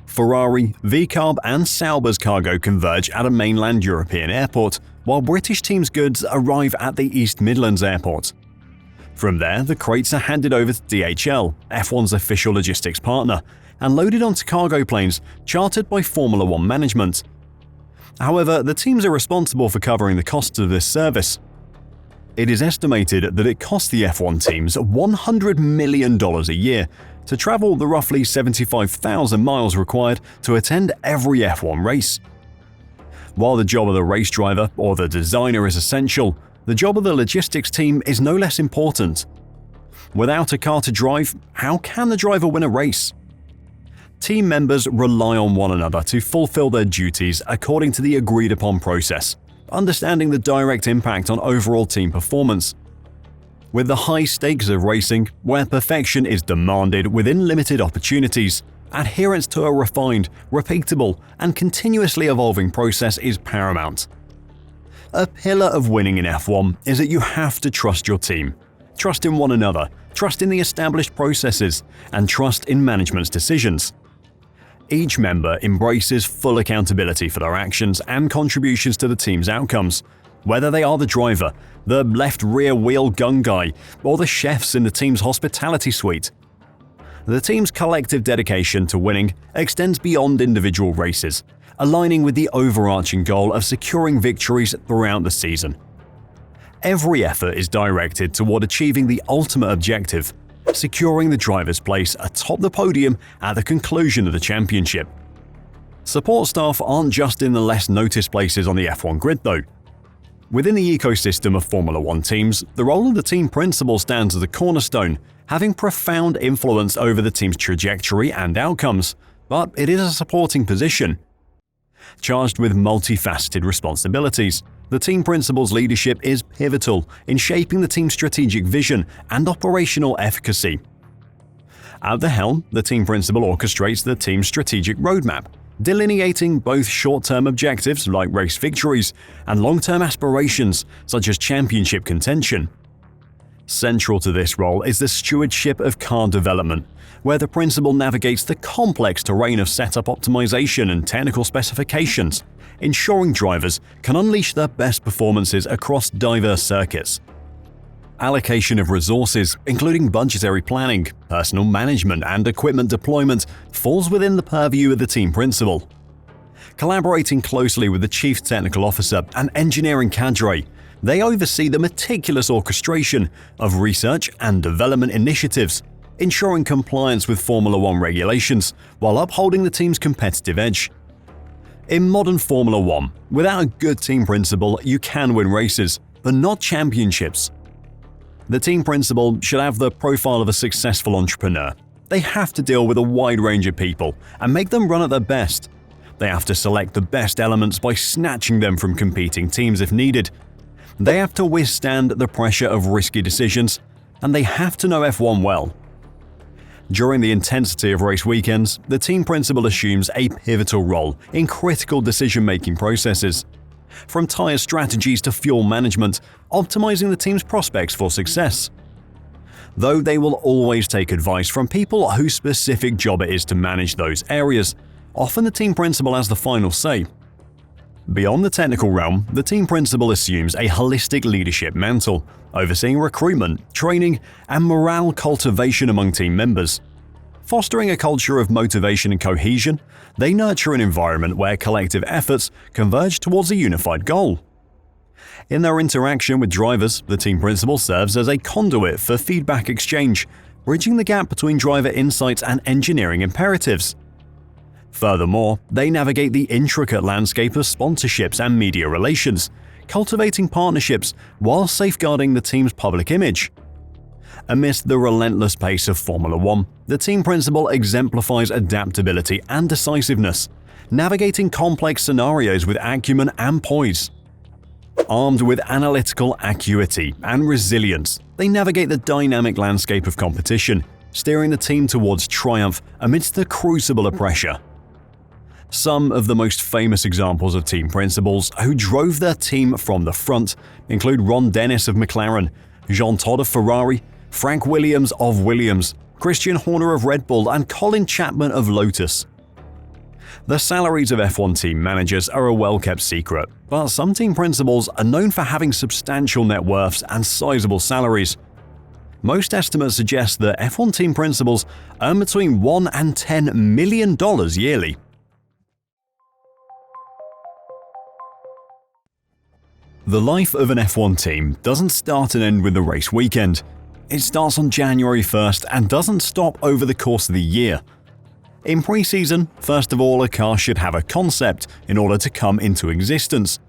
Ferrari, VCARB and Sauber's cargo converge at a mainland European airport, while British team's goods arrive at the East Midlands airport. From there, the crates are handed over to DHL, F1's official logistics partner, and loaded onto cargo planes chartered by Formula One management. However, the teams are responsible for covering the costs of this service. It is estimated that it costs the F1 teams $100 million a year to travel the roughly 75,000 miles required to attend every F1 race. While the job of the race driver or the designer is essential, the job of the logistics team is no less important. Without a car to drive, how can the driver win a race? Team members rely on one another to fulfill their duties according to the agreed-upon process, understanding the direct impact on overall team performance. With the high stakes of racing, where perfection is demanded within limited opportunities, adherence to a refined, repeatable, and continuously evolving process is paramount. A pillar of winning in F1 is that you have to trust your team. Trust in one another, trust in the established processes, and trust in management's decisions. Each member embraces full accountability for their actions and contributions to the team's outcomes, whether they are the driver, the left rear wheel gun guy, or the chefs in the team's hospitality suite. The team's collective dedication to winning extends beyond individual races, aligning with the overarching goal of securing victories throughout the season. Every effort is directed toward achieving the ultimate objective, securing the driver's place atop the podium at the conclusion of the championship. Support staff aren't just in the less noticed places on the F1 grid though. Within the ecosystem of Formula One teams, the role of the team principal stands as a cornerstone, having profound influence over the team's trajectory and outcomes, but it is a supporting position. Charged with multifaceted responsibilities, the team principal's leadership is pivotal in shaping the team's strategic vision and operational efficacy. At the helm, the team principal orchestrates the team's strategic roadmap, delineating both short-term objectives like race victories and long-term aspirations such as championship contention. Central to this role is the stewardship of car development, where the principal navigates the complex terrain of setup optimization and technical specifications, ensuring drivers can unleash their best performances across diverse circuits. Allocation of resources, including budgetary planning, personal management, and equipment deployment, falls within the purview of the team principal. Collaborating closely with the Chief Technical Officer and engineering cadre, they oversee the meticulous orchestration of research and development initiatives, ensuring compliance with Formula One regulations while upholding the team's competitive edge. In modern Formula One, without a good team principal, you can win races, but not championships. The team principal should have the profile of a successful entrepreneur. They have to deal with a wide range of people and make them run at their best. They have to select the best elements by snatching them from competing teams if needed. They have to withstand the pressure of risky decisions, and they have to know F1 well. During the intensity of race weekends, the team principal assumes a pivotal role in critical decision-making processes. From tire strategies to fuel management, optimizing the team's prospects for success. Though they will always take advice from people whose specific job it is to manage those areas, often the team principal has the final say. Beyond the technical realm, the team principal assumes a holistic leadership mantle, overseeing recruitment, training, and morale cultivation among team members. Fostering a culture of motivation and cohesion, they nurture an environment where collective efforts converge towards a unified goal. In their interaction with drivers, the team principal serves as a conduit for feedback exchange, bridging the gap between driver insights and engineering imperatives. Furthermore, they navigate the intricate landscape of sponsorships and media relations, cultivating partnerships while safeguarding the team's public image. Amidst the relentless pace of Formula One, the team principal exemplifies adaptability and decisiveness, navigating complex scenarios with acumen and poise. Armed with analytical acuity and resilience, they navigate the dynamic landscape of competition, steering the team towards triumph amidst the crucible of pressure. Some of the most famous examples of team principals who drove their team from the front include Ron Dennis of McLaren, Jean Todt of Ferrari, Frank Williams of Williams, Christian Horner of Red Bull, and Colin Chapman of Lotus. The salaries of F1 team managers are a well-kept secret, but some team principals are known for having substantial net worths and sizable salaries. Most estimates suggest that F1 team principals earn between $1 and $10 million yearly. The life of an F1 team doesn't start and end with the race weekend. It starts on January 1st and doesn't stop over the course of the year. In pre-season, first of all, a car should have a concept in order to come into existence.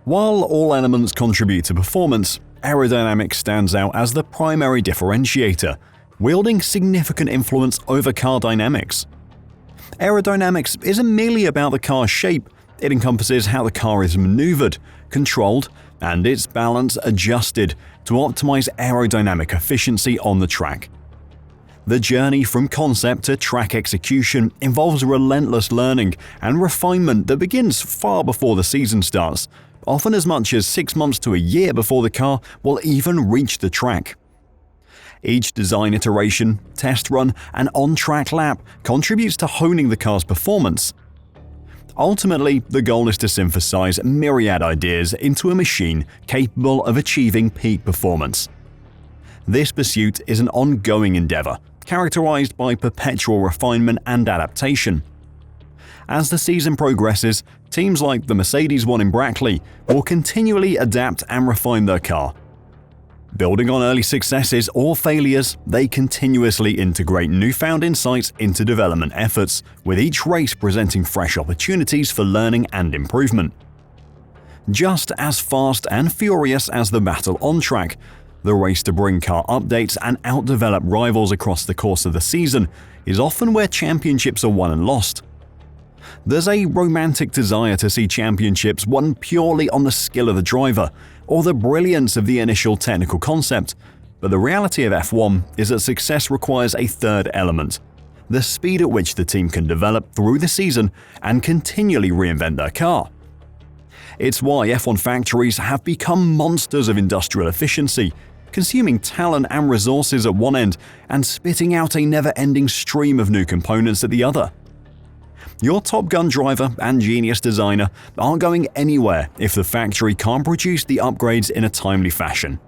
While all elements contribute to performance, aerodynamics stands out as the primary differentiator, wielding significant influence over car dynamics. Aerodynamics isn't merely about the car's shape, it encompasses how the car is maneuvered, controlled, and its balance adjusted to optimize aerodynamic efficiency on the track. The journey from concept to track execution involves relentless learning and refinement that begins far before the season starts, often as much as 6 months to a year before the car will even reach the track. Each design iteration, test run, and on-track lap contributes to honing the car's performance. Ultimately, the goal is to synthesize myriad ideas into a machine capable of achieving peak performance. This pursuit is an ongoing endeavor, characterized by perpetual refinement and adaptation. As the season progresses, teams like the Mercedes one in Brackley will continually adapt and refine their car. Building on early successes or failures, they continuously integrate newfound insights into development efforts, with each race presenting fresh opportunities for learning and improvement. Just as fast and furious as the battle on track, the race to bring car updates and outdevelop rivals across the course of the season is often where championships are won and lost. There's a romantic desire to see championships won purely on the skill of the driver or the brilliance of the initial technical concept, but the reality of F1 is that success requires a third element: the speed at which the team can develop through the season and continually reinvent their car. It's why F1 factories have become monsters of industrial efficiency, consuming talent and resources at one end and spitting out a never-ending stream of new components at the other. Your Top Gun driver and genius designer aren't going anywhere if the factory can't produce the upgrades in a timely fashion.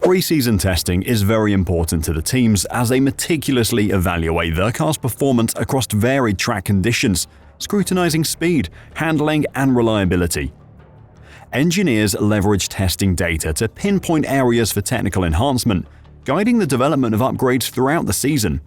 Pre-season testing is very important to the teams as they meticulously evaluate their car's performance across varied track conditions, scrutinizing speed, handling, and reliability. Engineers leverage testing data to pinpoint areas for technical enhancement, guiding the development of upgrades throughout the season.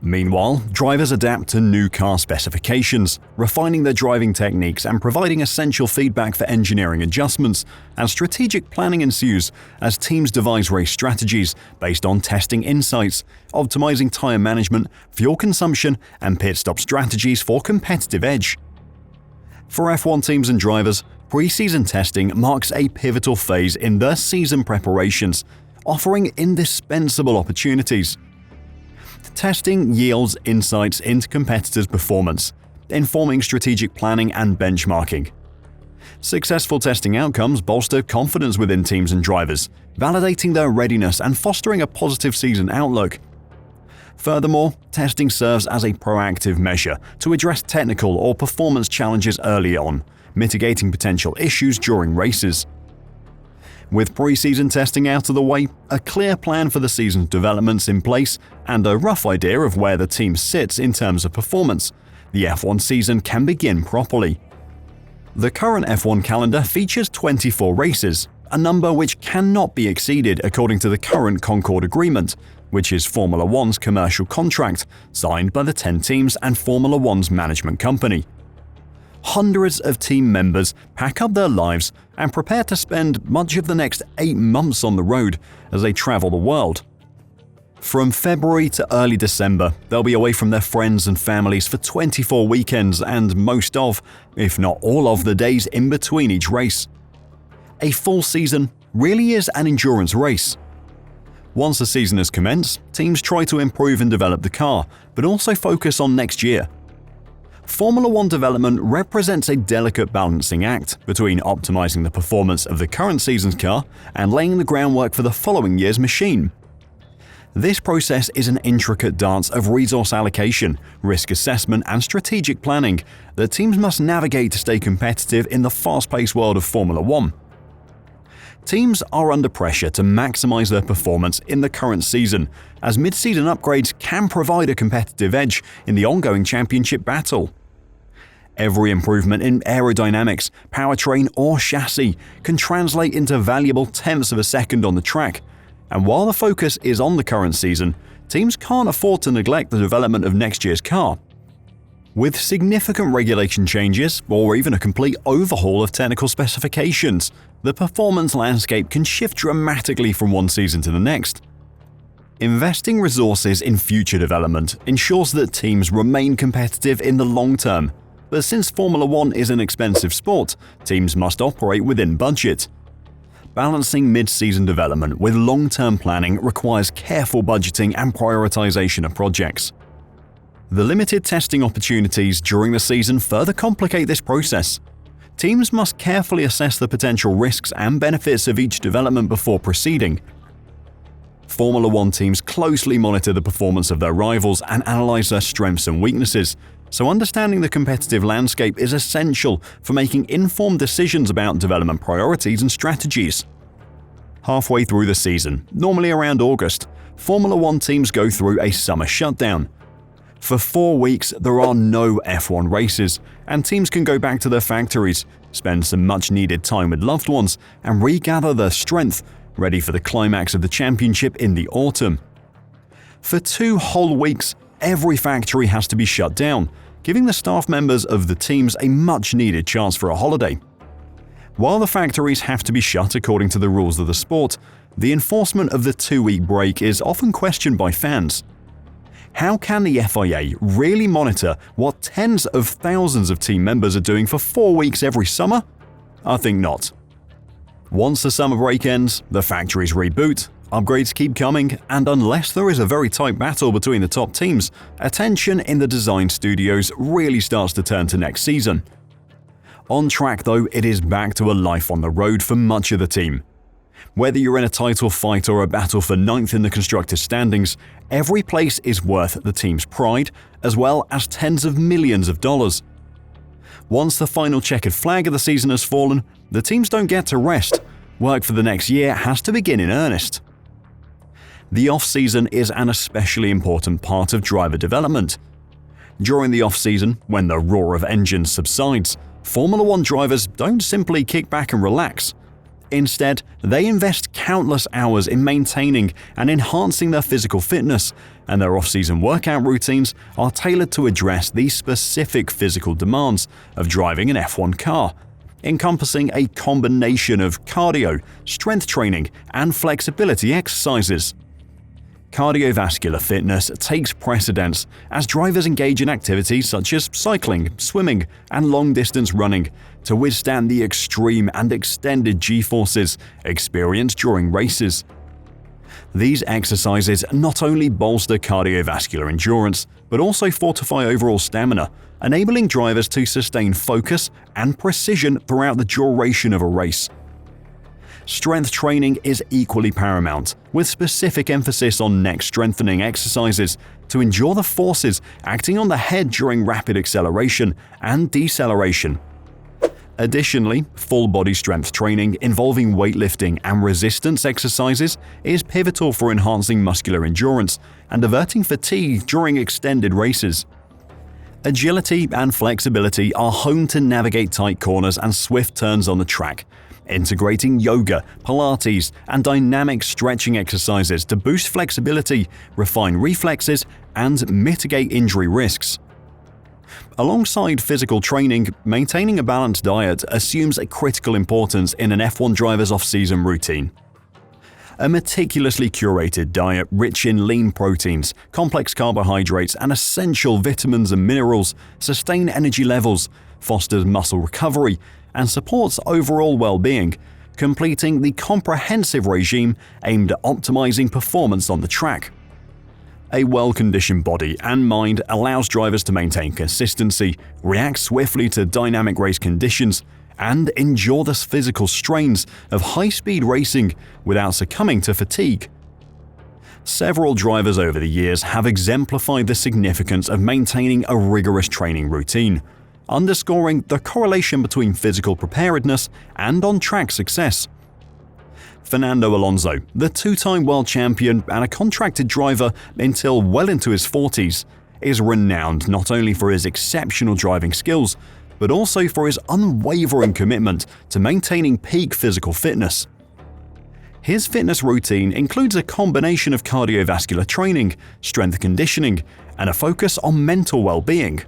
Meanwhile, drivers adapt to new car specifications, refining their driving techniques and providing essential feedback for engineering adjustments, and strategic planning ensues as teams devise race strategies based on testing insights, optimizing tire management, fuel consumption, and pit stop strategies for competitive edge. For F1 teams and drivers, Pre-season testing marks a pivotal phase in the season preparations, offering indispensable opportunities. Testing yields insights into competitors' performance, informing strategic planning and benchmarking. Successful testing outcomes bolster confidence within teams and drivers, validating their readiness and fostering a positive season outlook. Furthermore, testing serves as a proactive measure to address technical or performance challenges early on, mitigating potential issues during races. With pre-season testing out of the way, a clear plan for the season's developments in place, and a rough idea of where the team sits in terms of performance, the F1 season can begin properly. The current F1 calendar features 24 races, a number which cannot be exceeded according to the current Concord Agreement, which is Formula One's commercial contract signed by the 10 teams and Formula One's management company. Hundreds of team members pack up their lives and prepare to spend much of the next 8 months on the road as they travel the world. From February to early December, they'll be away from their friends and families for 24 weekends and most of, if not all of, the days in between each race. A full season really is an endurance race. Once the season has commenced, teams try to improve and develop the car, but also focus on next year. Formula One development represents a delicate balancing act between optimizing the performance of the current season's car and laying the groundwork for the following year's machine. This process is an intricate dance of resource allocation, risk assessment, and strategic planning that teams must navigate to stay competitive in the fast-paced world of Formula One. Teams are under pressure to maximize their performance in the current season, as mid-season upgrades can provide a competitive edge in the ongoing championship battle. Every improvement in aerodynamics, powertrain, or chassis can translate into valuable tenths of a second on the track, and while the focus is on the current season, teams can't afford to neglect the development of next year's car. With significant regulation changes, or even a complete overhaul of technical specifications, the performance landscape can shift dramatically from one season to the next. Investing resources in future development ensures that teams remain competitive in the long term, but since Formula One is an expensive sport, teams must operate within budget. Balancing mid-season development with long-term planning requires careful budgeting and prioritization of projects. The limited testing opportunities during the season further complicate this process. Teams must carefully assess the potential risks and benefits of each development before proceeding. Formula One teams closely monitor the performance of their rivals and analyze their strengths and weaknesses, so understanding the competitive landscape is essential for making informed decisions about development priorities and strategies. Halfway through the season, normally around August, Formula One teams go through a summer shutdown. For 4 weeks, there are no F1 races, and teams can go back to their factories, spend some much-needed time with loved ones, and regather their strength, ready for the climax of the championship in the autumn. For 2 whole weeks, every factory has to be shut down, giving the staff members of the teams a much-needed chance for a holiday. While the factories have to be shut according to the rules of the sport, the enforcement of the 2-week break is often questioned by fans. How can the FIA really monitor what tens of thousands of team members are doing for 4 weeks every summer? I think not. Once the summer break ends, the factories reboot, upgrades keep coming, and unless there is a very tight battle between the top teams, attention in the design studios really starts to turn to next season. On track though, it is back to a life on the road for much of the team. Whether you're in a title fight or a battle for 9th in the constructors' standings, every place is worth the team's pride, as well as tens of millions of dollars. Once the final checkered flag of the season has fallen, the teams don't get to rest. Work for the next year has to begin in earnest. The off-season is an especially important part of driver development. During the off-season, when the roar of engines subsides, Formula One drivers don't simply kick back and relax. Instead, they invest countless hours in maintaining and enhancing their physical fitness, and their off-season workout routines are tailored to address the specific physical demands of driving an F1 car, encompassing a combination of cardio, strength training, and flexibility exercises. Cardiovascular fitness takes precedence as drivers engage in activities such as cycling, swimming, and long-distance running to withstand the extreme and extended G-forces experienced during races. These exercises not only bolster cardiovascular endurance, but also fortify overall stamina, enabling drivers to sustain focus and precision throughout the duration of a race. Strength training is equally paramount, with specific emphasis on neck strengthening exercises to endure the forces acting on the head during rapid acceleration and deceleration. Additionally, full-body strength training involving weightlifting and resistance exercises is pivotal for enhancing muscular endurance and averting fatigue during extended races. Agility and flexibility are honed to navigate tight corners and swift turns on the track, integrating yoga, Pilates, and dynamic stretching exercises to boost flexibility, refine reflexes, and mitigate injury risks. Alongside physical training, maintaining a balanced diet assumes a critical importance in an F1 driver's off-season routine. A meticulously curated diet rich in lean proteins, complex carbohydrates, and essential vitamins and minerals sustain energy levels, fosters muscle recovery, and supports overall well-being, completing the comprehensive regime aimed at optimizing performance on the track. A well-conditioned body and mind allows drivers to maintain consistency, react swiftly to dynamic race conditions, and endure the physical strains of high-speed racing without succumbing to fatigue. Several drivers over the years have exemplified the significance of maintaining a rigorous training routine, underscoring the correlation between physical preparedness and on-track success. Fernando Alonso, the two-time world champion and a contracted driver until well into his 40s, is renowned not only for his exceptional driving skills, but also for his unwavering commitment to maintaining peak physical fitness. His fitness routine includes a combination of cardiovascular training, strength conditioning, and a focus on mental well-being.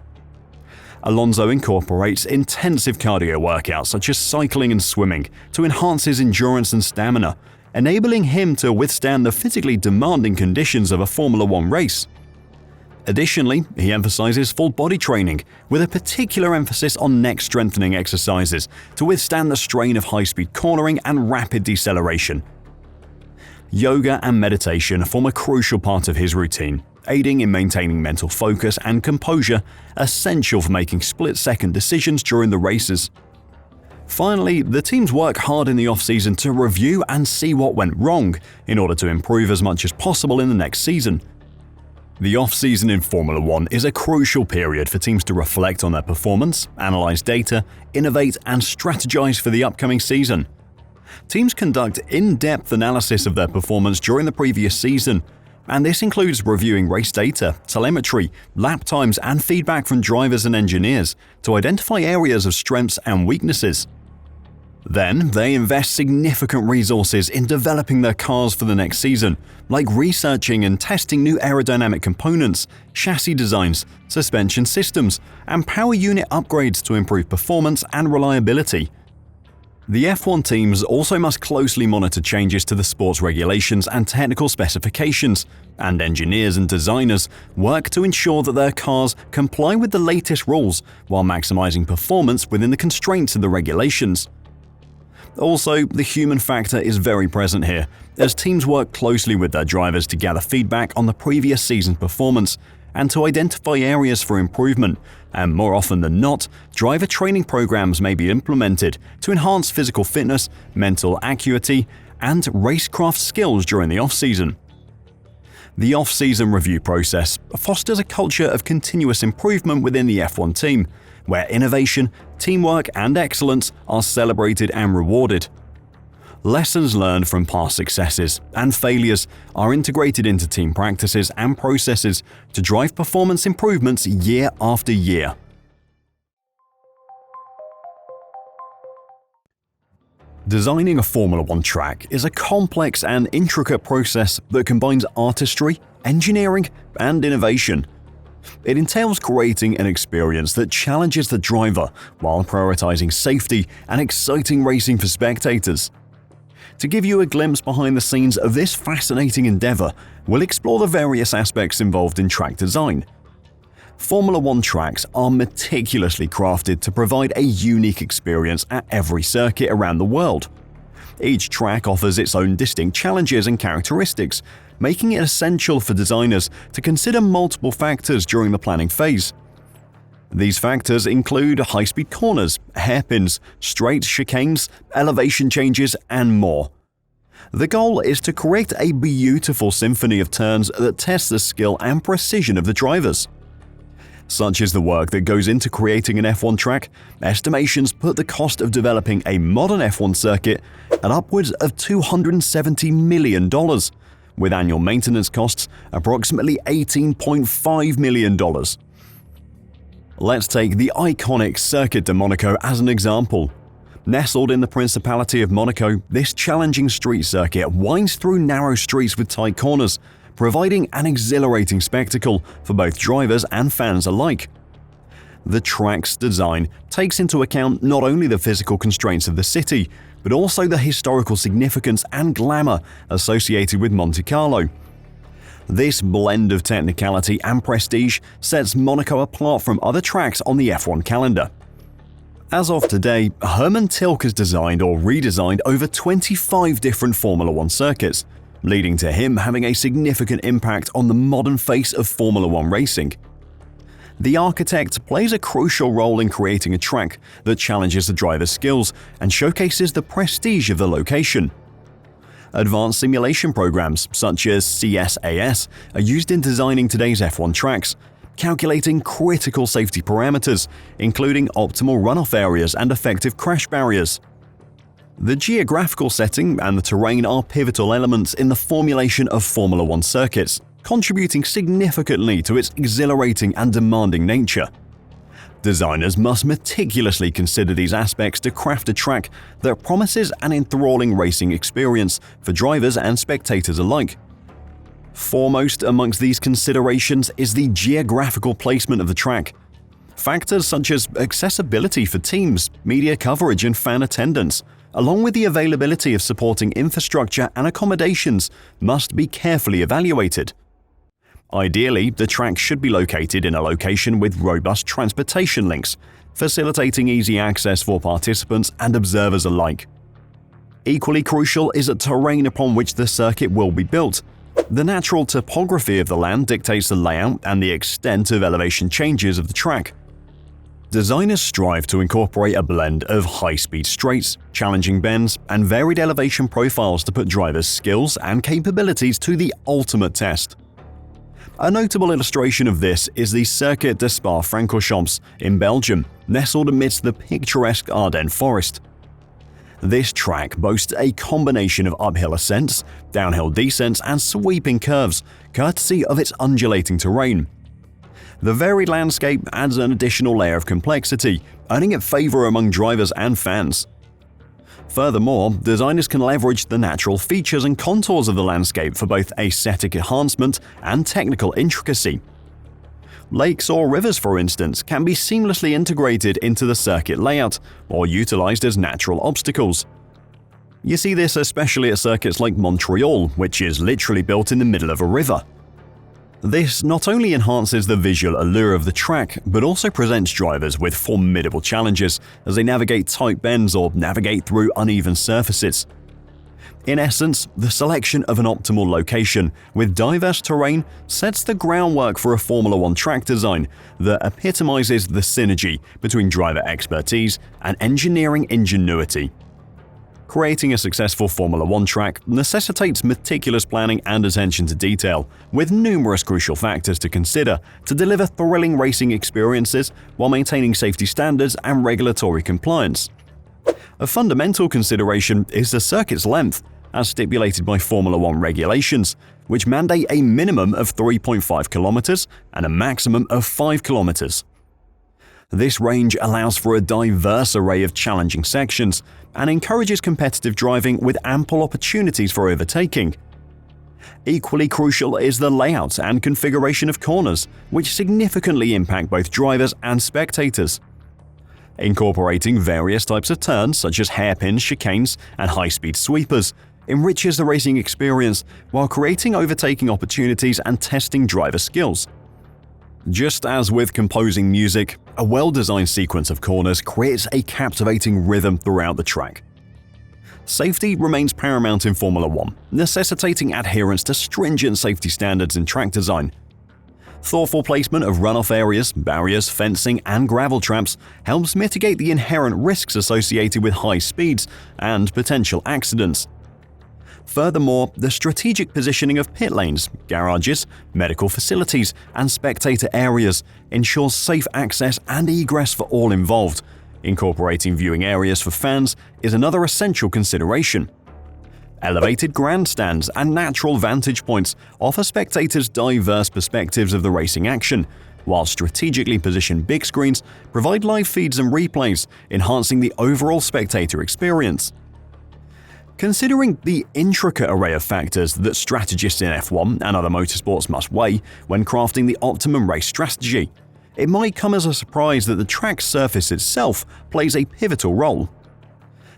Alonso incorporates intensive cardio workouts such as cycling and swimming to enhance his endurance and stamina, enabling him to withstand the physically demanding conditions of a Formula One race. Additionally, he emphasizes full-body training with a particular emphasis on neck strengthening exercises to withstand the strain of high-speed cornering and rapid deceleration. Yoga and meditation form a crucial part of his routine, aiding in maintaining mental focus and composure, essential for making split-second decisions during the races. Finally, the teams work hard in the off-season to review and see what went wrong in order to improve as much as possible in the next season. The off-season in Formula One is a crucial period for teams to reflect on their performance, analyze data, innovate, and strategize for the upcoming season. Teams conduct in-depth analysis of their performance during the previous season, and this includes reviewing race data, telemetry, lap times, and feedback from drivers and engineers to identify areas of strengths and weaknesses. Then, they invest significant resources in developing their cars for the next season, like researching and testing new aerodynamic components, chassis designs, suspension systems, and power unit upgrades to improve performance and reliability. The F1 teams also must closely monitor changes to the sport's regulations and technical specifications, and engineers and designers work to ensure that their cars comply with the latest rules while maximizing performance within the constraints of the regulations. Also, the human factor is very present here, as teams work closely with their drivers to gather feedback on the previous season's performance and to identify areas for improvement, and more often than not, driver training programs may be implemented to enhance physical fitness, mental acuity, and racecraft skills during the off-season. The off-season review process fosters a culture of continuous improvement within the F1 team, where innovation, teamwork, and excellence are celebrated and rewarded. Lessons learned from past successes and failures are integrated into team practices and processes to drive performance improvements year after year. Designing a Formula One track is a complex and intricate process that combines artistry, engineering, and innovation. It entails creating an experience that challenges the driver while prioritizing safety and exciting racing for spectators. To give you a glimpse behind the scenes of this fascinating endeavor, we'll explore the various aspects involved in track design. Formula One tracks are meticulously crafted to provide a unique experience at every circuit around the world. Each track offers its own distinct challenges and characteristics, making it essential for designers to consider multiple factors during the planning phase. These factors include high-speed corners, hairpins, straights, chicanes, elevation changes, and more. The goal is to create a beautiful symphony of turns that tests the skill and precision of the drivers. Such is the work that goes into creating an F1 track. Estimations put the cost of developing a modern F1 circuit at upwards of $270 million, with annual maintenance costs approximately $18.5 million. Let's take the iconic Circuit de Monaco as an example. Nestled in the Principality of Monaco, this challenging street circuit winds through narrow streets with tight corners, providing an exhilarating spectacle for both drivers and fans alike. The track's design takes into account not only the physical constraints of the city, but also the historical significance and glamour associated with Monte Carlo. This blend of technicality and prestige sets Monaco apart from other tracks on the F1 calendar. As of today, Hermann Tilke has designed or redesigned over 25 different Formula One circuits, leading to him having a significant impact on the modern face of Formula One racing. The architect plays a crucial role in creating a track that challenges the driver's skills and showcases the prestige of the location. Advanced simulation programs such as CSAS are used in designing today's F1 tracks, calculating critical safety parameters, including optimal runoff areas and effective crash barriers. The geographical setting and the terrain are pivotal elements in the formulation of Formula One circuits, contributing significantly to its exhilarating and demanding nature. Designers must meticulously consider these aspects to craft a track that promises an enthralling racing experience for drivers and spectators alike. Foremost amongst these considerations is the geographical placement of the track. Factors such as accessibility for teams, media coverage, and fan attendance, along with the availability of supporting infrastructure and accommodations, must be carefully evaluated. Ideally, the track should be located in a location with robust transportation links, facilitating easy access for participants and observers alike. Equally crucial is the terrain upon which the circuit will be built. The natural topography of the land dictates the layout and the extent of elevation changes of the track. Designers strive to incorporate a blend of high-speed straights, challenging bends, and varied elevation profiles to put drivers' skills and capabilities to the ultimate test. A notable illustration of this is the Circuit de Spa-Francorchamps in Belgium, nestled amidst the picturesque Ardennes forest. This track boasts a combination of uphill ascents, downhill descents, and sweeping curves, courtesy of its undulating terrain. The varied landscape adds an additional layer of complexity, earning it favor among drivers and fans. Furthermore, designers can leverage the natural features and contours of the landscape for both aesthetic enhancement and technical intricacy. Lakes or rivers, for instance, can be seamlessly integrated into the circuit layout or utilized as natural obstacles. You see this especially at circuits like Montreal, which is literally built in the middle of a river. This not only enhances the visual allure of the track, but also presents drivers with formidable challenges as they navigate tight bends or navigate through uneven surfaces. In essence, the selection of an optimal location with diverse terrain sets the groundwork for a Formula One track design that epitomizes the synergy between driver expertise and engineering ingenuity. Creating a successful Formula One track necessitates meticulous planning and attention to detail, with numerous crucial factors to consider to deliver thrilling racing experiences while maintaining safety standards and regulatory compliance. A fundamental consideration is the circuit's length, as stipulated by Formula One regulations, which mandate a minimum of 3.5 kilometers and a maximum of 5 kilometers. This range allows for a diverse array of challenging sections and encourages competitive driving with ample opportunities for overtaking. Equally crucial is the layout and configuration of corners, which significantly impact both drivers and spectators. Incorporating various types of turns such as hairpins, chicanes, and high-speed sweepers enriches the racing experience while creating overtaking opportunities and testing driver skills. Just as with composing music, a well-designed sequence of corners creates a captivating rhythm throughout the track. Safety remains paramount in Formula One, necessitating adherence to stringent safety standards in track design. Thoughtful placement of runoff areas, barriers, fencing, and gravel traps helps mitigate the inherent risks associated with high speeds and potential accidents. Furthermore, the strategic positioning of pit lanes, garages, medical facilities, and spectator areas ensures safe access and egress for all involved. Incorporating viewing areas for fans is another essential consideration. Elevated grandstands and natural vantage points offer spectators diverse perspectives of the racing action, while strategically positioned big screens provide live feeds and replays, enhancing the overall spectator experience. Considering the intricate array of factors that strategists in F1 and other motorsports must weigh when crafting the optimum race strategy, it might come as a surprise that the track surface itself plays a pivotal role.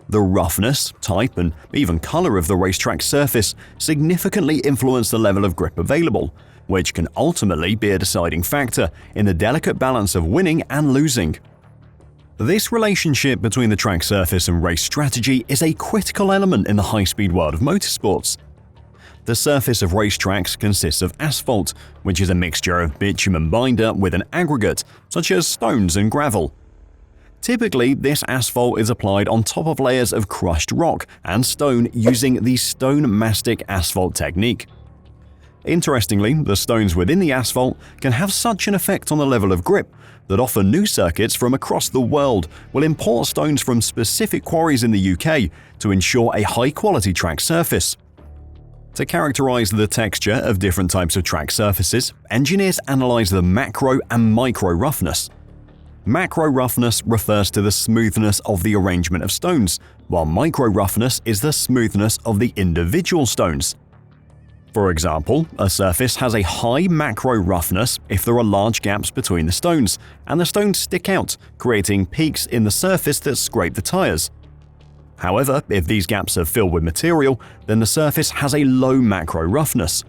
The roughness, type, and even color of the racetrack surface significantly influence the level of grip available, which can ultimately be a deciding factor in the delicate balance of winning and losing. This relationship between the track surface and race strategy is a critical element in the high-speed world of motorsports. The surface of racetracks consists of asphalt, which is a mixture of bitumen binder with an aggregate, such as stones and gravel. Typically, this asphalt is applied on top of layers of crushed rock and stone using the stone mastic asphalt technique. Interestingly, the stones within the asphalt can have such an effect on the level of grip that often new circuits from across the world will import stones from specific quarries in the UK to ensure a high-quality track surface. To characterize the texture of different types of track surfaces, engineers analyze the macro and micro roughness. Macro roughness refers to the smoothness of the arrangement of stones, while micro roughness is the smoothness of the individual stones. For example, a surface has a high macro roughness if there are large gaps between the stones, and the stones stick out, creating peaks in the surface that scrape the tires. However, if these gaps are filled with material, then the surface has a low macro roughness.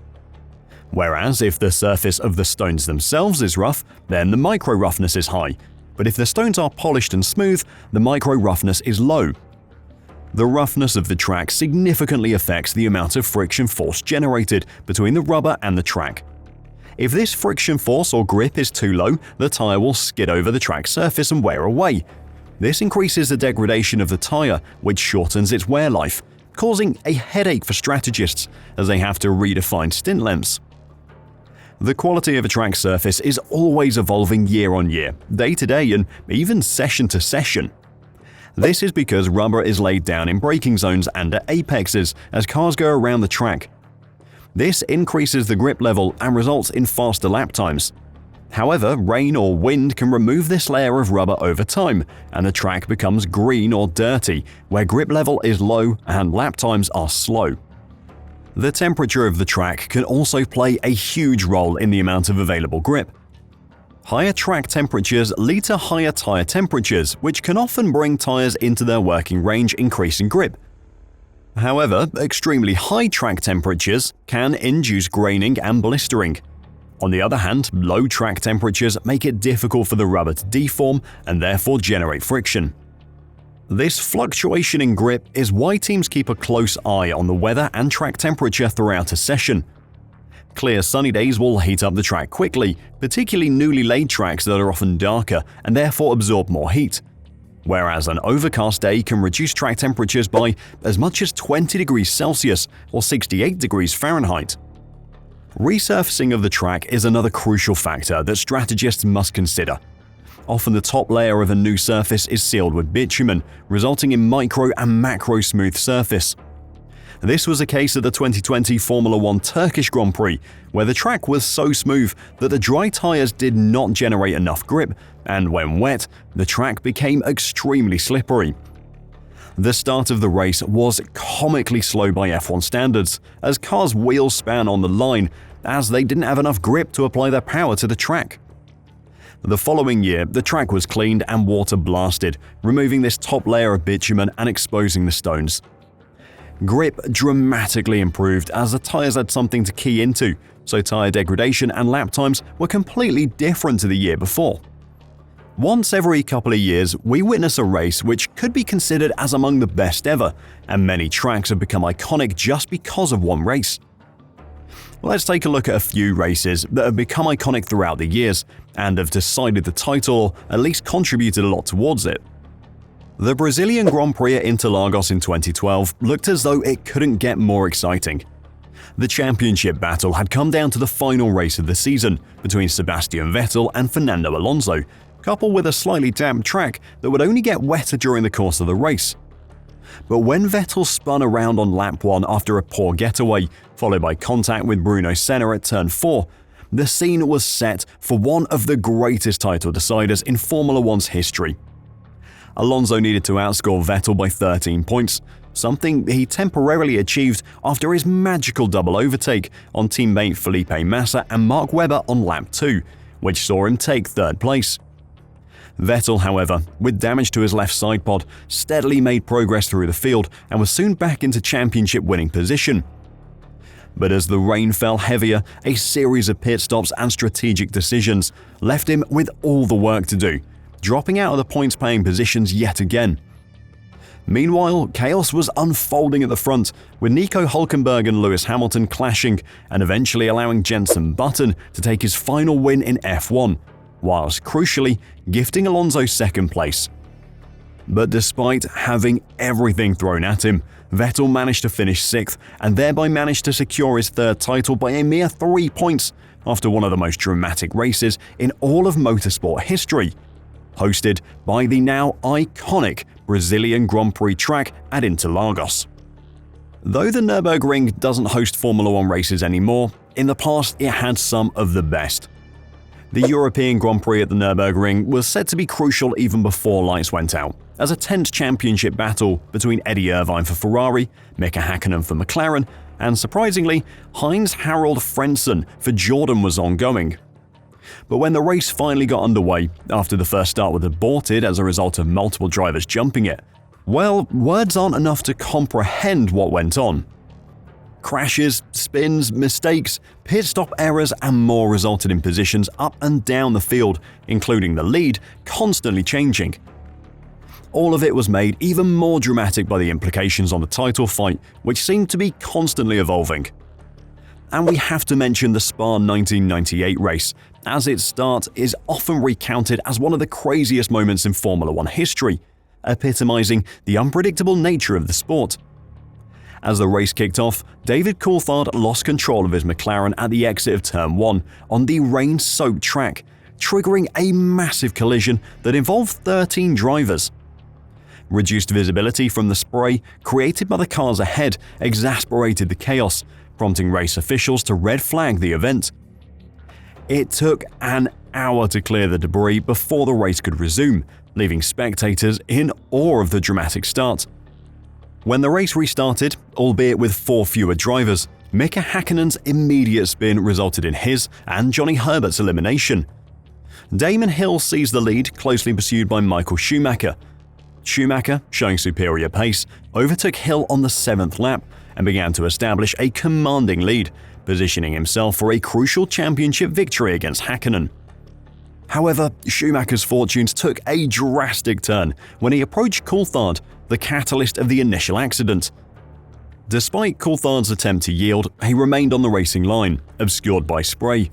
Whereas if the surface of the stones themselves is rough, then the micro roughness is high, but if the stones are polished and smooth, the micro roughness is low. The roughness of the track significantly affects the amount of friction force generated between the rubber and the track. If this friction force or grip is too low, the tire will skid over the track surface and wear away. This increases the degradation of the tire, which shortens its wear life, causing a headache for strategists as they have to redefine stint lengths. The quality of a track surface is always evolving year on year, day to day, and even session to session. This is because rubber is laid down in braking zones and at apexes as cars go around the track. This increases the grip level and results in faster lap times. However, rain or wind can remove this layer of rubber over time, and the track becomes green or dirty, where grip level is low and lap times are slow. The temperature of the track can also play a huge role in the amount of available grip. Higher track temperatures lead to higher tire temperatures, which can often bring tires into their working range, increasing grip. However, extremely high track temperatures can induce graining and blistering. On the other hand, low track temperatures make it difficult for the rubber to deform and therefore generate friction. This fluctuation in grip is why teams keep a close eye on the weather and track temperature throughout a session. Clear sunny days will heat up the track quickly, particularly newly laid tracks that are often darker and therefore absorb more heat. Whereas an overcast day can reduce track temperatures by as much as 20 degrees Celsius or 68 degrees Fahrenheit. Resurfacing of the track is another crucial factor that strategists must consider. Often the top layer of a new surface is sealed with bitumen, resulting in micro and macro smooth surface. This was the case at the 2020 Formula One Turkish Grand Prix, where the track was so smooth that the dry tires did not generate enough grip, and when wet, the track became extremely slippery. The start of the race was comically slow by F1 standards, as cars' wheels span on the line, as they didn't have enough grip to apply their power to the track. The following year, the track was cleaned and water blasted, removing this top layer of bitumen and exposing the stones. Grip dramatically improved as the tyres had something to key into, so tyre degradation and lap times were completely different to the year before. Once every couple of years, we witness a race which could be considered as among the best ever, and many tracks have become iconic just because of one race. Let's take a look at a few races that have become iconic throughout the years and have decided the title or at least contributed a lot towards it. The Brazilian Grand Prix at Interlagos in 2012 looked as though it couldn't get more exciting. The championship battle had come down to the final race of the season between Sebastian Vettel and Fernando Alonso, coupled with a slightly damp track that would only get wetter during the course of the race. But when Vettel spun around on lap 1 after a poor getaway, followed by contact with Bruno Senna at turn 4, the scene was set for one of the greatest title deciders in Formula 1's history. Alonso needed to outscore Vettel by 13 points, something he temporarily achieved after his magical double overtake on teammate Felipe Massa and Mark Webber on lap 2, which saw him take third place. Vettel, however, with damage to his left side pod, steadily made progress through the field and was soon back into championship winning position. But as the rain fell heavier, a series of pit stops and strategic decisions left him with all the work to do, dropping out of the points-paying positions yet again. Meanwhile, chaos was unfolding at the front, with Nico Hülkenberg and Lewis Hamilton clashing and eventually allowing Jenson Button to take his final win in F1, whilst crucially gifting Alonso second place. But despite having everything thrown at him, Vettel managed to finish 6th and thereby managed to secure his third title by a mere 3 points after one of the most dramatic races in all of motorsport history, hosted by the now iconic Brazilian Grand Prix track at Interlagos. Though the Nürburgring doesn't host Formula 1 races anymore, in the past it had some of the best. The European Grand Prix at the Nürburgring was said to be crucial even before lights went out, as a tense championship battle between Eddie Irvine for Ferrari, Mika Häkkinen for McLaren, and surprisingly, Heinz-Harald Frentzen for Jordan was ongoing. But when the race finally got underway, after the first start was aborted as a result of multiple drivers jumping it, well, words aren't enough to comprehend what went on. Crashes, spins, mistakes, pit stop errors and more resulted in positions up and down the field, including the lead constantly changing. All of it was made even more dramatic by the implications on the title fight, which seemed to be constantly evolving. And we have to mention the Spa 1998 race, as its start is often recounted as one of the craziest moments in Formula 1 history, epitomizing the unpredictable nature of the sport. As the race kicked off, David Coulthard lost control of his McLaren at the exit of Turn 1 on the rain-soaked track, triggering a massive collision that involved 13 drivers. Reduced visibility from the spray created by the cars ahead exasperated the chaos, prompting race officials to red flag the event. It took an hour to clear the debris before the race could resume, leaving spectators in awe of the dramatic start. When the race restarted, albeit with 4 fewer drivers, Mika Häkkinen's immediate spin resulted in his and Johnny Herbert's elimination. Damon Hill seized the lead, closely pursued by Michael Schumacher. Schumacher, showing superior pace, overtook Hill on the 7th lap and began to establish a commanding lead, positioning himself for a crucial championship victory against Häkkinen. However, Schumacher's fortunes took a drastic turn when he approached Coulthard, the catalyst of the initial accident. Despite Coulthard's attempt to yield, he remained on the racing line, obscured by spray.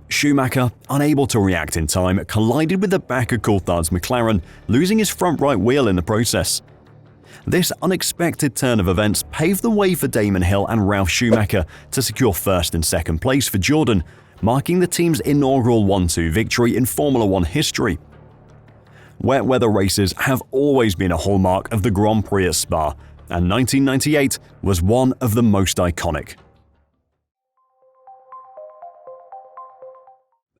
Schumacher, unable to react in time, collided with the back of Coulthard's McLaren, losing his front right wheel in the process. This unexpected turn of events paved the way for Damon Hill and Ralf Schumacher to secure first and second place for Jordan, marking the team's inaugural 1-2 victory in Formula 1 history. Wet weather races have always been a hallmark of the Grand Prix at Spa, and 1998 was one of the most iconic.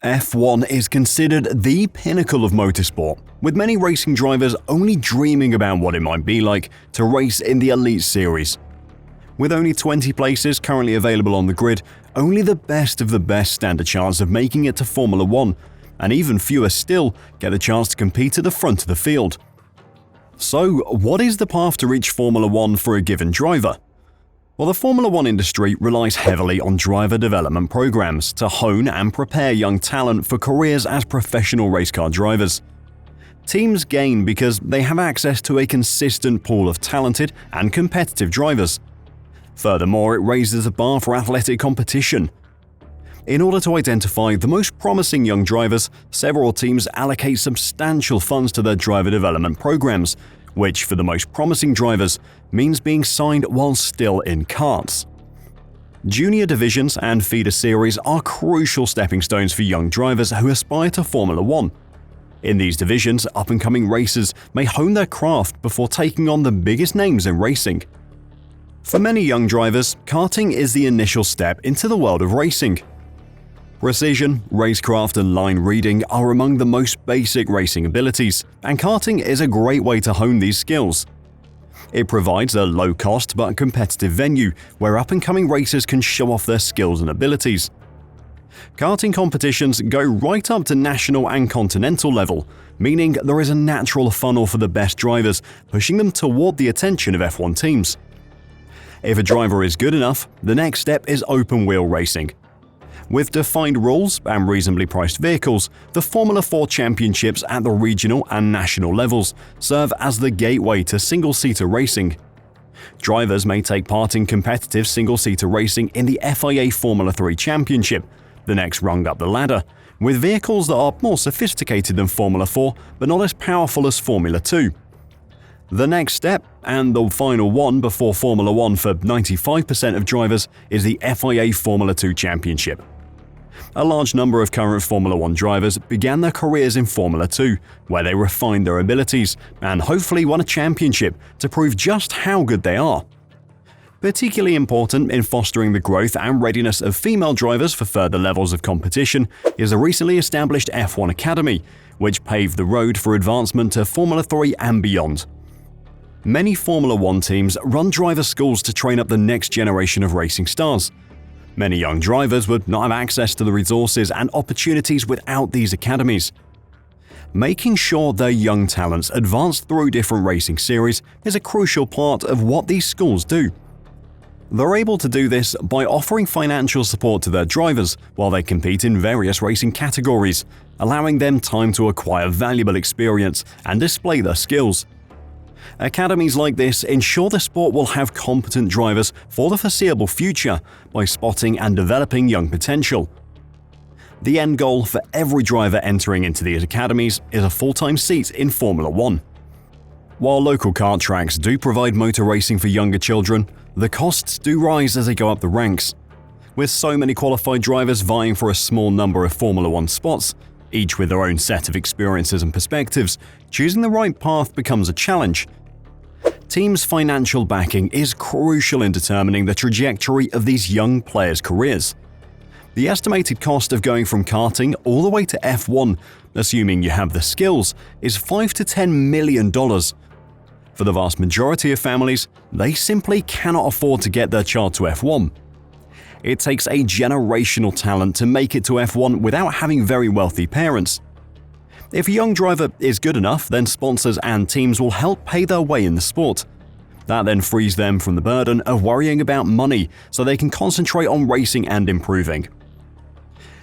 F1 is considered the pinnacle of motorsport, with many racing drivers only dreaming about what it might be like to race in the Elite Series. With only 20 places currently available on the grid, only the best of the best stand a chance of making it to Formula 1, and even fewer still get the chance to compete at the front of the field. So, what is the path to reach Formula 1 for a given driver? Well, the Formula One industry relies heavily on driver development programs to hone and prepare young talent for careers as professional race car drivers. Teams gain because they have access to a consistent pool of talented and competitive drivers. Furthermore, it raises the bar for athletic competition. In order to identify the most promising young drivers, several teams allocate substantial funds to their driver development programs, which for the most promising drivers means being signed while still in karts. Junior divisions and feeder series are crucial stepping stones for young drivers who aspire to Formula One. In these divisions, up-and-coming racers may hone their craft before taking on the biggest names in racing. For many young drivers, karting is the initial step into the world of racing. Precision, racecraft, and line reading are among the most basic racing abilities, and karting is a great way to hone these skills. It provides a low-cost but competitive venue where up-and-coming racers can show off their skills and abilities. Karting competitions go right up to national and continental level, meaning there is a natural funnel for the best drivers, pushing them toward the attention of F1 teams. If a driver is good enough, the next step is open-wheel racing. With defined rules and reasonably priced vehicles, the Formula 4 championships at the regional and national levels serve as the gateway to single-seater racing. Drivers may take part in competitive single-seater racing in the FIA Formula 3 Championship, the next rung up the ladder, with vehicles that are more sophisticated than Formula 4 but not as powerful as Formula 2. The next step, and the final one before Formula 1 for 95% of drivers, is the FIA Formula 2 Championship. A large number of current Formula 1 drivers began their careers in Formula 2, where they refined their abilities and hopefully won a championship to prove just how good they are. Particularly important in fostering the growth and readiness of female drivers for further levels of competition is the recently established F1 Academy, which paved the road for advancement to Formula 3 and beyond. Many Formula 1 teams run driver schools to train up the next generation of racing stars. Many young drivers would not have access to the resources and opportunities without these academies. Making sure their young talents advance through different racing series is a crucial part of what these schools do. They're able to do this by offering financial support to their drivers while they compete in various racing categories, allowing them time to acquire valuable experience and display their skills. Academies like this ensure the sport will have competent drivers for the foreseeable future by spotting and developing young potential. The end goal for every driver entering into these academies is a full-time seat in Formula 1. While local kart tracks do provide motor racing for younger children, the costs do rise as they go up the ranks. With so many qualified drivers vying for a small number of Formula 1 spots, each with their own set of experiences and perspectives, choosing the right path becomes a challenge. Teams' financial backing is crucial in determining the trajectory of these young players' careers. The estimated cost of going from karting all the way to F1, assuming you have the skills, is $5 to $10 million. For the vast majority of families, they simply cannot afford to get their child to F1. It takes a generational talent to make it to F1 without having very wealthy parents. If a young driver is good enough, then sponsors and teams will help pay their way in the sport. That then frees them from the burden of worrying about money so they can concentrate on racing and improving.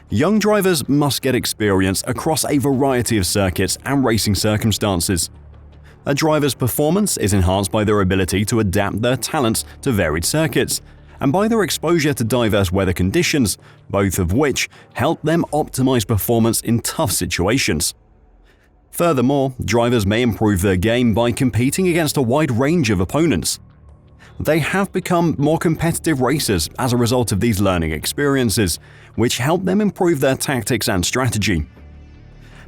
Young drivers must get experience across a variety of circuits and racing circumstances. A driver's performance is enhanced by their ability to adapt their talents to varied circuits, and by their exposure to diverse weather conditions, both of which help them optimize performance in tough situations. Furthermore, drivers may improve their game by competing against a wide range of opponents. They have become more competitive racers as a result of these learning experiences, which help them improve their tactics and strategy.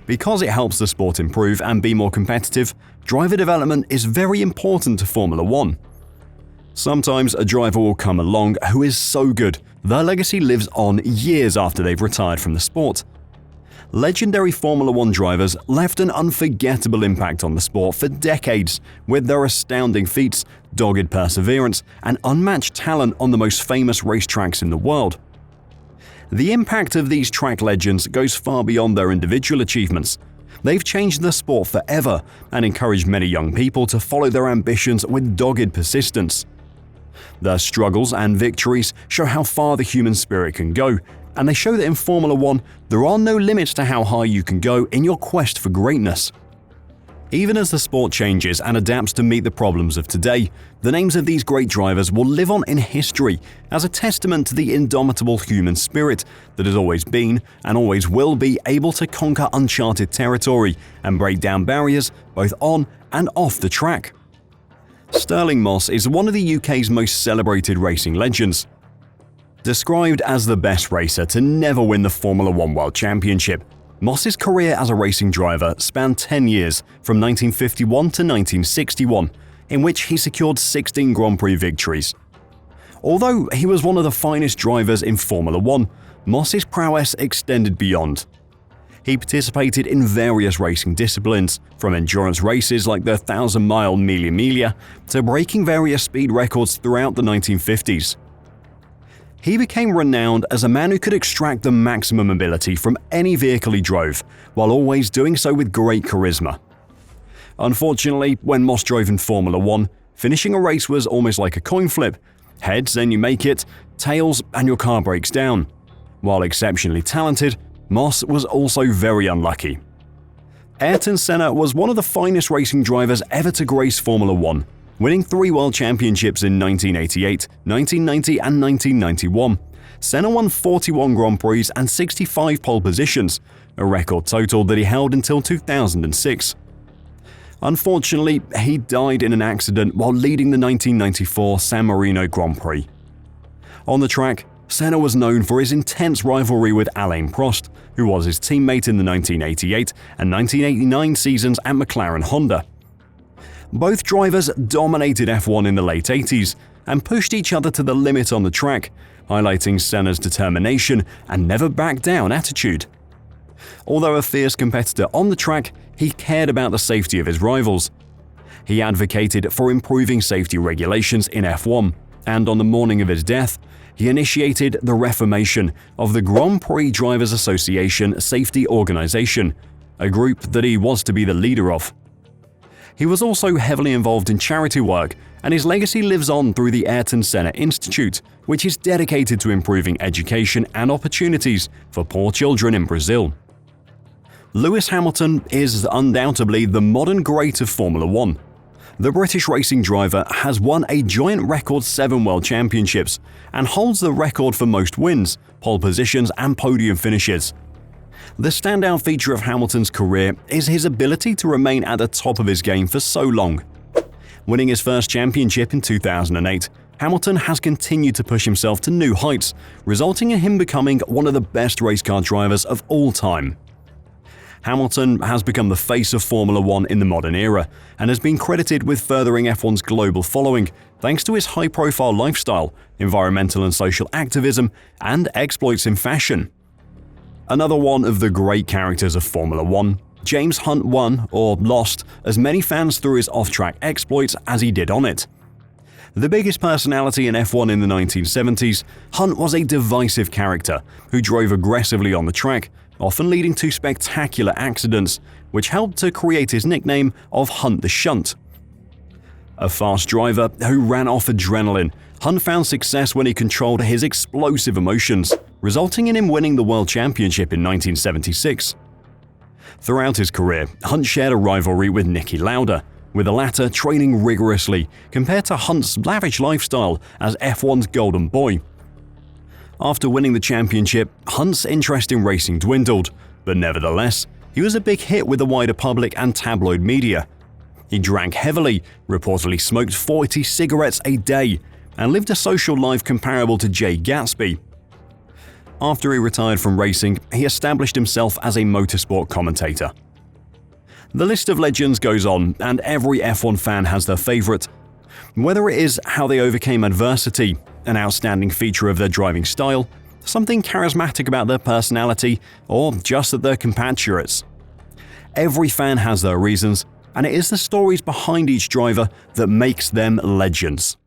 Because it helps the sport improve and be more competitive, driver development is very important to Formula 1. Sometimes a driver will come along who is so good, their legacy lives on years after they've retired from the sport. Legendary Formula 1 drivers left an unforgettable impact on the sport for decades with their astounding feats, dogged perseverance, and unmatched talent on the most famous racetracks in the world. The impact of these track legends goes far beyond their individual achievements. They've changed the sport forever and encouraged many young people to follow their ambitions with dogged persistence. Their struggles and victories show how far the human spirit can go, and they show that in Formula One, there are no limits to how high you can go in your quest for greatness. Even as the sport changes and adapts to meet the problems of today, the names of these great drivers will live on in history as a testament to the indomitable human spirit that has always been and always will be able to conquer uncharted territory and break down barriers both on and off the track. Stirling Moss is one of the UK's most celebrated racing legends. Described as the best racer to never win the Formula One World Championship, Moss's career as a racing driver spanned 10 years from 1951 to 1961, in which he secured 16 Grand Prix victories. Although he was one of the finest drivers in Formula One, Moss's prowess extended beyond. He participated in various racing disciplines, from endurance races like the 1,000-mile Mille Miglia to breaking various speed records throughout the 1950s. He became renowned as a man who could extract the maximum ability from any vehicle he drove, while always doing so with great charisma. Unfortunately, when Moss drove in Formula One, finishing a race was almost like a coin flip. Heads and you make it, tails and your car breaks down. While exceptionally talented, Moss was also very unlucky. Ayrton Senna was one of the finest racing drivers ever to grace Formula One, winning 3 World Championships in 1988, 1990 and 1991. Senna won 41 Grand Prix and 65 pole positions, a record total that he held until 2006. Unfortunately, he died in an accident while leading the 1994 San Marino Grand Prix. On the track, Senna was known for his intense rivalry with Alain Prost, who was his teammate in the 1988 and 1989 seasons at McLaren Honda. Both drivers dominated F1 in the late 80s and pushed each other to the limit on the track, highlighting Senna's determination and never-back-down attitude. Although a fierce competitor on the track, he cared about the safety of his rivals. He advocated for improving safety regulations in F1, and on the morning of his death, he initiated the reformation of the Grand Prix Drivers Association Safety Organization, a group that he was to be the leader of. He was also heavily involved in charity work, and his legacy lives on through the Ayrton Senna Institute, which is dedicated to improving education and opportunities for poor children in Brazil. Lewis Hamilton is undoubtedly the modern great of Formula One. The British racing driver has won a joint record 7 World Championships and holds the record for most wins, pole positions and podium finishes. The standout feature of Hamilton's career is his ability to remain at the top of his game for so long. Winning his first championship in 2008, Hamilton has continued to push himself to new heights, resulting in him becoming one of the best race car drivers of all time. Hamilton has become the face of Formula One in the modern era and has been credited with furthering F1's global following thanks to his high-profile lifestyle, environmental and social activism, and exploits in fashion. Another one of the great characters of Formula One, James Hunt won, or lost, as many fans through his off-track exploits as he did on it. The biggest personality in F1 in the 1970s, Hunt was a divisive character who drove aggressively on the track, often leading to spectacular accidents, which helped to create his nickname of Hunt the Shunt. A fast driver who ran off adrenaline, Hunt found success when he controlled his explosive emotions, resulting in him winning the World Championship in 1976. Throughout his career, Hunt shared a rivalry with Niki Lauda, with the latter training rigorously compared to Hunt's lavish lifestyle as F1's golden boy. After winning the championship, Hunt's interest in racing dwindled, but nevertheless, he was a big hit with the wider public and tabloid media. He drank heavily, reportedly smoked 40 cigarettes a day, and lived a social life comparable to Jay Gatsby. After he retired from racing, he established himself as a motorsport commentator. The list of legends goes on, and every F1 fan has their favorite. Whether it is how they overcame adversity, an outstanding feature of their driving style, something charismatic about their personality, or just that they're compatriots. Every fan has their reasons, and it is the stories behind each driver that makes them legends.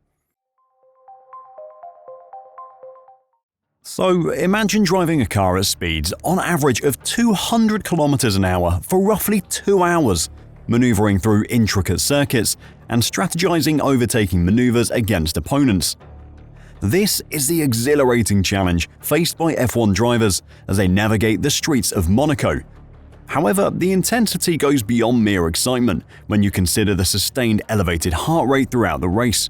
So imagine driving a car at speeds on average of 200 km an hour for roughly 2 hours. maneuvering through intricate circuits, and strategizing overtaking maneuvers against opponents. This is the exhilarating challenge faced by F1 drivers as they navigate the streets of Monaco. However, the intensity goes beyond mere excitement when you consider the sustained elevated heart rate throughout the race.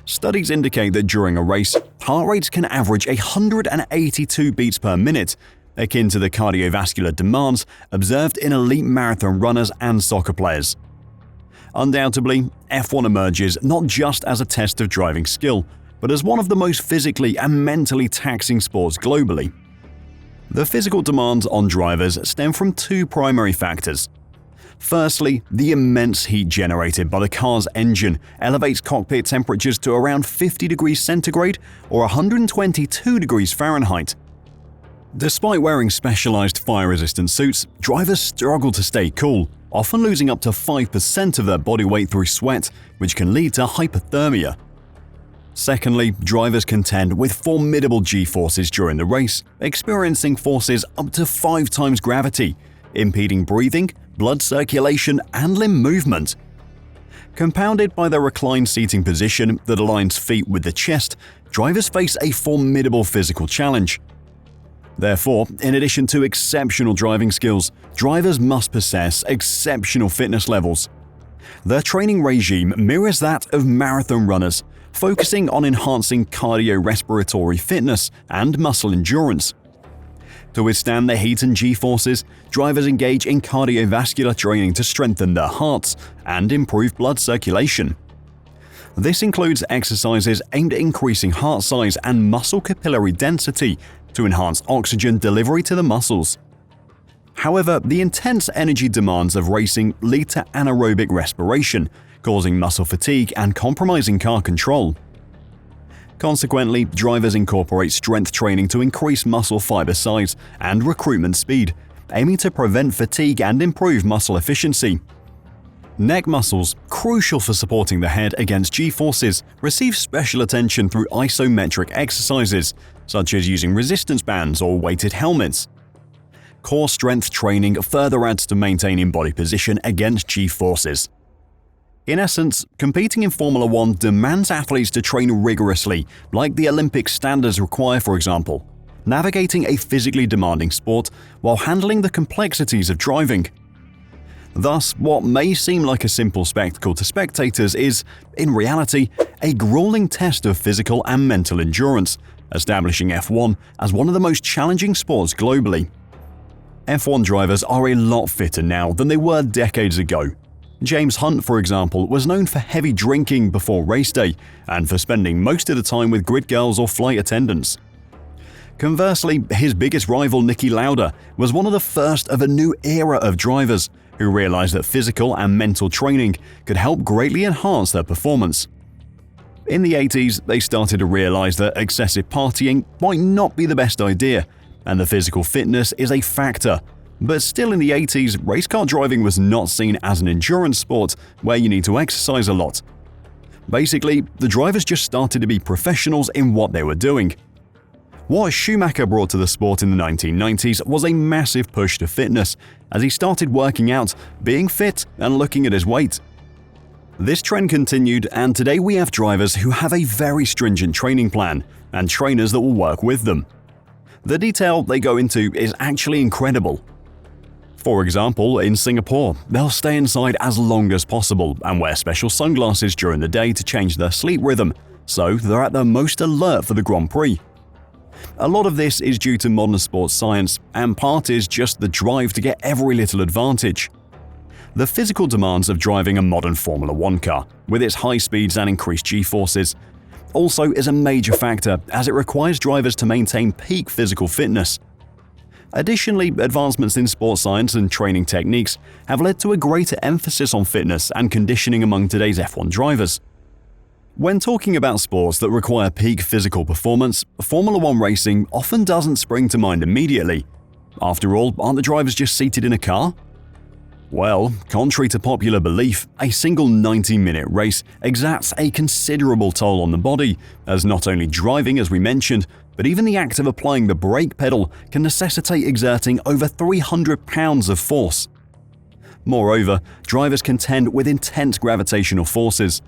Studies indicate that during a race, heart rates can average 182 beats per minute, akin to the cardiovascular demands observed in elite marathon runners and soccer players. Undoubtedly, F1 emerges not just as a test of driving skill, but as one of the most physically and mentally taxing sports globally. The physical demands on drivers stem from two primary factors. Firstly, the immense heat generated by the car's engine elevates cockpit temperatures to around 50 degrees centigrade or 122 degrees Fahrenheit. Despite wearing specialized fire-resistant suits, drivers struggle to stay cool, often losing up to 5% of their body weight through sweat, which can lead to hypothermia. Secondly, drivers contend with formidable G-forces during the race, experiencing forces up to 5 times gravity, impeding breathing, blood circulation, and limb movement. Compounded by their reclined seating position that aligns feet with the chest, drivers face a formidable physical challenge. Therefore, in addition to exceptional driving skills, drivers must possess exceptional fitness levels. Their training regime mirrors that of marathon runners, focusing on enhancing cardiorespiratory fitness and muscle endurance. To withstand the heat and G-forces, drivers engage in cardiovascular training to strengthen their hearts and improve blood circulation. This includes exercises aimed at increasing heart size and muscle capillary density to enhance oxygen delivery to the muscles. However, the intense energy demands of racing lead to anaerobic respiration, causing muscle fatigue and compromising car control. Consequently, drivers incorporate strength training to increase muscle fiber size and recruitment speed, aiming to prevent fatigue and improve muscle efficiency. Neck muscles, crucial for supporting the head against G-forces, receive special attention through isometric exercises, such as using resistance bands or weighted helmets. Core strength training further adds to maintaining body position against G-forces. In essence, competing in Formula 1 demands athletes to train rigorously, like the Olympic standards require, for example, navigating a physically demanding sport while handling the complexities of driving. Thus, what may seem like a simple spectacle to spectators is, in reality, a grueling test of physical and mental endurance, establishing F1 as one of the most challenging sports globally. F1 drivers are a lot fitter now than they were decades ago. James Hunt, for example, was known for heavy drinking before race day and for spending most of the time with grid girls or flight attendants. Conversely, his biggest rival Niki Lauda was one of the first of a new era of drivers who realized that physical and mental training could help greatly enhance their performance. In the 80s, they started to realize that excessive partying might not be the best idea, and the physical fitness is a factor. But still in the 80s, race car driving was not seen as an endurance sport where you need to exercise a lot. Basically, the drivers just started to be professionals in what they were doing. What Schumacher brought to the sport in the 1990s was a massive push to fitness, as he started working out, being fit, and looking at his weight. This trend continued, and today we have drivers who have a very stringent training plan, and trainers that will work with them. The detail they go into is actually incredible. For example, in Singapore, they'll stay inside as long as possible and wear special sunglasses during the day to change their sleep rhythm, so they're at their most alert for the Grand Prix. A lot of this is due to modern sports science, and part is just the drive to get every little advantage. The physical demands of driving a modern Formula 1 car, with its high speeds and increased G-forces, also is a major factor as it requires drivers to maintain peak physical fitness. Additionally, advancements in sports science and training techniques have led to a greater emphasis on fitness and conditioning among today's F1 drivers. When talking about sports that require peak physical performance, Formula 1 racing often doesn't spring to mind immediately. After all, aren't the drivers just seated in a car? Well, contrary to popular belief, a single 90-minute race exacts a considerable toll on the body, as not only driving, as we mentioned, but even the act of applying the brake pedal can necessitate exerting over 300 pounds of force. Moreover, drivers contend with intense gravitational forces.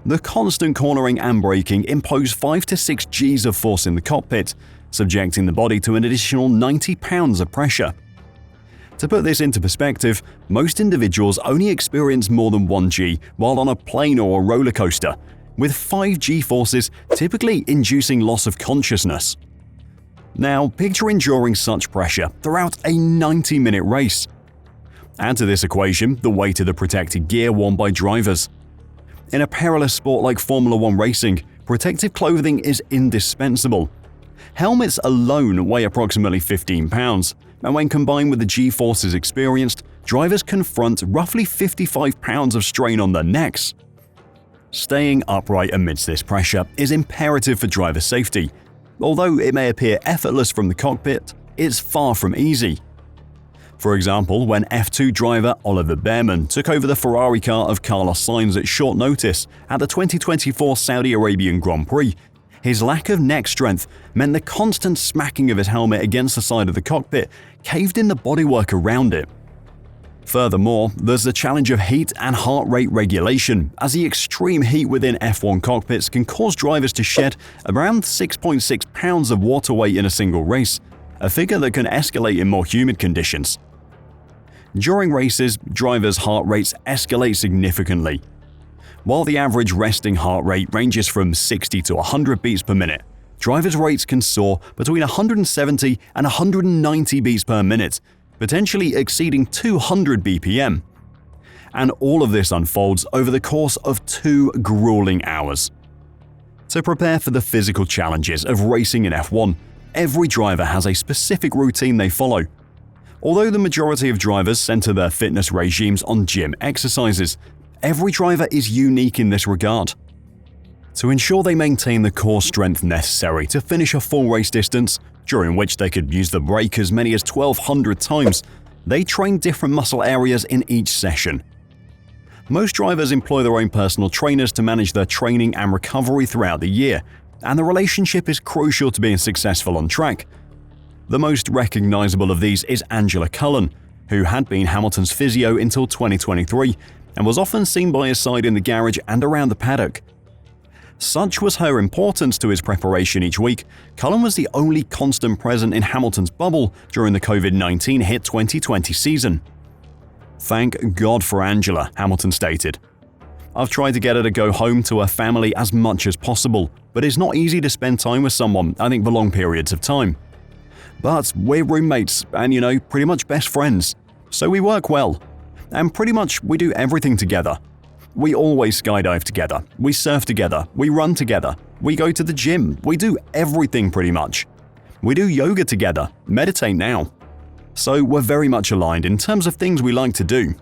The constant cornering and braking impose 5 to 6 Gs of force in the cockpit, subjecting the body to an additional 90 pounds of pressure. To put this into perspective, most individuals only experience more than 1 G while on a plane or a roller coaster, with 5 G forces typically inducing loss of consciousness. Now, picture enduring such pressure throughout a 90-minute race. Add to this equation the weight of the protective gear worn by drivers. In a perilous sport like Formula One racing, protective clothing is indispensable. Helmets alone weigh approximately 15 pounds, and when combined with the G-forces experienced, drivers confront roughly 55 pounds of strain on their necks. Staying upright amidst this pressure is imperative for driver safety. Although it may appear effortless from the cockpit, it's far from easy. For example, when F2 driver Oliver Bearman took over the Ferrari car of Carlos Sainz at short notice at the 2024 Saudi Arabian Grand Prix, his lack of neck strength meant the constant smacking of his helmet against the side of the cockpit caved in the bodywork around it. Furthermore, there's the challenge of heat and heart rate regulation, as the extreme heat within F1 cockpits can cause drivers to shed around 6.6 pounds of water weight in a single race, a figure that can escalate in more humid conditions. During races, drivers' heart rates escalate significantly. While the average resting heart rate ranges from 60 to 100 beats per minute, drivers' rates can soar between 170 and 190 beats per minute, potentially exceeding 200 BPM. And all of this unfolds over the course of 2 grueling hours. To prepare for the physical challenges of racing in F1, every driver has a specific routine they follow. Although the majority of drivers center their fitness regimes on gym exercises, every driver is unique in this regard. To ensure they maintain the core strength necessary to finish a full race distance, during which they could use the brake as many as 1,200 times, they train different muscle areas in each session. Most drivers employ their own personal trainers to manage their training and recovery throughout the year, and the relationship is crucial to being successful on track. The most recognizable of these is Angela Cullen, who had been Hamilton's physio until 2023 and was often seen by his side in the garage and around the paddock. Such was her importance to his preparation each week, Cullen was the only constant present in Hamilton's bubble during the COVID-19 hit 2020 season. "Thank God for Angela," Hamilton stated. "I've tried to get her to go home to her family as much as possible, but it's not easy to spend time with someone, I think, for long periods of time. But we're roommates and, pretty much best friends, so we work well. And pretty much we do everything together. We always skydive together, we surf together, we run together, we go to the gym, we do everything pretty much. We do yoga together, meditate now. So we're very much aligned in terms of things we like to do."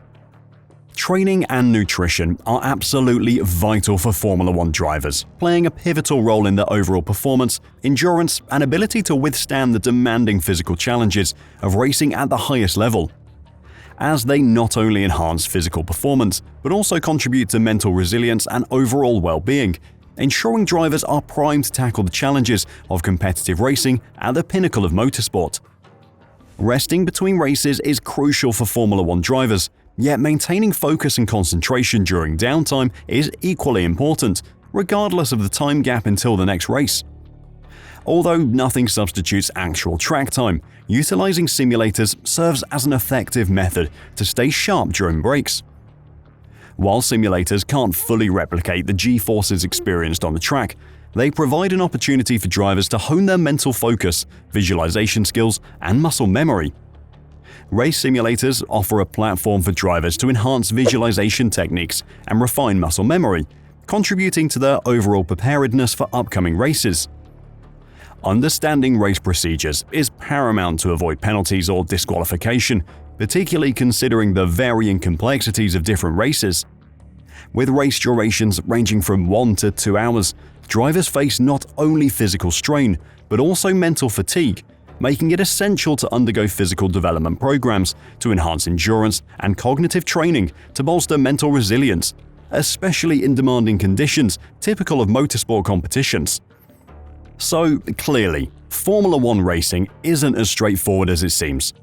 Training and nutrition are absolutely vital for Formula One drivers, playing a pivotal role in their overall performance, endurance, and ability to withstand the demanding physical challenges of racing at the highest level. As they not only enhance physical performance, but also contribute to mental resilience and overall well-being, ensuring drivers are primed to tackle the challenges of competitive racing at the pinnacle of motorsport. Resting between races is crucial for Formula One drivers, yet maintaining focus and concentration during downtime is equally important, regardless of the time gap until the next race. Although nothing substitutes actual track time, utilizing simulators serves as an effective method to stay sharp during breaks. While simulators can't fully replicate the G-forces experienced on the track, they provide an opportunity for drivers to hone their mental focus, visualization skills, and muscle memory. Race simulators offer a platform for drivers to enhance visualization techniques and refine muscle memory, contributing to their overall preparedness for upcoming races. Understanding race procedures is paramount to avoid penalties or disqualification, particularly considering the varying complexities of different races. With race durations ranging from 1 to 2 hours, drivers face not only physical strain, but also mental fatigue, making it essential to undergo physical development programs to enhance endurance and cognitive training to bolster mental resilience, especially in demanding conditions typical of motorsport competitions. So, clearly, Formula One racing isn't as straightforward as it seems.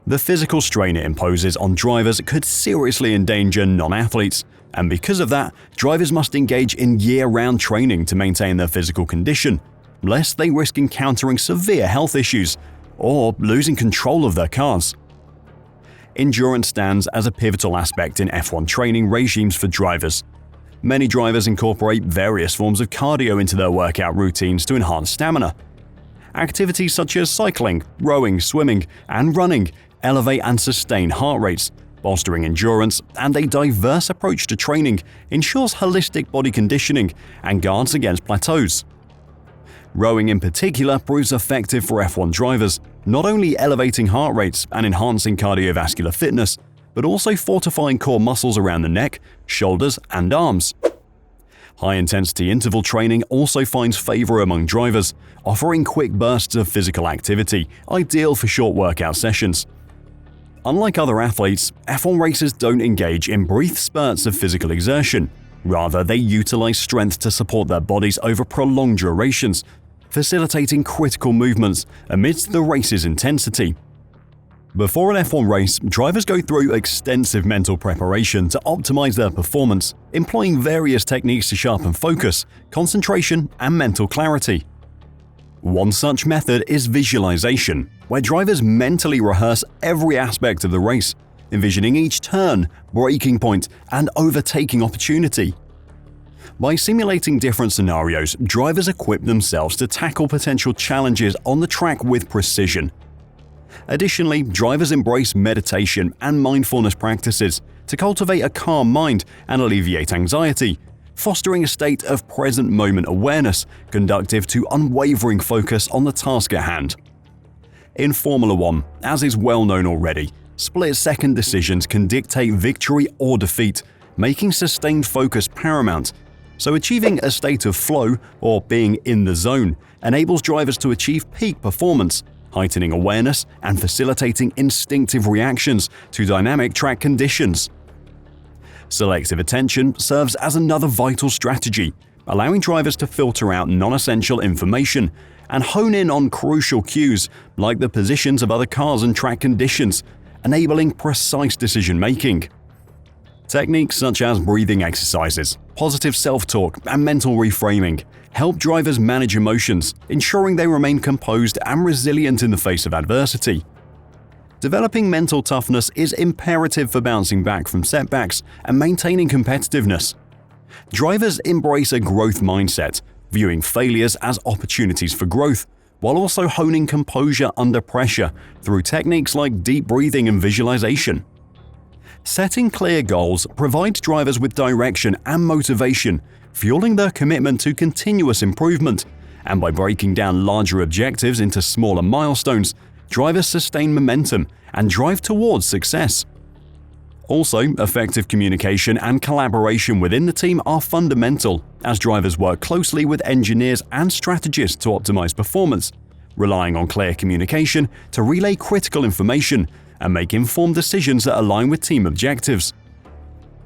The physical strain it imposes on drivers could seriously endanger non-athletes, and because of that, drivers must engage in year-round training to maintain their physical condition, lest they risk encountering severe health issues or losing control of their cars. Endurance stands as a pivotal aspect in F1 training regimes for drivers. Many drivers incorporate various forms of cardio into their workout routines to enhance stamina. Activities such as cycling, rowing, swimming, and running elevate and sustain heart rates, bolstering endurance, and a diverse approach to training ensures holistic body conditioning and guards against plateaus. Rowing in particular proves effective for F1 drivers, not only elevating heart rates and enhancing cardiovascular fitness, but also fortifying core muscles around the neck, shoulders, and arms. High-intensity interval training also finds favor among drivers, offering quick bursts of physical activity, ideal for short workout sessions. Unlike other athletes, F1 racers don't engage in brief spurts of physical exertion. Rather, they utilize strength to support their bodies over prolonged durations, facilitating critical movements amidst the race's intensity. Before an F1 race, drivers go through extensive mental preparation to optimize their performance, employing various techniques to sharpen focus, concentration, and mental clarity. One such method is visualization, where drivers mentally rehearse every aspect of the race, envisioning each turn, braking point, and overtaking opportunity. By simulating different scenarios, drivers equip themselves to tackle potential challenges on the track with precision. Additionally, drivers embrace meditation and mindfulness practices to cultivate a calm mind and alleviate anxiety, fostering a state of present moment awareness conducive to unwavering focus on the task at hand. In Formula 1, as is well known already, split-second decisions can dictate victory or defeat, making sustained focus paramount. So achieving a state of flow, or being in the zone, enables drivers to achieve peak performance, heightening awareness and facilitating instinctive reactions to dynamic track conditions. Selective attention serves as another vital strategy, allowing drivers to filter out non-essential information and hone in on crucial cues like the positions of other cars and track conditions, enabling precise decision-making. Techniques such as breathing exercises, positive self-talk, and mental reframing help drivers manage emotions, ensuring they remain composed and resilient in the face of adversity. Developing mental toughness is imperative for bouncing back from setbacks and maintaining competitiveness. Drivers embrace a growth mindset, viewing failures as opportunities for growth, while also honing composure under pressure through techniques like deep breathing and visualization. Setting clear goals provides drivers with direction and motivation, fueling their commitment to continuous improvement, and by breaking down larger objectives into smaller milestones, drivers sustain momentum and drive towards success. Also, effective communication and collaboration within the team are fundamental, as drivers work closely with engineers and strategists to optimize performance, relying on clear communication to relay critical information and make informed decisions that align with team objectives.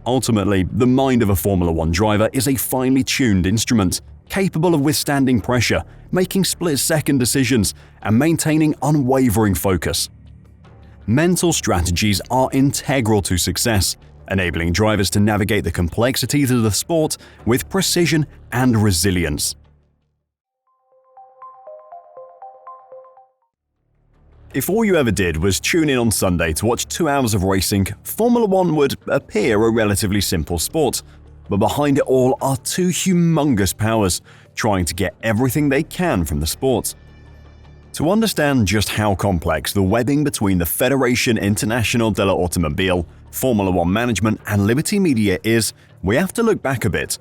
Ultimately, the mind of a Formula 1 driver is a finely tuned instrument, capable of withstanding pressure, making split-second decisions, and maintaining unwavering focus. Mental strategies are integral to success, enabling drivers to navigate the complexities of the sport with precision and resilience. If all you ever did was tune in on Sunday to watch 2 hours of racing, Formula 1 would appear a relatively simple sport. But behind it all are two humongous powers trying to get everything they can from the sport. To understand just how complex the webbing between the Federación Internacional del Automóvil, Formula 1 management, and Liberty Media is, we have to look back a bit.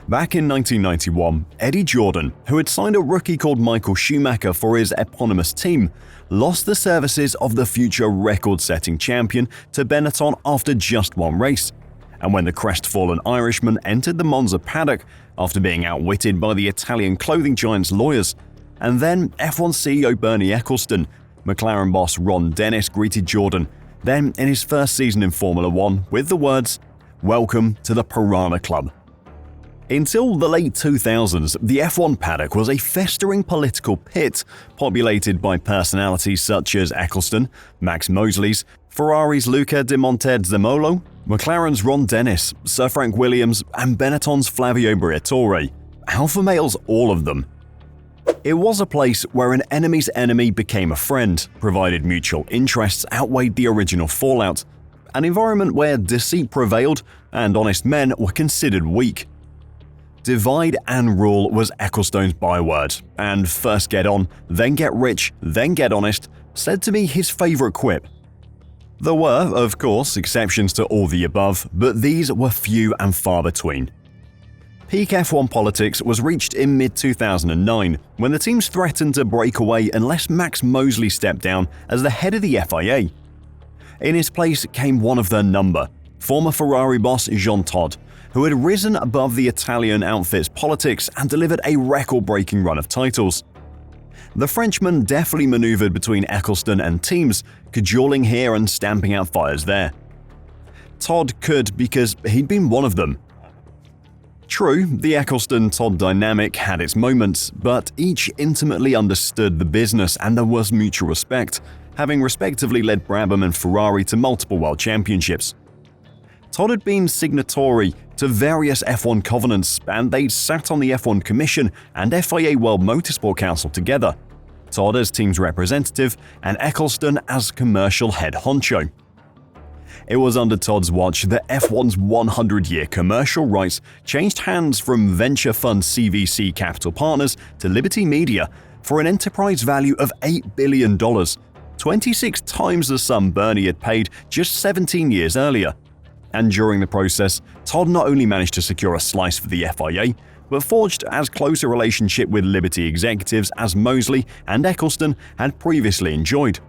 Back in 1991, Eddie Jordan, who had signed a rookie called Michael Schumacher for his eponymous team, lost the services of the future record-setting champion to Benetton after just one race. And when the crestfallen Irishman entered the Monza paddock after being outwitted by the Italian clothing giant's lawyers, and then F1 CEO Bernie Ecclestone, McLaren boss Ron Dennis greeted Jordan, then in his first season in Formula 1 with the words, "Welcome to the Piranha Club." Until the late 2000s, the F1 paddock was a festering political pit populated by personalities such as Eccleston, Max Mosley's, Ferrari's Luca di Montezemolo, McLaren's Ron Dennis, Sir Frank Williams, and Benetton's Flavio Briatore. Alpha males, all of them. It was a place where an enemy's enemy became a friend, provided mutual interests outweighed the original fallout, an environment where deceit prevailed and honest men were considered weak. Divide and rule was Ecclestone's byword, and first get on, then get rich, then get honest, said to be his favourite quip. There were, of course, exceptions to all the above, but these were few and far between. Peak F1 politics was reached in mid-2009 when the teams threatened to break away unless Max Mosley stepped down as the head of the FIA. In his place came one of their number, former Ferrari boss Jean Todt, who had risen above the Italian outfit's politics and delivered a record-breaking run of titles. The Frenchman deftly maneuvered between Eccleston and teams, cajoling here and stamping out fires there. Todt could because he'd been one of them. True, the Eccleston-Todt dynamic had its moments, but each intimately understood the business and there was mutual respect, having respectively led Brabham and Ferrari to multiple world championships. Todt had been signatory to various F1 covenants, and they'd sat on the F1 Commission and FIA World Motorsport Council together, Todt as team's representative and Eccleston as commercial head honcho. It was under Todd's watch that F1's 100-year commercial rights changed hands from venture fund CVC Capital Partners to Liberty Media for an enterprise value of $8 billion, 26 times the sum Bernie had paid just 17 years earlier. And during the process, Todt not only managed to secure a slice for the FIA, but forged as close a relationship with Liberty executives as Mosley and Eccleston had previously enjoyed.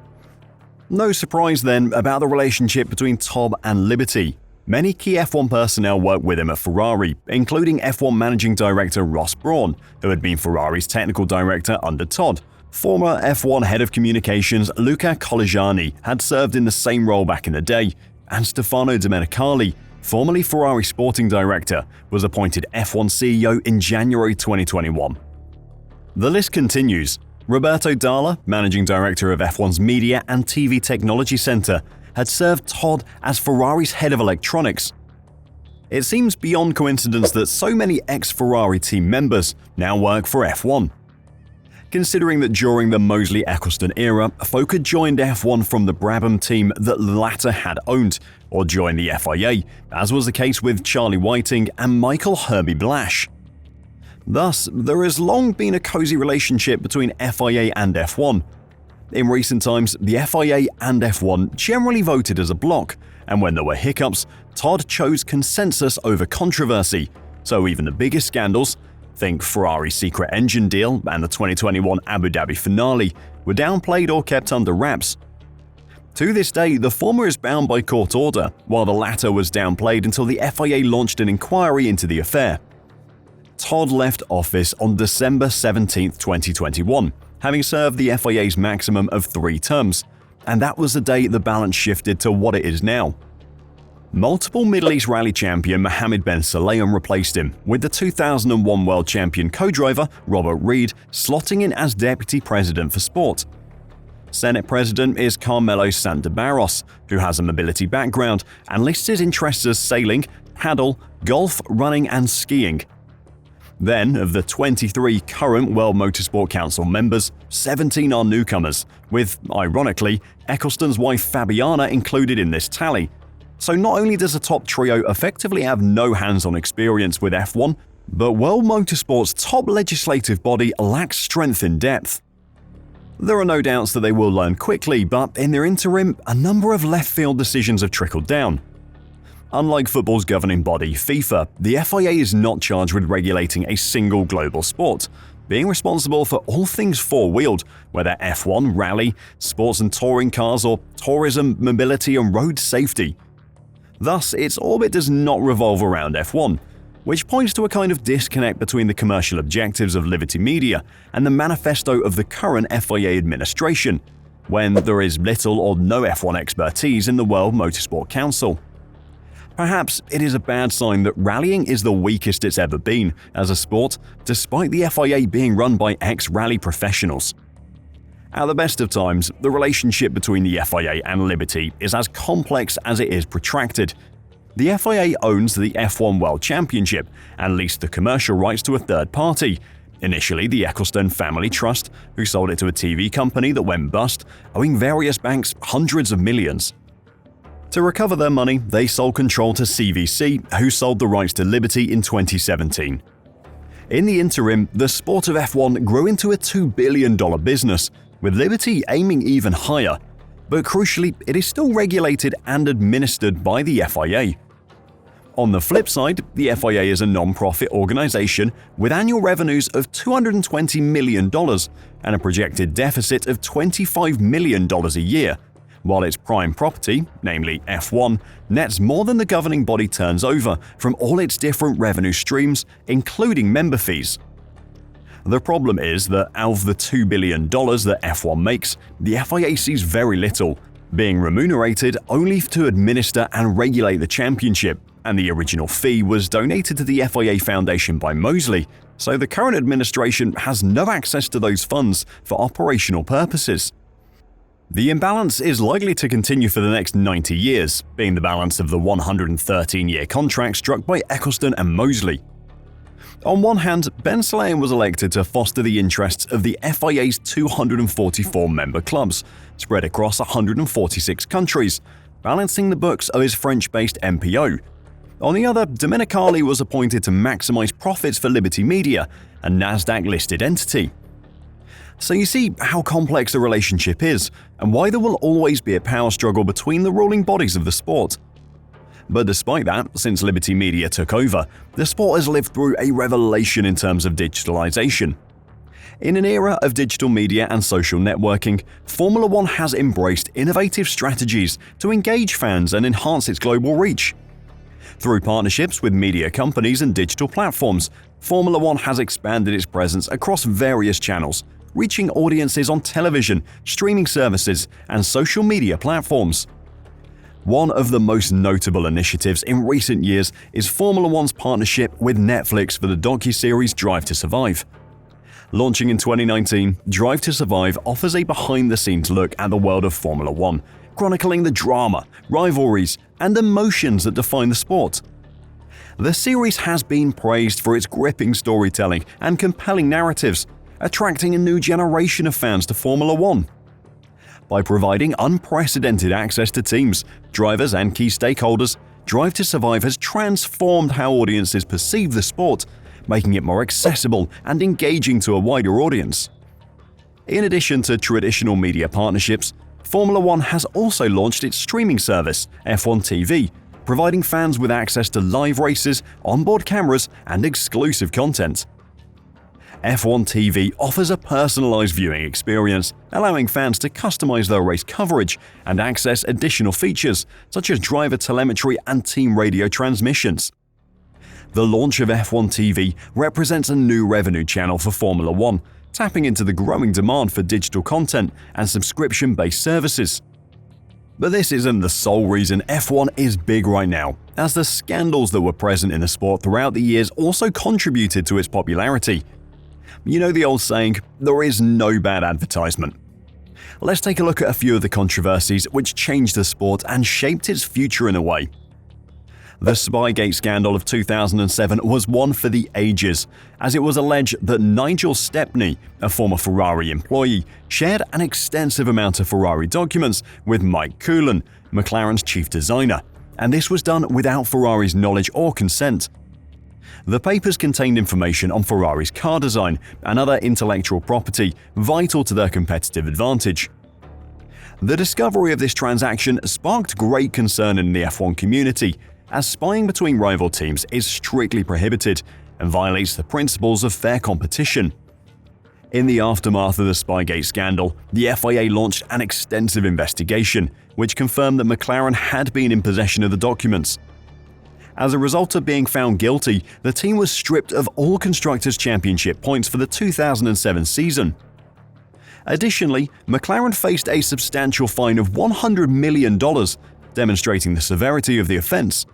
No surprise then about the relationship between Todt and Liberty. Many key F1 personnel worked with him at Ferrari, including F1 Managing Director Ross Brawn, who had been Ferrari's technical director under Todt. Former F1 Head of Communications Luca Colagiani had served in the same role back in the day, and Stefano Domenicali, formerly Ferrari Sporting Director, was appointed F1 CEO in January 2021. The list continues. Roberto Dalla, Managing Director of F1's Media and TV Technology Center, had served Todt as Ferrari's Head of Electronics. It seems beyond coincidence that so many ex-Ferrari team members now work for F1. Considering that during the Mosley-Eccleston era, folk had joined F1 from the Brabham team that the latter had owned, or joined the FIA, as was the case with Charlie Whiting and Michael Herbie Blash. Thus, there has long been a cozy relationship between FIA and F1. In recent times, the FIA and F1 generally voted as a bloc, and when there were hiccups, Todt chose consensus over controversy, so even the biggest scandals, think Ferrari's secret engine deal and the 2021 Abu Dhabi finale, were downplayed or kept under wraps. To this day, the former is bound by court order, while the latter was downplayed until the FIA launched an inquiry into the affair. Todt left office on December 17, 2021, having served the FIA's maximum of 3 terms, and that was the day the balance shifted to what it is now. Multiple Middle East Rally champion Mohammed Ben Sulayem replaced him, with the 2001 World Champion co-driver Robert Reid slotting in as Deputy President for Sport. Senate President is Carmelo Santabarros, who has a mobility background and lists his interests as sailing, paddle, golf, running and skiing. Then, of the 23 current World Motorsport Council members, 17 are newcomers, with, ironically, Eccleston's wife Fabiana included in this tally. So not only does the top trio effectively have no hands-on experience with F1, but World Motorsport's top legislative body lacks strength in depth. There are no doubts that they will learn quickly, but in their interim, a number of left-field decisions have trickled down. Unlike football's governing body, FIFA, the FIA is not charged with regulating a single global sport, being responsible for all things four-wheeled, whether F1, rally, sports and touring cars, or tourism, mobility and road safety. Thus, its orbit does not revolve around F1, which points to a kind of disconnect between the commercial objectives of Liberty Media and the manifesto of the current FIA administration, when there is little or no F1 expertise in the World Motorsport Council. Perhaps it is a bad sign that rallying is the weakest it's ever been as a sport, despite the FIA being run by ex-rally professionals. At the best of times, the relationship between the FIA and Liberty is as complex as it is protracted. The FIA owns the F1 World Championship and leased the commercial rights to a third party, initially the Ecclestone Family Trust, who sold it to a TV company that went bust, owing various banks hundreds of millions. To recover their money, they sold control to CVC, who sold the rights to Liberty in 2017. In the interim, the sport of F1 grew into a $2 billion business, with Liberty aiming even higher. But crucially, it is still regulated and administered by the FIA. On the flip side, the FIA is a non-profit organization with annual revenues of $220 million and a projected deficit of $25 million a year, while its prime property, namely F1, nets more than the governing body turns over from all its different revenue streams, including member fees. The problem is that out of the $2 billion that F1 makes, the FIA sees very little, being remunerated only to administer and regulate the championship, and the original fee was donated to the FIA Foundation by Mosley, so the current administration has no access to those funds for operational purposes. The imbalance is likely to continue for the next 90 years, being the balance of the 113-year contract struck by Ecclestone and Mosley. On one hand, Ben Sulayem was elected to foster the interests of the FIA's 244 member clubs, spread across 146 countries, balancing the books of his French-based MPO. On the other, Domenicali was appointed to maximize profits for Liberty Media, a NASDAQ-listed entity. So you see how complex the relationship is, and why there will always be a power struggle between the ruling bodies of the sport. But despite that, since Liberty Media took over, the sport has lived through a revelation in terms of digitalization. In an era of digital media and social networking, Formula One has embraced innovative strategies to engage fans and enhance its global reach. Through partnerships with media companies and digital platforms, Formula One has expanded its presence across various channels, reaching audiences on television, streaming services, and social media platforms. One of the most notable initiatives in recent years is Formula One's partnership with Netflix for the docuseries Drive to Survive. Launching in 2019, Drive to Survive offers a behind-the-scenes look at the world of Formula One, chronicling the drama, rivalries, and emotions that define the sport. The series has been praised for its gripping storytelling and compelling narratives, attracting a new generation of fans to Formula One. By providing unprecedented access to teams, drivers, and key stakeholders, Drive to Survive has transformed how audiences perceive the sport, making it more accessible and engaging to a wider audience. In addition to traditional media partnerships, Formula One has also launched its streaming service, F1 TV, providing fans with access to live races, onboard cameras, and exclusive content. F1 TV offers a personalized viewing experience, allowing fans to customize their race coverage and access additional features such as driver telemetry and team radio transmissions. The launch of F1 TV represents a new revenue channel for Formula One, tapping into the growing demand for digital content and subscription-based services. But this isn't the sole reason F1 is big right now, as the scandals that were present in the sport throughout the years also contributed to its popularity. You know the old saying, there is no bad advertisement. Let's take a look at a few of the controversies which changed the sport and shaped its future in a way. The Spygate scandal of 2007 was one for the ages, as it was alleged that Nigel Stepney, a former Ferrari employee, shared an extensive amount of Ferrari documents with Mike Coughlan, McLaren's chief designer, and this was done without Ferrari's knowledge or consent. The papers contained information on Ferrari's car design and other intellectual property vital to their competitive advantage. The discovery of this transaction sparked great concern in the F1 community, as spying between rival teams is strictly prohibited and violates the principles of fair competition. In the aftermath of the Spygate scandal, the FIA launched an extensive investigation, which confirmed that McLaren had been in possession of the documents. As a result of being found guilty, the team was stripped of all Constructors' Championship points for the 2007 season. Additionally, McLaren faced a substantial fine of $100 million, demonstrating the severity of the offense.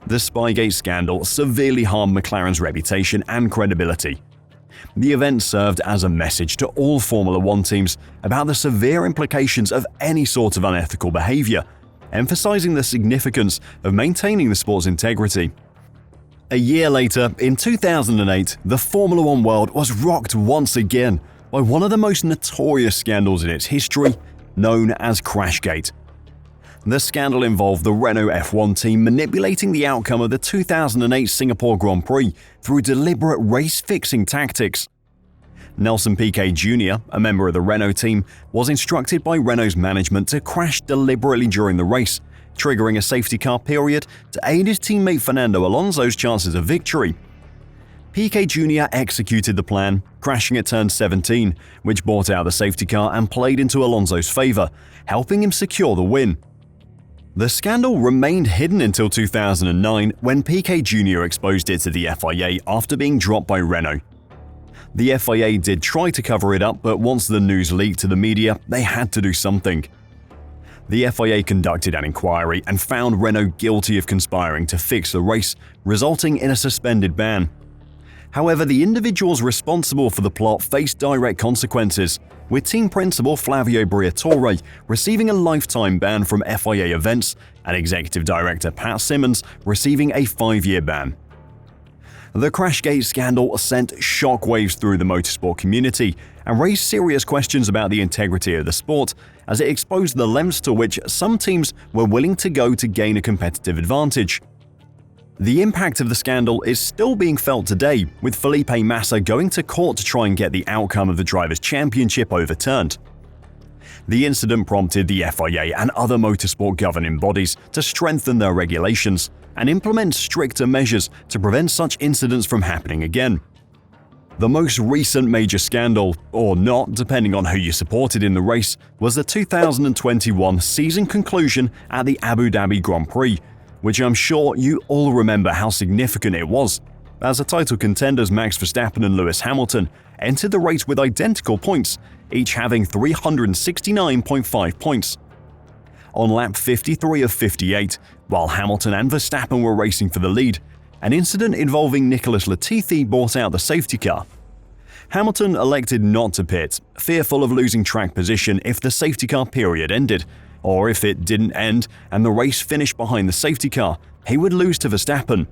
The Spygate scandal severely harmed McLaren's reputation and credibility. The event served as a message to all Formula One teams about the severe implications of any sort of unethical behavior, emphasizing the significance of maintaining the sport's integrity. A year later, in 2008, the Formula One world was rocked once again by one of the most notorious scandals in its history, known as Crashgate. The scandal involved the Renault F1 team manipulating the outcome of the 2008 Singapore Grand Prix through deliberate race-fixing tactics. Nelson Piquet Jr., a member of the Renault team, was instructed by Renault's management to crash deliberately during the race, triggering a safety car period to aid his teammate Fernando Alonso's chances of victory. Piquet Jr. executed the plan, crashing at turn 17, which brought out the safety car and played into Alonso's favor, helping him secure the win. The scandal remained hidden until 2009 when Piquet Jr. exposed it to the FIA after being dropped by Renault. The FIA did try to cover it up, but once the news leaked to the media, they had to do something. The FIA conducted an inquiry and found Renault guilty of conspiring to fix the race, resulting in a suspended ban. However, the individuals responsible for the plot faced direct consequences, with team principal Flavio Briatore receiving a lifetime ban from FIA events and executive director Pat Simmons receiving a 5-year ban. The Crashgate scandal sent shockwaves through the motorsport community and raised serious questions about the integrity of the sport, as it exposed the lengths to which some teams were willing to go to gain a competitive advantage. The impact of the scandal is still being felt today, with Felipe Massa going to court to try and get the outcome of the Drivers' Championship overturned. The incident prompted the FIA and other motorsport governing bodies to strengthen their regulations and implement stricter measures to prevent such incidents from happening again. The most recent major scandal, or not depending on who you supported in the race, was the 2021 season conclusion at the Abu Dhabi Grand Prix, which I'm sure you all remember how significant it was, as the title contenders Max Verstappen and Lewis Hamilton entered the race with identical points, each having 369.5 points. On lap 53 of 58, while Hamilton and Verstappen were racing for the lead, an incident involving Nicholas Latifi brought out the safety car. Hamilton elected not to pit, fearful of losing track position if the safety car period ended, or if it didn't end and the race finished behind the safety car, he would lose to Verstappen.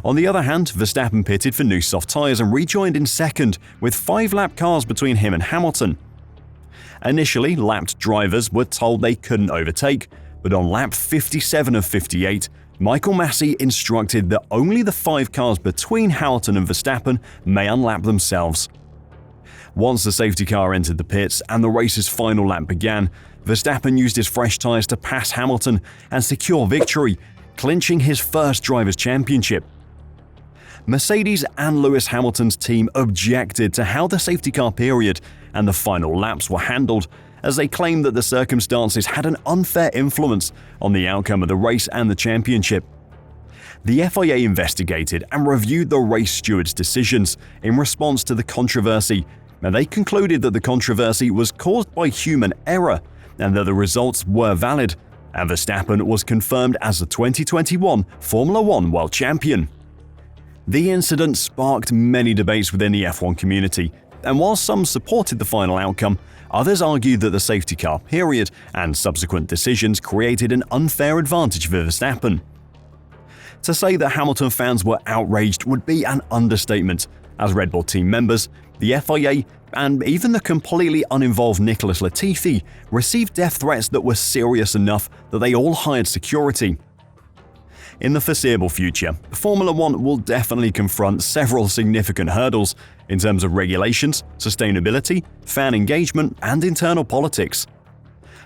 On the other hand, Verstappen pitted for new soft tyres and rejoined in second, with 5-lap cars between him and Hamilton. Initially, lapped drivers were told they couldn't overtake, but on lap 57 of 58, Michael Massey instructed that only the 5 cars between Hamilton and Verstappen may unlap themselves. Once the safety car entered the pits and the race's final lap began, Verstappen used his fresh tyres to pass Hamilton and secure victory, clinching his first Drivers' Championship. Mercedes and Lewis Hamilton's team objected to how the safety car period and the final laps were handled, as they claimed that the circumstances had an unfair influence on the outcome of the race and the championship. The FIA investigated and reviewed the race stewards' decisions in response to the controversy, and they concluded that the controversy was caused by human error and that the results were valid, and Verstappen was confirmed as the 2021 Formula One World Champion. The incident sparked many debates within the F1 community, and while some supported the final outcome, others argued that the safety car period and subsequent decisions created an unfair advantage for Verstappen. To say that Hamilton fans were outraged would be an understatement, as Red Bull team members, the FIA, and even the completely uninvolved Nicholas Latifi received death threats that were serious enough that they all hired security. In the foreseeable future, Formula One will definitely confront several significant hurdles in terms of regulations, sustainability, fan engagement, and internal politics.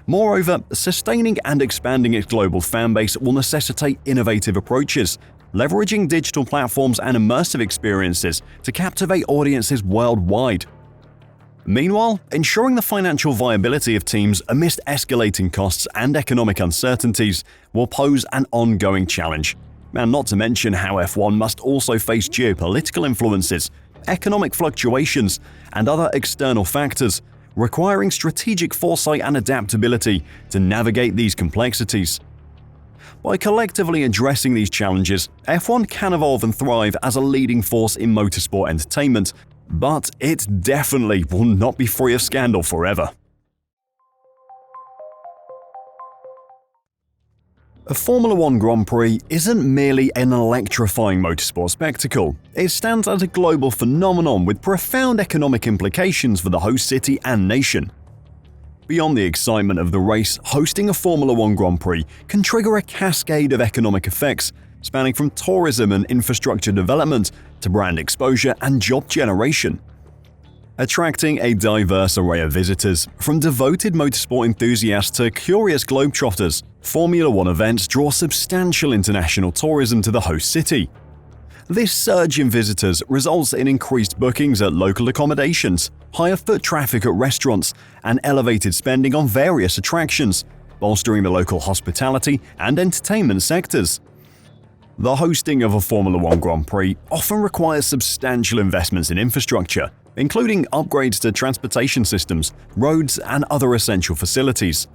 Moreover, sustaining and expanding its global fanbase will necessitate innovative approaches, leveraging digital platforms and immersive experiences to captivate audiences worldwide. Meanwhile, ensuring the financial viability of teams amidst escalating costs and economic uncertainties will pose an ongoing challenge, and not to mention how F1 must also face geopolitical influences, economic fluctuations, and other external factors, requiring strategic foresight and adaptability to navigate these complexities. By collectively addressing these challenges, F1 can evolve and thrive as a leading force in motorsport entertainment, but it definitely will not be free of scandal forever. A Formula One Grand Prix isn't merely an electrifying motorsport spectacle. It stands as a global phenomenon with profound economic implications for the host city and nation. Beyond the excitement of the race, hosting a Formula One Grand Prix can trigger a cascade of economic effects, spanning from tourism and infrastructure development to brand exposure and job generation. Attracting a diverse array of visitors, from devoted motorsport enthusiasts to curious globetrotters, Formula One events draw substantial international tourism to the host city. This surge in visitors results in increased bookings at local accommodations, higher foot traffic at restaurants, and elevated spending on various attractions, bolstering the local hospitality and entertainment sectors. The hosting of a Formula One Grand Prix often requires substantial investments in infrastructure, including upgrades to transportation systems, roads, and other essential facilities.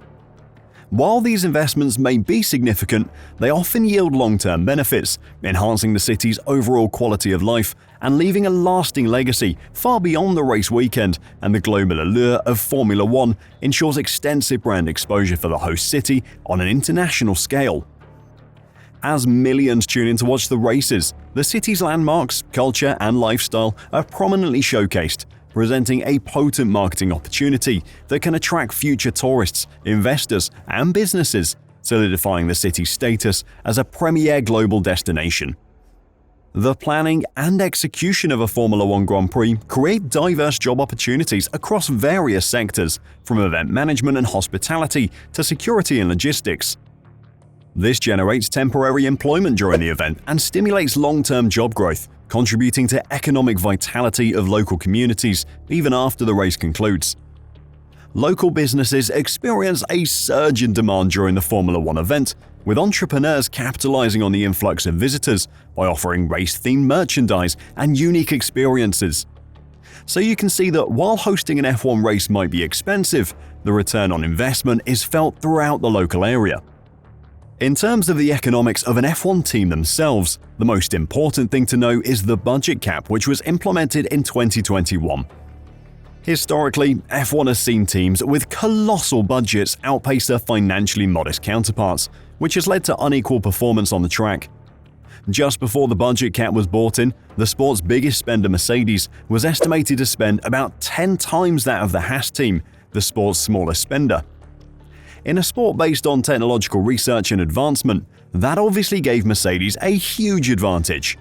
While these investments may be significant, they often yield long-term benefits, enhancing the city's overall quality of life and leaving a lasting legacy far beyond the race weekend, and the global allure of Formula One ensures extensive brand exposure for the host city on an international scale. As millions tune in to watch the races, the city's landmarks, culture, and lifestyle are prominently showcased, presenting a potent marketing opportunity that can attract future tourists, investors, and businesses, solidifying the city's status as a premier global destination. The planning and execution of a Formula One Grand Prix create diverse job opportunities across various sectors, from event management and hospitality to security and logistics. This generates temporary employment during the event and stimulates long-term job growth, contributing to economic vitality of local communities even after the race concludes. Local businesses experience a surge in demand during the Formula One event, with entrepreneurs capitalizing on the influx of visitors by offering race-themed merchandise and unique experiences. So you can see that while hosting an F1 race might be expensive, the return on investment is felt throughout the local area. In terms of the economics of an F1 team themselves, the most important thing to know is the budget cap, which was implemented in 2021. Historically, F1 has seen teams with colossal budgets outpace their financially modest counterparts, which has led to unequal performance on the track. Just before the budget cap was brought in, the sport's biggest spender, Mercedes, was estimated to spend about 10 times that of the Haas team, the sport's smallest spender. In a sport based on technological research and advancement, that obviously gave Mercedes a huge advantage.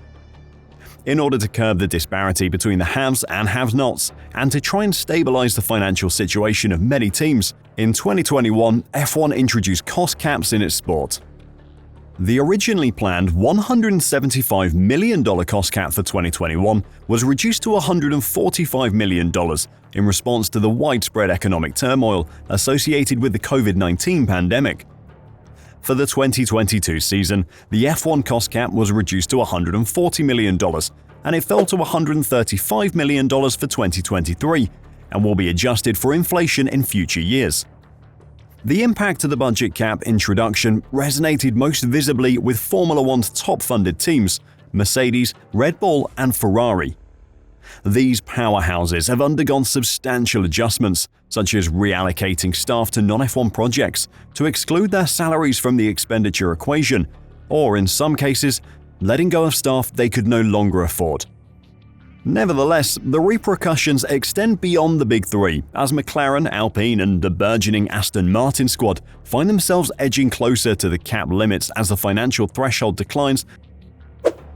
In order to curb the disparity between the haves and have-nots, and to try and stabilize the financial situation of many teams, in 2021, F1 introduced cost caps in its sport. The originally planned $175 million cost cap for 2021 was reduced to $145 million in response to the widespread economic turmoil associated with the COVID-19 pandemic. For the 2022 season, the F1 cost cap was reduced to $140 million, and it fell to $135 million for 2023, and will be adjusted for inflation in future years. The impact of the budget cap introduction resonated most visibly with Formula One's top-funded teams, Mercedes, Red Bull, and Ferrari. These powerhouses have undergone substantial adjustments, such as reallocating staff to non-F1 projects to exclude their salaries from the expenditure equation, or in some cases, letting go of staff they could no longer afford. Nevertheless, the repercussions extend beyond the Big Three, as McLaren, Alpine, and the burgeoning Aston Martin squad find themselves edging closer to the cap limits as the financial threshold declines.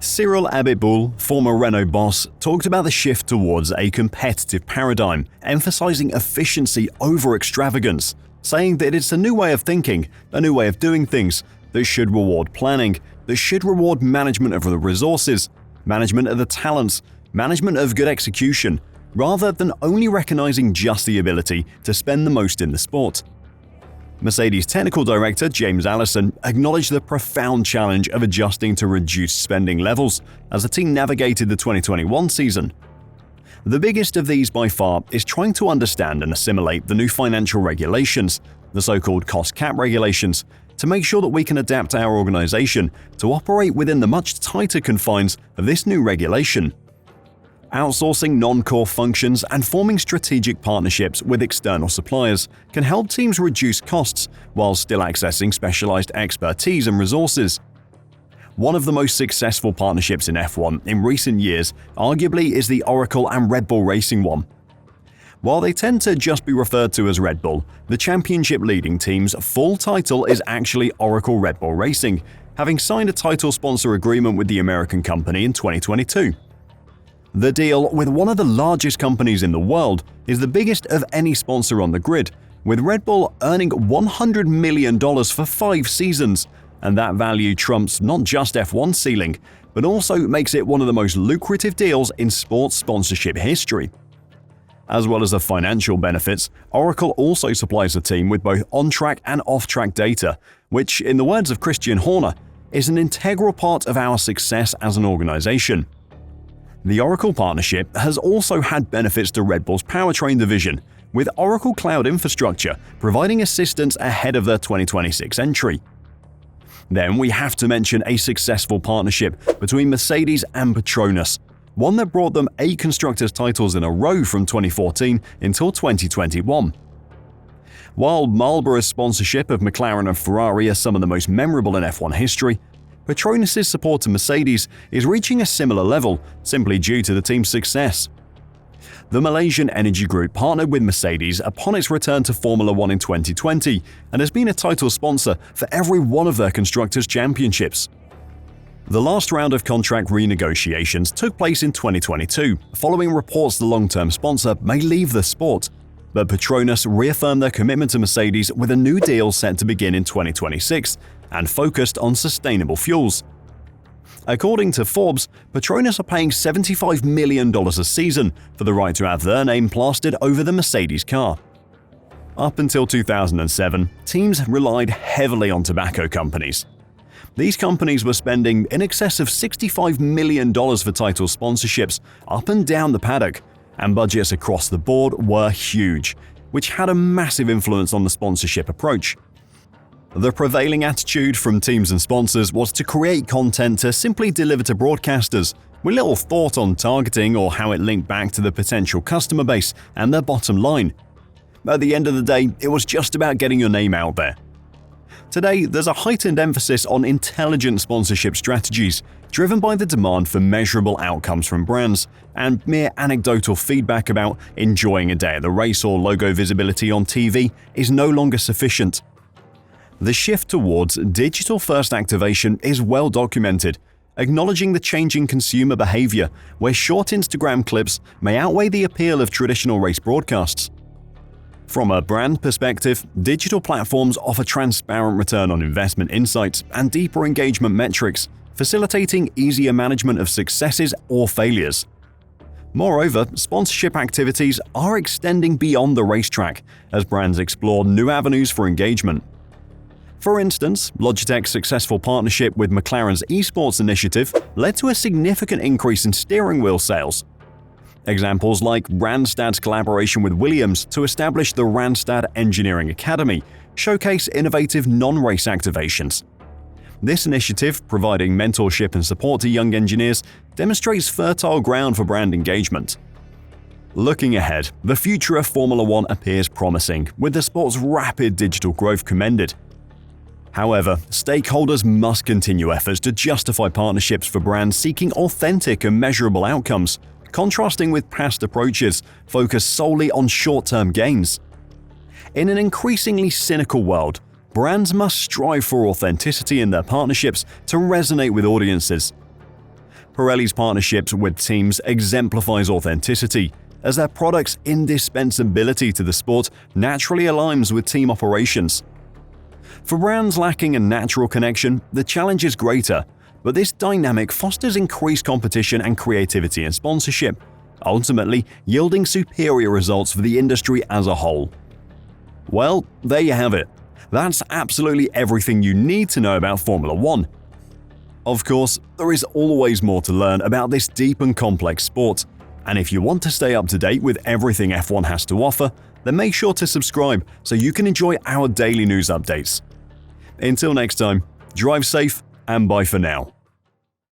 Cyril Abiteboul, former Renault boss, talked about the shift towards a competitive paradigm, emphasizing efficiency over extravagance, saying that it's a new way of thinking, a new way of doing things, that should reward planning, that should reward management of the resources, management of the talents, management of good execution, rather than only recognizing just the ability to spend the most in the sport. Mercedes technical director James Allison acknowledged the profound challenge of adjusting to reduced spending levels as the team navigated the 2021 season. The biggest of these by far is trying to understand and assimilate the new financial regulations, the so-called cost cap regulations, to make sure that we can adapt our organization to operate within the much tighter confines of this new regulation. Outsourcing non-core functions and forming strategic partnerships with external suppliers can help teams reduce costs while still accessing specialized expertise and resources. One of the most successful partnerships in F1 in recent years arguably is the Oracle and Red Bull Racing one. While they tend to just be referred to as Red Bull, the championship-leading team's full title is actually Oracle Red Bull Racing, having signed a title sponsor agreement with the American company in 2022. The deal with one of the largest companies in the world is the biggest of any sponsor on the grid, with Red Bull earning $100 million for 5 seasons, and that value trumps not just F1's ceiling, but also makes it one of the most lucrative deals in sports sponsorship history. As well as the financial benefits, Oracle also supplies the team with both on-track and off-track data, which, in the words of Christian Horner, is an integral part of our success as an organization. The Oracle partnership has also had benefits to Red Bull's powertrain division, with Oracle Cloud Infrastructure providing assistance ahead of their 2026 entry. Then we have to mention a successful partnership between Mercedes and Petronas, one that brought them 8 constructors' titles in a row from 2014 until 2021. While Marlboro's sponsorship of McLaren and Ferrari are some of the most memorable in F1 history, Petronas' support to Mercedes is reaching a similar level simply due to the team's success. The Malaysian energy group partnered with Mercedes upon its return to Formula One in 2020 and has been a title sponsor for every one of their constructors' championships. The last round of contract renegotiations took place in 2022, following reports the long-term sponsor may leave the sport, but Petronas reaffirmed their commitment to Mercedes with a new deal set to begin in 2026 and focused on sustainable fuels. According to Forbes, Petronas are paying $75 million a season for the right to have their name plastered over the Mercedes car. Up until 2007, teams relied heavily on tobacco companies. These companies were spending in excess of $65 million for title sponsorships up and down the paddock, and budgets across the board were huge, which had a massive influence on the sponsorship approach. The prevailing attitude from teams and sponsors was to create content to simply deliver to broadcasters, with little thought on targeting or how it linked back to the potential customer base and their bottom line. At the end of the day, it was just about getting your name out there. Today, there's a heightened emphasis on intelligent sponsorship strategies, driven by the demand for measurable outcomes from brands, and mere anecdotal feedback about enjoying a day at the race or logo visibility on TV is no longer sufficient. The shift towards digital-first activation is well documented, acknowledging the changing consumer behavior where short Instagram clips may outweigh the appeal of traditional race broadcasts. From a brand perspective, digital platforms offer transparent return on investment insights and deeper engagement metrics, facilitating easier management of successes or failures. Moreover, sponsorship activities are extending beyond the racetrack as brands explore new avenues for engagement. For instance, Logitech's successful partnership with McLaren's esports initiative led to a significant increase in steering wheel sales. Examples like Randstad's collaboration with Williams to establish the Randstad Engineering Academy showcase innovative non-race activations. This initiative, providing mentorship and support to young engineers, demonstrates fertile ground for brand engagement. Looking ahead, the future of Formula One appears promising, with the sport's rapid digital growth commended. However, stakeholders must continue efforts to justify partnerships for brands seeking authentic and measurable outcomes, contrasting with past approaches focused solely on short-term gains. In an increasingly cynical world, brands must strive for authenticity in their partnerships to resonate with audiences. Pirelli's partnerships with teams exemplifies authenticity, as their product's indispensability to the sport naturally aligns with team operations. For brands lacking a natural connection, the challenge is greater, but this dynamic fosters increased competition and creativity in sponsorship, ultimately yielding superior results for the industry as a whole. Well, there you have it. That's absolutely everything you need to know about Formula One. Of course, there is always more to learn about this deep and complex sport, and if you want to stay up to date with everything F1 has to offer, then make sure to subscribe so you can enjoy our daily news updates. Until next time, drive safe and bye for now.